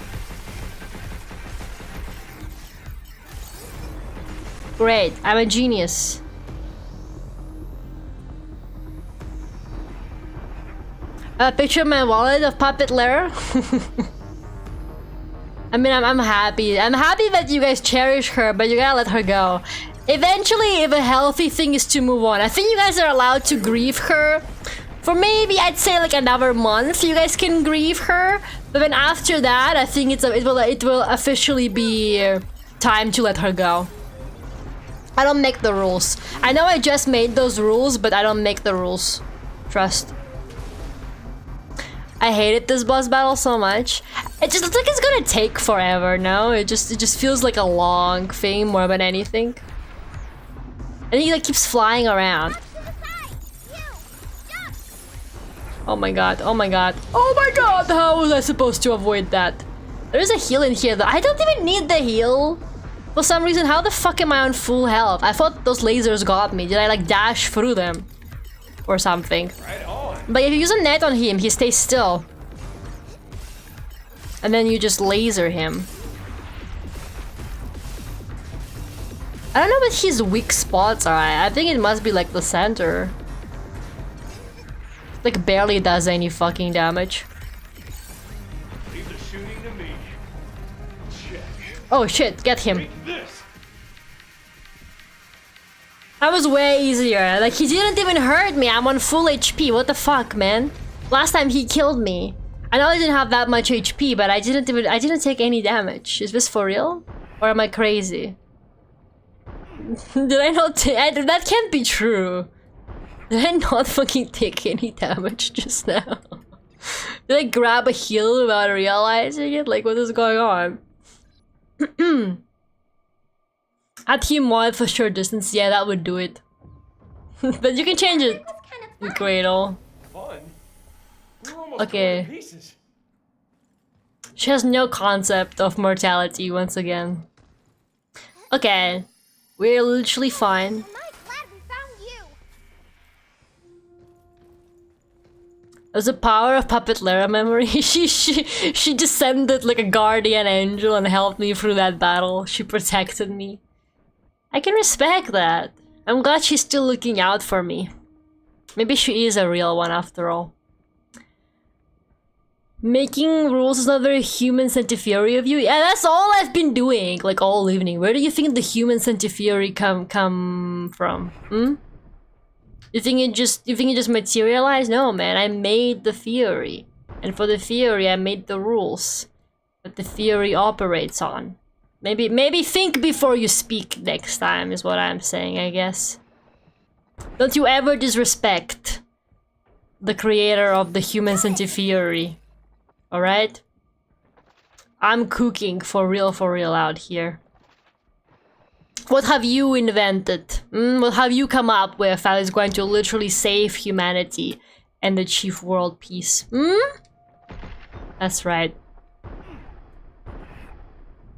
Great, I'm a genius. A picture of my wallet of Puppet Lara. I mean, I'm happy. I'm happy that you guys cherish her, but you gotta let her go. Eventually, if a healthy thing is to move on, I think you guys are allowed to grieve her. For maybe, I'd say like another month, you guys can grieve her. But then after that, I think it will officially be time to let her go. I don't make the rules. I know I just made those rules, but I don't make the rules. Trust. I hated this boss battle so much. It just looks like it's gonna take forever, no? It just feels like a long thing more than anything. And he like keeps flying around. Oh my god, oh my god, oh my god, how was I supposed to avoid that? There is a heal in here though. I don't even need the heal. For some reason, how the fuck am I on full health? I thought those lasers got me. Did I like dash through them? Or something. Right on. But if you use a net on him, he stays still. And then you just laser him. I don't know what his weak spots are. I think it must be like the center. Like barely does any fucking damage. Leave the shooting to me. Check. Oh shit, get him. Take this. That was way easier. Like he didn't even hurt me. I'm on full HP. What the fuck, man? Last time he killed me. I know I didn't have that much HP, but I didn't take any damage. Is this for real? Or am I crazy? Did I not that can't be true. Did I not fucking take any damage just now? Did I grab a heal without realizing it? Like, what is going on? ATM mod for short distance, yeah, that would do it. But you can change it. Cradle. Fun. We're almost Okay. torn to pieces. She has no concept of mortality once again. Okay. We're literally fine. Am I glad we found you? There's the power of Puppet Lara memory. She descended like a guardian angel and helped me through that battle. She protected me. I can respect that. I'm glad she's still looking out for me. Maybe she is a real one after all. Making rules is not very human centipede of you. Yeah, that's all I've been doing, like all evening. Where do you think the human centipede come from? Hmm? You think it just materialized? No, man. I made the theory, and for the theory, I made the rules that the theory operates on. Maybe think before you speak next time is what I'm saying, I guess. Don't you ever disrespect the creator of the human centipede. Alright? I'm cooking for real out here. What have you invented? What have you come up with that is going to literally save humanity and achieve world peace? That's right.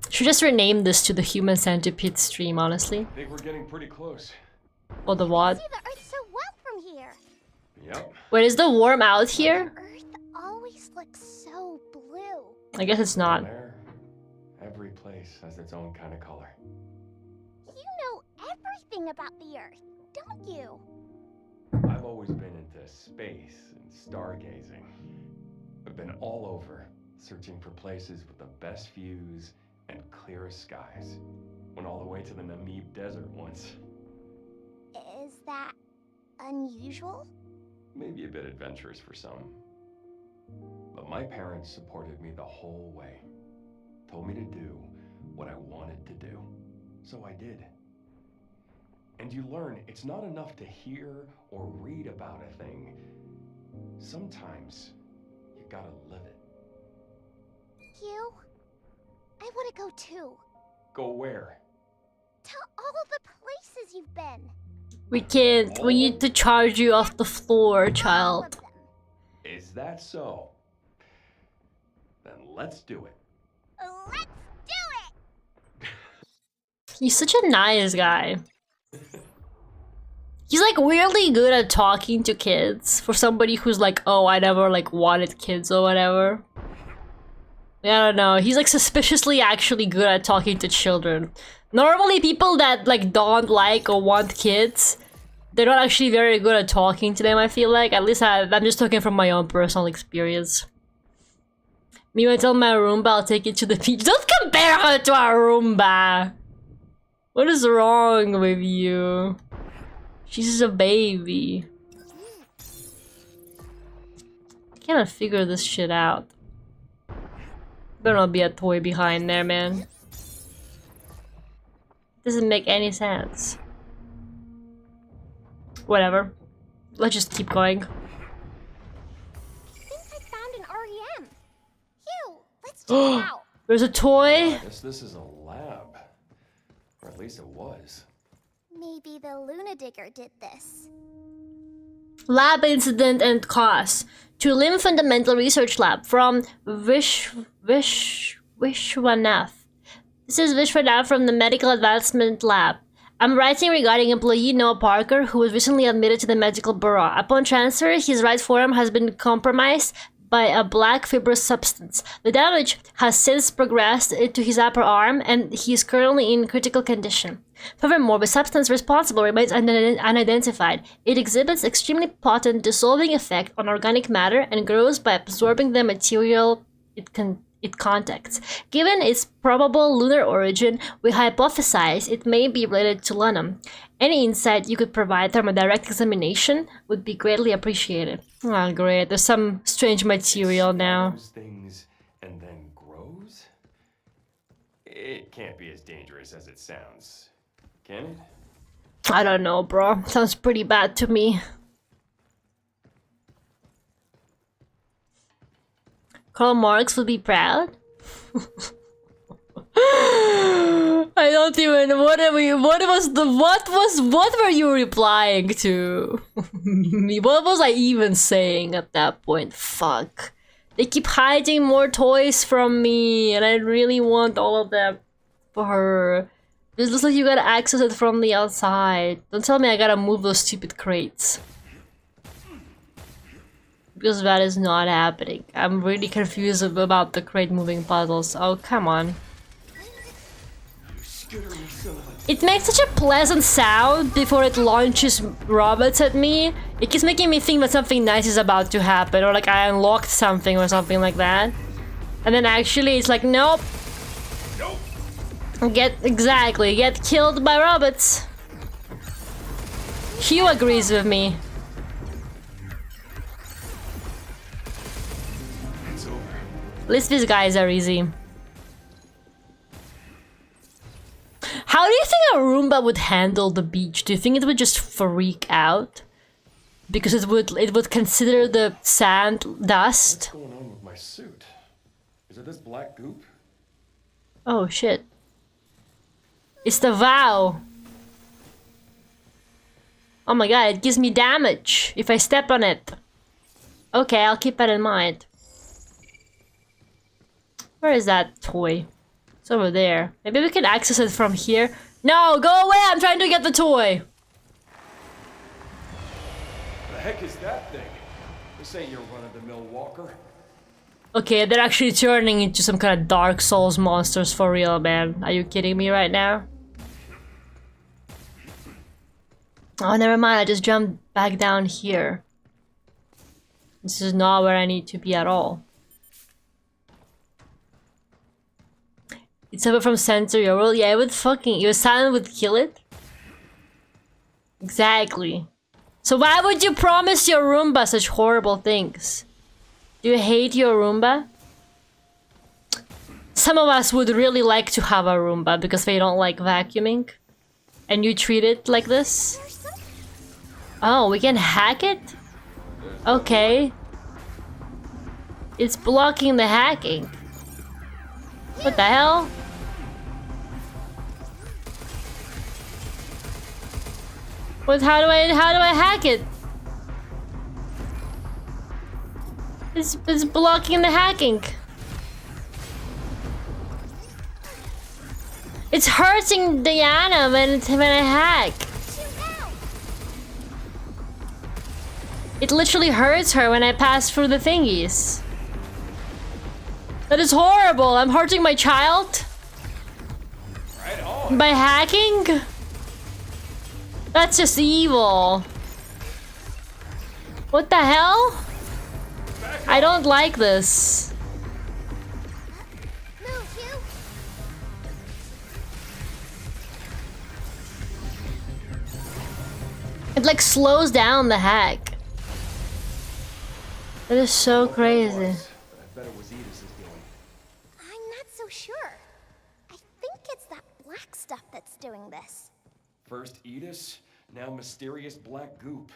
Should just rename this to the Human Centipede stream, honestly. I think we're getting pretty close. Or the what? See the Earth so well from here. Yep. Wait, is the worm out here? Earth always looks so blue. I guess it's not. There. Every place has its own kind of color. You know everything about the Earth, don't you? I've always been into space and stargazing. I've been all over, searching for places with the best views and clearest skies. Went all the way to the Namib Desert once. Is that unusual? Maybe a bit adventurous for some. But my parents supported me the whole way. Told me to do what I wanted to do. So I did. And you learn it's not enough to hear or read about a thing. Sometimes you gotta live it. You? I want to go too. Go where? To all the places you've been. We can't. We need to charge you off the floor, All of child. them. Is that so? Then let's do it. Let's do it! He's such a nice guy. He's like weirdly good at talking to kids for somebody who's like, oh, I never like wanted kids or whatever. I don't know. He's like suspiciously actually good at talking to children. Normally people that like don't like or want kids, they're not actually very good at talking to them, I feel like. At least I'm just talking from my own personal experience. Me, when I tell my Roomba I'll take it to the beach. Don't compare her to our Roomba! What is wrong with you? She's just a baby. I cannot figure this shit out. Better not be a toy behind there, man. Doesn't make any sense. Whatever. Let's just keep going. I think I found an REM. Hugh, let's check it out. There's a toy. I guess this is a lab. Or at least it was. Maybe the Luna Digger did this. Lab incident and cause. To Lim Fundamental Research Lab from Vishwanath. This is Vishwanath from the Medical Advancement Lab. I'm writing regarding employee Noah Parker, who was recently admitted to the medical bureau. Upon transfer, his right forearm has been compromised by a black fibrous substance. The damage has since progressed into his upper arm, and he is currently in critical condition. Furthermore, the substance responsible remains unidentified. It exhibits extremely potent dissolving effect on organic matter and grows by absorbing the material it contacts. Given its probable lunar origin, we hypothesize it may be related to Lunam. Any insight you could provide from a direct examination would be greatly appreciated. Oh, great. There's some strange material now. Things and then grows? It can't be as dangerous as it sounds, can it? I don't know, bro. Sounds pretty bad to me. Karl Marx would be proud. I don't even. What were you replying to? What was I even saying at that point? Fuck. They keep hiding more toys from me, and I really want all of them for her. It looks like you gotta access it from the outside. Don't tell me I gotta move those stupid crates. Because that is not happening. I'm really confused about the crate moving puzzles. Oh, come on. It makes such a pleasant sound before it launches robots at me. It keeps making me think that something nice is about to happen, or like I unlocked something or something like that. And then actually it's like, nope. Get killed by robots. Hugh agrees with me. At least these guys are easy. How do you think a Roomba would handle the beach? Do you think it would just freak out? Because it would consider the sand dust? What's going on with my suit? Is it this black goop? Oh shit. It's the vow. Oh my god, it gives me damage if I step on it. Okay, I'll keep that in mind. Where is that toy? It's over there. Maybe we can access it from here. No, go away! I'm trying to get the toy! The heck is that thing? This ain't your run-of-the-mill walker. Okay, they're actually turning into some kind of Dark Souls monsters for real, man. Are you kidding me right now? Oh, never mind. I just jumped back down here. This is not where I need to be at all. It's separate from center your world. Yeah, it would fucking... Your silent would kill it? Exactly. So why would you promise your Roomba such horrible things? Do you hate your Roomba? Some of us would really like to have a Roomba because they don't like vacuuming. And you treat it like this? Oh, we can hack it? Okay. It's blocking the hacking. What the hell? What? How do I hack it? It's blocking the hacking. It's hurting Diana when I hack. It literally hurts her when I pass through the thingies. That is horrible. I'm hurting my child by hacking. That's just evil. What the hell? I don't like this. It like slows down the hack. That is so crazy. I bet it was Edith's doing. I'm not so sure. I think it's that black stuff that's doing this. First Edith, now mysterious black goop.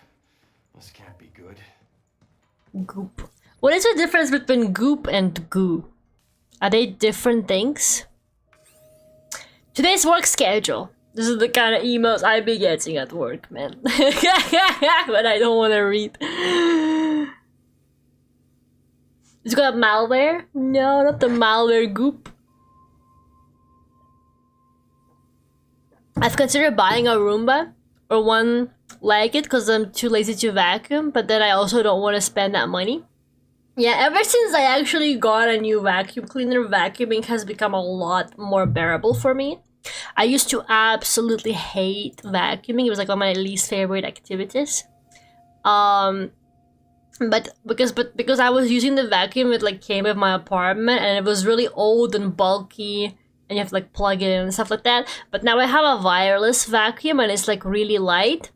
This can't be good. Goop. What is the difference between goop and goo? Are they different things? Today's work schedule. This is the kind of emails I be getting at work, man. But I don't want to read. It's got malware? No, not the malware goop. I've considered buying a Roomba or one like it because I'm too lazy to vacuum, but then I also don't want to spend that money. Yeah, ever since I actually got a new vacuum cleaner, vacuuming has become a lot more bearable for me. I used to absolutely hate vacuuming. It was like one of my least favorite activities. But because I was using the vacuum, it like came with my apartment and it was really old and bulky and you have to like plug it in and stuff like that. But now I have a wireless vacuum and it's like really light.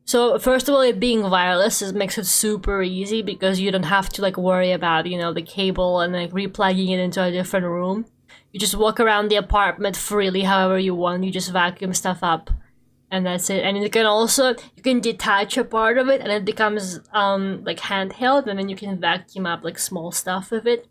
So first of all, it being wireless makes it super easy because you don't have to like worry about, you know, the cable and like replugging it into a different room. You just walk around the apartment freely however you want. You just vacuum stuff up. And that's it. And you can detach a part of it and it becomes like handheld and then you can vacuum up like small stuff with it.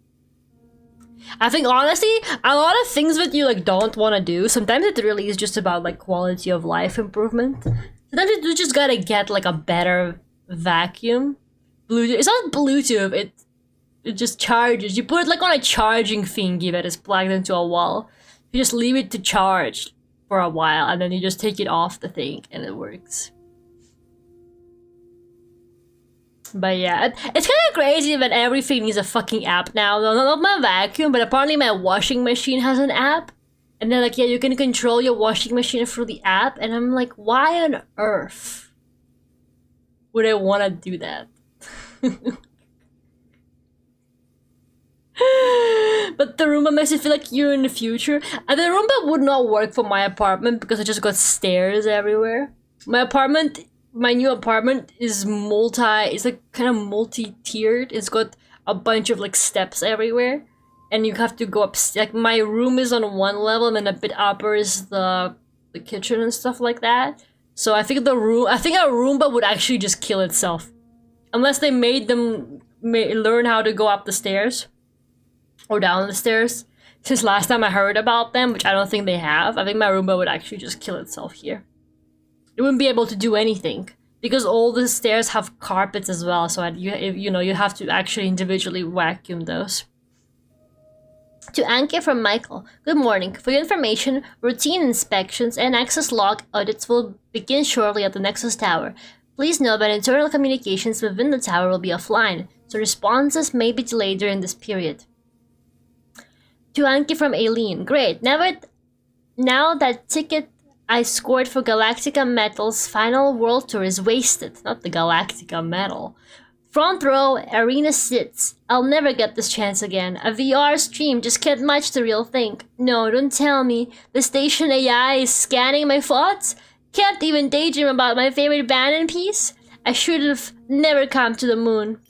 I think honestly, a lot of things that you like don't want to do, sometimes it really is just about like quality of life improvement. Sometimes you just gotta get like a better vacuum. Bluetooth. It's not Bluetooth, it just charges. You put it like on a charging thingy that is plugged into a wall. You just leave it to charge for a while and then you just take it off the thing and it works. But yeah, it's kind of crazy that everything needs a fucking app now. No, not my vacuum, but apparently my washing machine has an app. And they're like, yeah, you can control your washing machine through the app. And I'm like, why on earth would I want to do that? But the Roomba makes you feel like you're in the future. And the Roomba would not work for my apartment because I just got stairs everywhere. My new apartment is it's like kind of multi-tiered. It's got a bunch of like steps everywhere. And you have to go up, like my room is on one level and then a bit upper is the kitchen and stuff like that. So I think a Roomba would actually just kill itself. Unless they made them learn how to go up the stairs. Or down the stairs. Since last time I heard about them, which I don't think they have, I think my Roomba would actually just kill itself here. It wouldn't be able to do anything. Because all the stairs have carpets as well, so you have to actually individually vacuum those. To Anke from Michael, good morning. For your information, routine inspections and access log audits will begin shortly at the Nexus Tower. Please know that internal communications within the tower will be offline, so responses may be delayed during this period. To Anki from Aileen, great. Now that ticket I scored for Galactica Metal's final world tour is wasted. Not the Galactica Metal. Front row, arena sits. I'll never get this chance again. A VR stream just can't match the real thing. No, don't tell me. The station AI is scanning my thoughts? Can't even daydream about my favorite band in peace? I should have never come to the moon.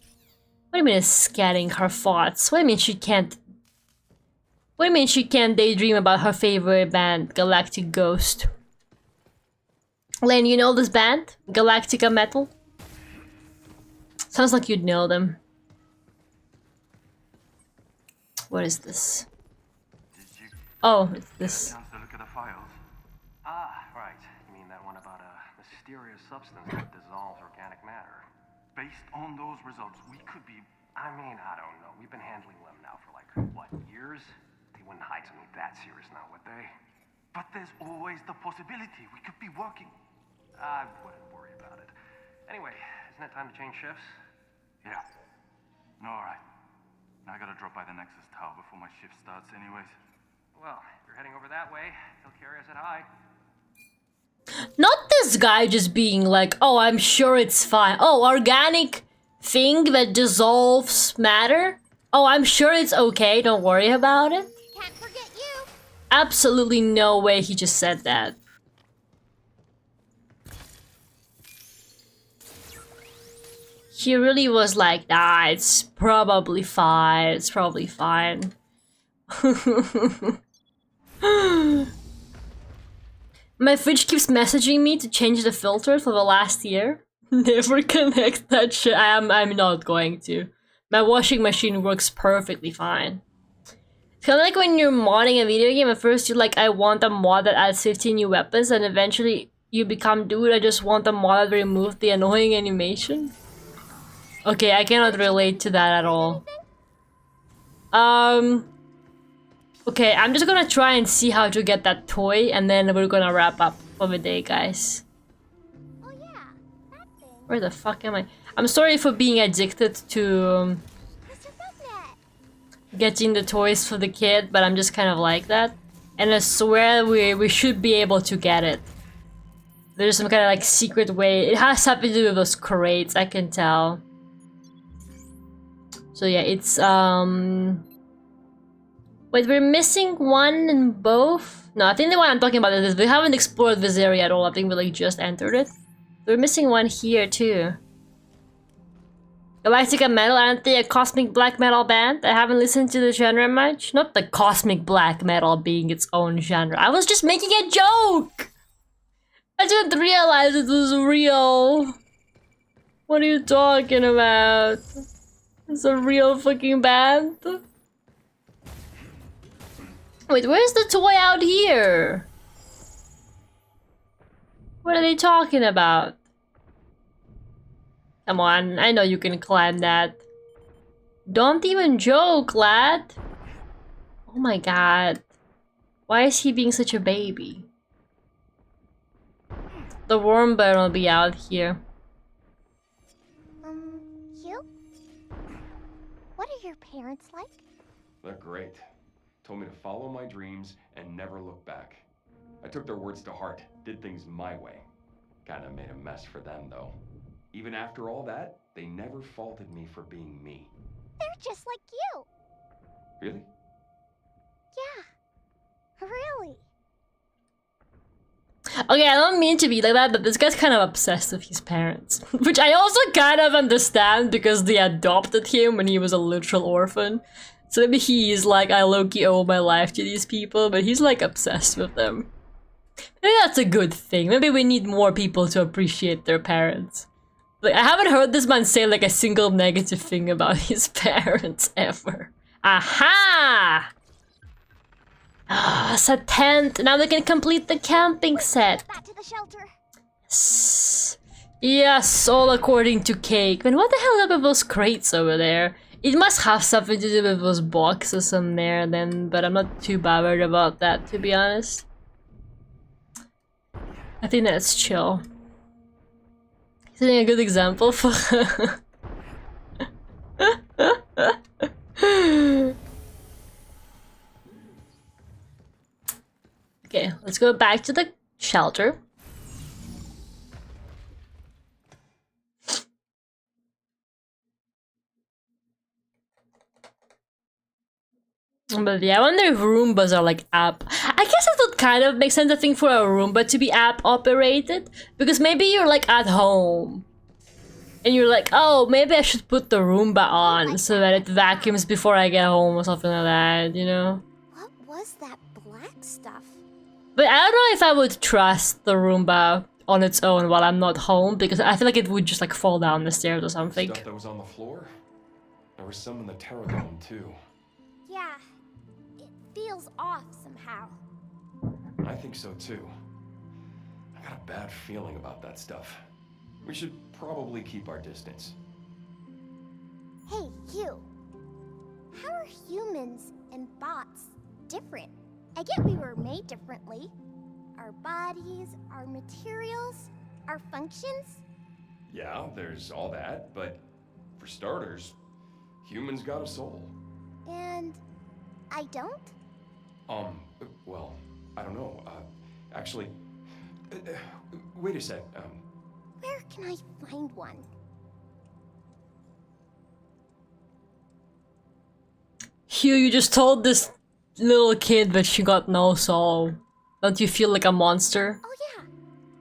What do you mean it's scanning her thoughts? What do you mean she can't daydream about her favorite band, Galactic Ghost? Lane, you know this band? Galactica Metal? Sounds like you'd know them. What is this? Oh, it's this. Look at the files. Ah, right. You mean that one about a mysterious substance that dissolves organic matter? Based on those results, we could be... I don't know. We've been handling them now for like, what, years? They wouldn't hide something that serious now, would they? But there's always the possibility we could be working. I wouldn't worry about it. Anyway, isn't it time to change shifts? Yeah. Alright. I gotta drop by the Nexus Tower before my shift starts anyways. Well, if you're heading over that way, he'll carry us at high. Not this guy just being like, oh, I'm sure it's fine. Oh, organic thing that dissolves matter? Oh, I'm sure it's okay, don't worry about it. Can't forget you. Absolutely no way he just said that. He really was like, nah, it's probably fine. It's probably fine. My fridge keeps messaging me to change the filter for the last year. Never connect that shit. I'm not going to. My washing machine works perfectly fine. It's kind of like when you're modding a video game. At first you're like, I want a mod that adds 15 new weapons, and eventually you become, dude, I just want a mod that removes the annoying animation. Okay, I cannot relate to that at all. Okay, I'm just gonna try and see how to get that toy, and then we're gonna wrap up. of the day, guys. Oh yeah, that thing. Where the fuck am I? I'm sorry for being addicted to Mr. Bugnet! getting the toys for the kid, but I'm just kind of like that. And I swear we should be able to get it. There's some kind of like secret way. It has something to do with those crates, I can tell. So yeah, it's wait, we're missing one in both? No, I think the one I'm talking about is we haven't explored this area at all. I think we like just entered it. We're missing one here too. Galactica Metal, aren't they a cosmic black metal band? I haven't listened to the genre much. Not the cosmic black metal being its own genre. I was just making a joke! I didn't realize it was real. What are you talking about? It's a real fucking band. Wait, where's the toy out here? What are they talking about? Come on, I know you can climb that. Don't even joke, lad. Oh my god. Why is he being such a baby? The worm bear will be out here. You? What are your parents like? They're great. Told me to follow my dreams and never look back. I took their words to heart, did things my way. Kinda made a mess for them, though. Even after all that, they never faulted me for being me. They're just like you. Really? Yeah. Really. Okay, I don't mean to be like that, but this guy's kind of obsessed with his parents. Which I also kind of understand because they adopted him when he was a literal orphan. So maybe he's like, I low-key owe my life to these people, but he's like obsessed with them. Maybe that's a good thing. Maybe we need more people to appreciate their parents. Like, I haven't heard this man say like a single negative thing about his parents ever. Aha! Ah, it's a tent. Now we can complete the camping set. Back to the shelter. Yes, all according to Cake. Man, what the hell are those crates over there? It must have something to do with those boxes in there then, but I'm not too bothered about that, to be honest. I think that's chill. Setting a good example for Okay, let's go back to the shelter. But yeah, I wonder if Roombas are like app. I guess it would kind of make sense, I think, for a Roomba to be app operated. Because maybe you're like at home. And you're like, oh, maybe I should put the Roomba on so that it vacuums before I get home or something like that, you know? What was that black stuff? But I don't know if I would trust the Roomba on its own while I'm not home. Because I feel like it would just like fall down the stairs or something. Stuff that was on the floor? There was some in the Terradome, too. Yeah. It feels off somehow. I think so, too. I got a bad feeling about that stuff. We should probably keep our distance. Hey, you. How are humans and bots different? I get we were made differently. Our bodies, our materials, our functions. Yeah, there's all that, but for starters, humans got a soul. And I don't? Well, I don't know. Actually, wait a sec. Where can I find one? Hugh, you just told this little kid that she got no soul. Don't you feel like a monster? Oh yeah,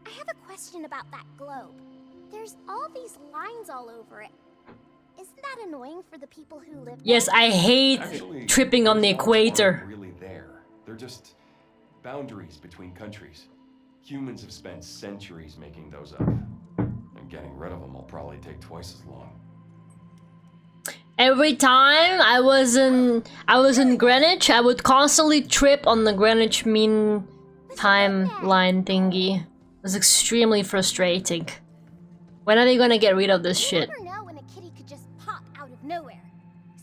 I have a question about that globe. There's all these lines all over it. Isn't that annoying for the people who live there? Yes, I hate Actually, tripping on the those lines equator. aren't really there. They're just boundaries between countries. Humans have spent centuries making those up. And getting rid of them will probably take twice as long. Every time I was in Greenwich, I would constantly trip on the Greenwich Mean Timeline thingy. It was extremely frustrating. When are they gonna get rid of this shit? You never know when a kitty could just pop out of nowhere.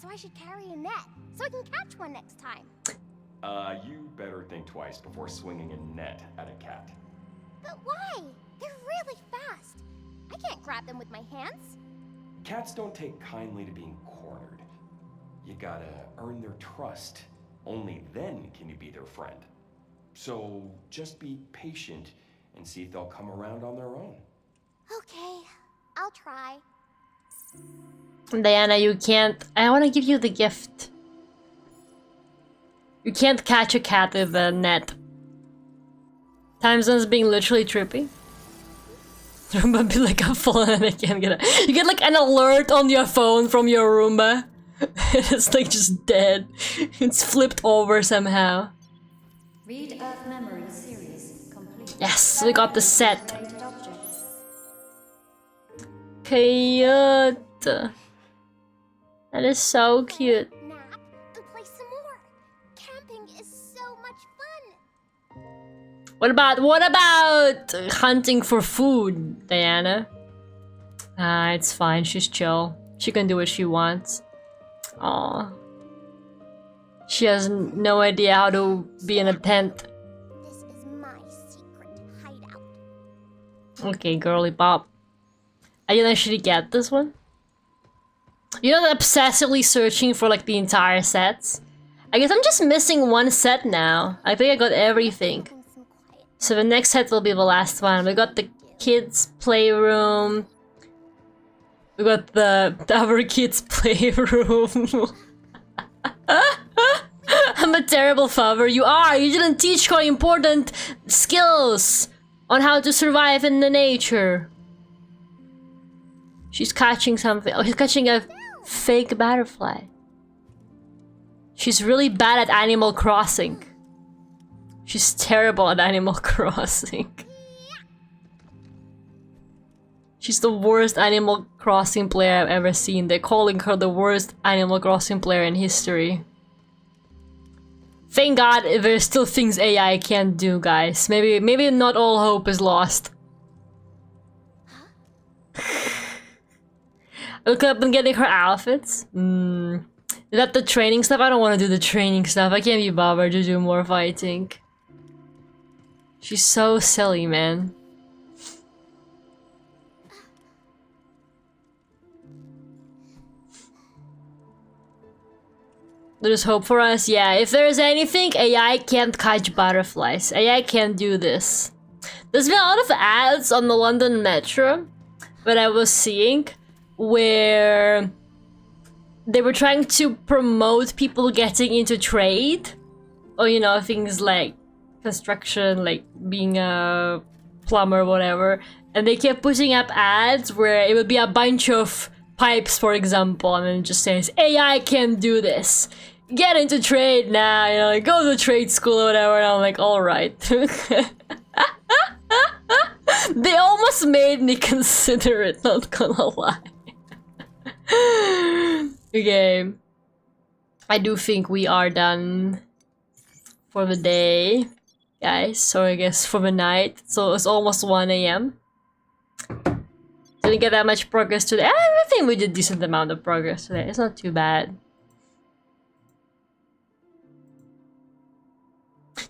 So I should carry a net so I can catch one next time. You better think twice before swinging a net at a cat. But why? They're really fast. I can't grab them with my hands. Cats don't take kindly to being cornered. You gotta earn their trust. Only then can you be their friend. So just be patient and see if they'll come around on their own. Okay, I'll try. Diana, you can't. I want to give you the gift. You can't catch a cat with a net. Time zone's being literally trippy. Roomba be like, I've fallen and I can't get it. You get like an alert on your phone from your Roomba. It's like just dead. It's flipped over somehow. Read Earth Memory series complete. Yes, we got the set. Cute. That is so cute. Nap and play some more. Camping is so much fun. What about hunting for food, Diana? It's fine. She's chill. She can do what she wants. Aw. She has no idea how to be in a tent. This is my secret hideout. Okay, girly pop. I didn't actually get this one. You're not obsessively searching for like the entire sets. I guess I'm just missing one set now. I think I got everything. Having some quiet. So the next set will be the last one. We got the kids' playroom. We got the our kids' playroom. I'm a terrible father. You are. You didn't teach her important skills on how to survive in the nature. She's catching something. Oh, she's catching a fake butterfly. She's really bad at Animal Crossing. She's terrible at Animal Crossing. She's the worst Animal Crossing player I've ever seen. They're calling her the worst Animal Crossing player in history. Thank God there's still things AI can't do, guys. Maybe not all hope is lost. Look up and getting her outfits. Is that the training stuff? I don't want to do the training stuff. I can't be bothered to do more fighting. She's so silly, man. There's hope for us. Yeah, if there's anything, AI can't catch butterflies. AI can't do this. There's been a lot of ads on the London Metro that I was seeing where they were trying to promote people getting into trade. Or, you know, things like construction, like being a plumber, whatever. And they kept putting up ads where it would be a bunch of pipes, for example, and then it just says, AI can do this. Get into trade now, you know, like, go to trade school or whatever. And I'm like, alright. They almost made me consider it, not gonna lie. Okay. I do think we are done for the day, guys. So I guess for the night. So it's almost 1 AM. Didn't get that much progress today. I think we did a decent amount of progress today. It's not too bad.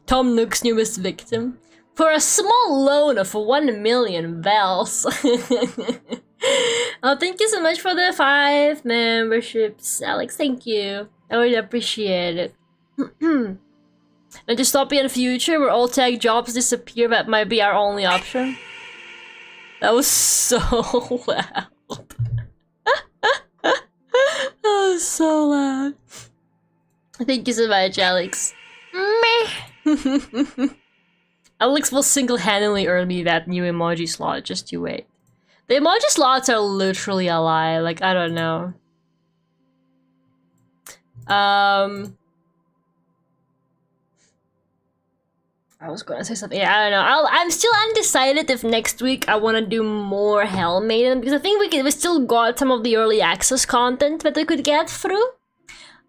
Tom Nook's newest victim. For a small loan of 1 million bells. Oh, thank you so much for the 5 memberships, Alex. Thank you. I really appreciate it. A dystopian future where all tech jobs disappear, that might be our only option. That was so loud. That was so loud. Thank you so much, Alex. Meh. Alex will single-handedly earn me that new emoji slot, just you wait. The emoji slots are literally a lie, like, I don't know. I was gonna say something. Yeah, I don't know. I'm still undecided if next week I want to do more Hell Maiden, because I think we still got some of the early access content that we could get through.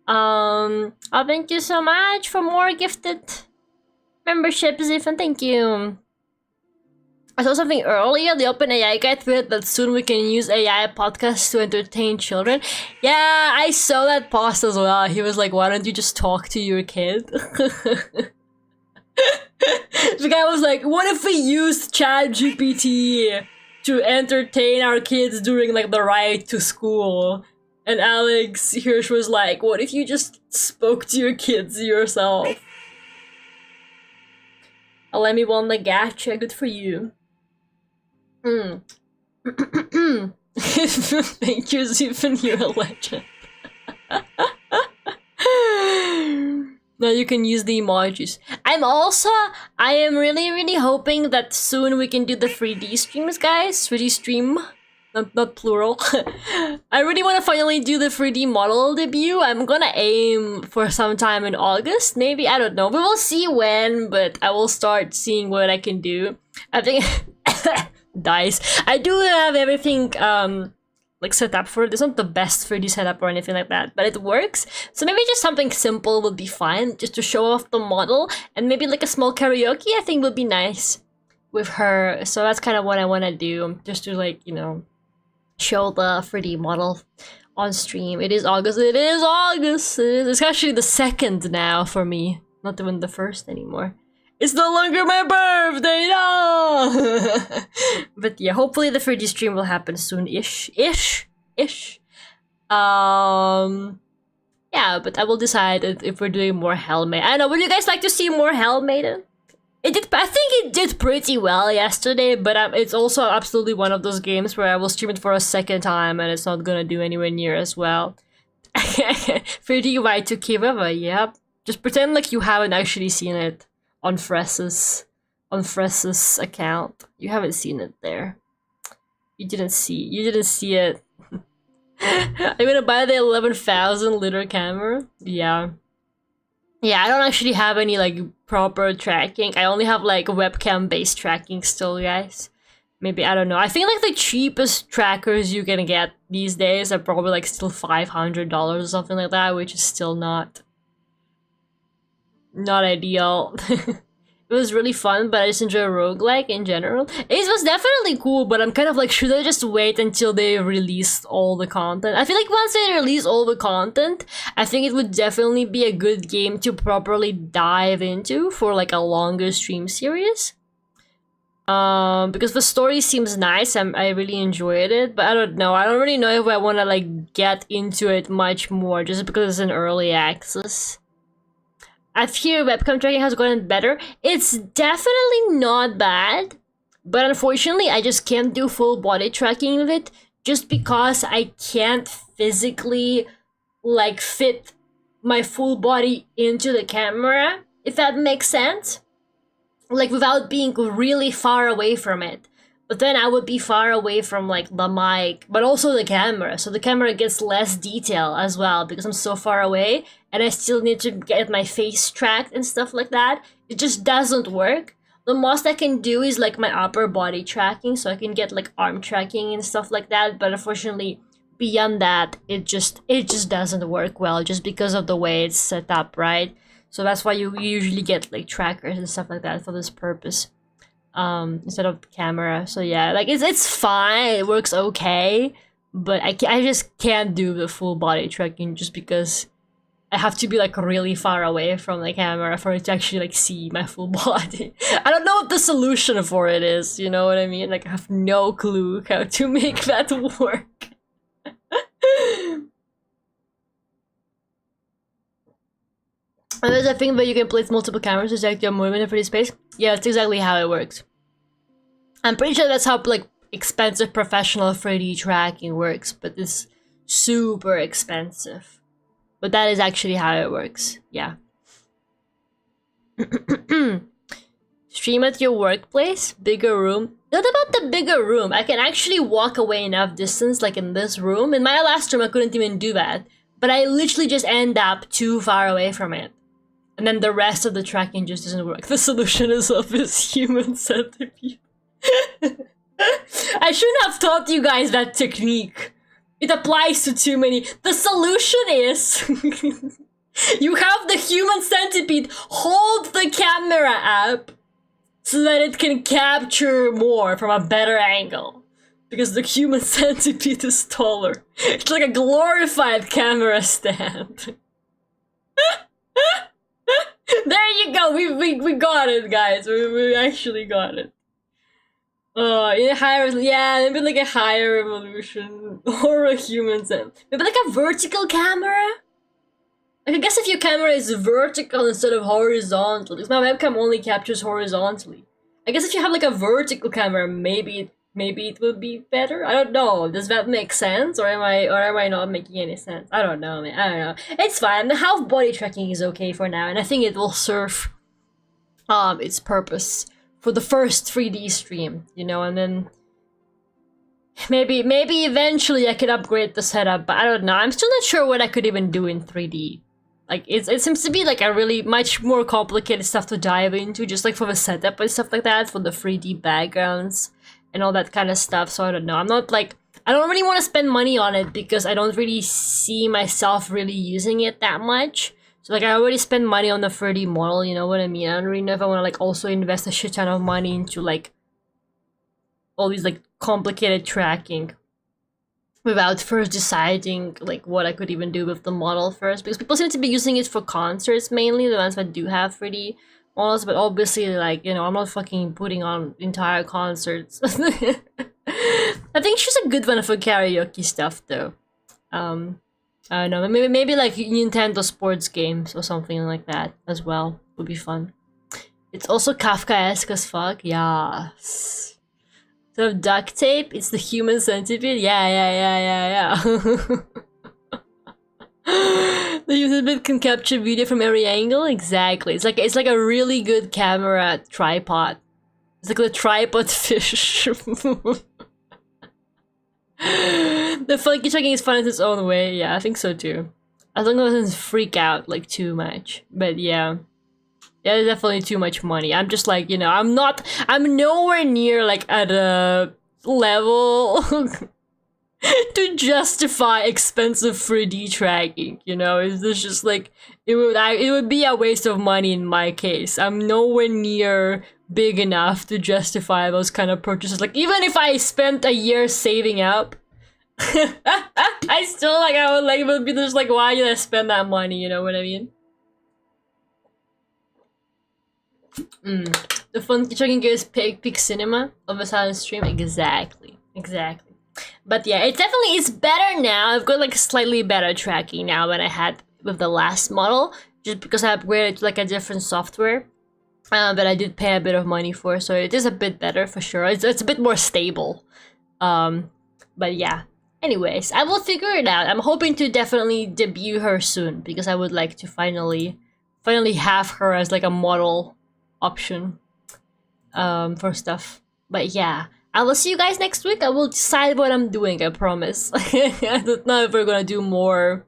Oh, thank you so much for more gifted memberships, Zifan. Thank you. I saw something earlier, the OpenAI guy tweeted that soon we can use AI podcasts to entertain children. Yeah, I saw that post as well. He was like, why don't you just talk to your kid? The guy was like, what if we used ChatGPT to entertain our kids during like the ride to school? And Alex Hirsch was like, what if you just spoke to your kids yourself? Alemi won the gacha, good for you. Thank you, Zufin, you're a legend. Now you can use the emojis. I am really hoping that soon we can do the 3D streams, guys. 3D stream. Not plural. I really want to finally do the 3D model debut. I'm gonna aim for some time in August, maybe, I don't know. We will see when, but I will start seeing what I can do. I think... Dice. I do have everything like set up for it. It's not the best 3D setup or anything like that, but it works. So maybe just something simple would be fine, just to show off the model, and maybe like a small karaoke I think would be nice with her. So that's kind of what I want to do, just to like, you know, show the 3D model on stream. It is August. It's actually the 2nd now for me, not even the 1st anymore. It's no longer my birthday, no! But yeah, hopefully the 3D stream will happen soon-ish. Yeah, but I will decide if we're doing more Hellmaiden. I don't know, would you guys like to see more Hellmaiden? I think it did pretty well yesterday, but it's also absolutely one of those games where I will stream it for a 2nd time and it's not gonna do anywhere near as well. 3D Y2K River, yep. Just pretend like you haven't actually seen it. On Fress's account. You haven't seen it there. You didn't see it. I'm gonna buy the 11,000 liter camera. Yeah, I don't actually have any like proper tracking. I only have like webcam based tracking still, guys. Maybe, I don't know. I think like the cheapest trackers you can get these days are probably like still $500 or something like that, which is still not ideal. It was really fun, but I just enjoy roguelike in general. It was definitely cool, but I'm kind of like, should I just wait until they released all the content? I feel like once they release all the content, I think it would definitely be a good game to properly dive into for like a longer stream series. Because the story seems nice, I really enjoyed it, but I don't know. I don't really know if I want to like get into it much more just because it's an early access. I fear webcam tracking has gotten better. It's definitely not bad, but unfortunately I just can't do full body tracking with it just because I can't physically like fit my full body into the camera, if that makes sense. Like without being really far away from it. But then I would be far away from like the mic, but also the camera. So the camera gets less detail as well because I'm so far away and I still need to get my face tracked and stuff like that. It just doesn't work. The most I can do is like my upper body tracking, so I can get like arm tracking and stuff like that. But unfortunately, beyond that, it just doesn't work well just because of the way it's set up, right? So that's why you usually get like trackers and stuff like that for this purpose. Instead of the camera. So yeah, like it's fine, it works okay, but I just can't do the full body tracking just because I have to be like really far away from the camera for it to actually like see my full body. I don't know what the solution for it is, you know what I mean? Like I have no clue how to make that work. And there's a thing where you can place multiple cameras to detect your movement in 3D space. Yeah, that's exactly how it works. I'm pretty sure that's how like expensive professional 3D tracking works, but it's super expensive. But that is actually how it works. Yeah. Stream at your workplace, bigger room. Not about the bigger room. I can actually walk away enough distance, like in this room. In my last room, I couldn't even do that. But I literally just end up too far away from it. And then the rest of the tracking just doesn't work. The solution is of this human centipede. I shouldn't have taught you guys that technique. It applies to too many. The solution is you have the human centipede hold the camera up so that it can capture more from a better angle. Because the human centipede is taller. It's like a glorified camera stand. There you go. We got it, guys. We actually got it. In a higher, yeah, maybe like a higher resolution or a human sense. Maybe like a vertical camera. Like, I guess if your camera is vertical instead of horizontal, because my webcam only captures horizontally. I guess if you have like a vertical camera, maybe it would be better. I don't know. Does that make sense, or am I not making any sense? I don't know, man. I don't know. It's fine. The half body tracking is okay for now, and I think it will serve its purpose for the first 3D stream, you know, and then maybe eventually I could upgrade the setup, but I don't know. I'm still not sure what I could even do in 3D. Like, it seems to be like a really much more complicated stuff to dive into, just like for the setup and stuff like that, for the 3D backgrounds and all that kind of stuff. So I don't know. I'm not like, I don't really want to spend money on it because I don't really see myself really using it that much. So like, I already spent money on the 3D model, you know what I mean? I don't really know if I want to like also invest a shit ton of money into like all these like complicated tracking without first deciding like what I could even do with the model first, because people seem to be using it for concerts mainly, the ones that do have 3D models, but obviously like, you know, I'm not fucking putting on entire concerts. I think she's a good one for karaoke stuff though. I don't know, maybe like Nintendo sports games or something like that as well would be fun. It's also Kafkaesque as fuck, yes. So of duct tape, it's the human centipede. Yeah. The centipede can capture video from every angle. Exactly. It's like a really good camera tripod. It's like the tripod fish. The funky tracking is fun in its own way. Yeah, I think so too. As long as it doesn't freak out like too much. But yeah. Yeah, there's definitely too much money. I'm just like, you know, I'm nowhere near like at a level to justify expensive 3D tracking, you know? It's just like, it would be a waste of money in my case. I'm nowhere near big enough to justify those kind of purchases. Like, even if I spent a year saving up, I still like, I would like, it would be just like, why did I spend that money, you know what I mean? The funky tracking gear is peak cinema of a silent stream. Exactly. But yeah, it definitely is better now. I've got like slightly better tracking now than I had with the last model, just because I upgraded to like a different software. But I did pay a bit of money for, so it is a bit better for sure. It's a bit more stable. But yeah. Anyways, I will figure it out. I'm hoping to definitely debut her soon, because I would like to finally have her as like a model option for stuff. But yeah, I will see you guys next week. I will decide what I'm doing, I promise. I don't know if we're gonna do more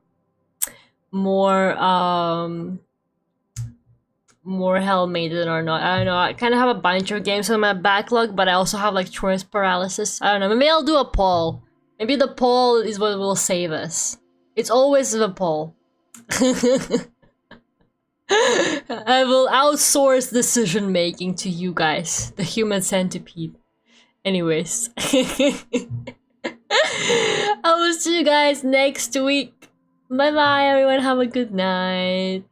Hell Maiden or not. I don't know. I kind of have a bunch of games on my backlog, but I also have like choice paralysis. I don't know. Maybe I'll do a poll. Maybe the poll is what will save us. It's always the poll. I will outsource decision making to you guys, the human centipede. Anyways, I will see you guys next week. Bye bye, everyone. Have a good night.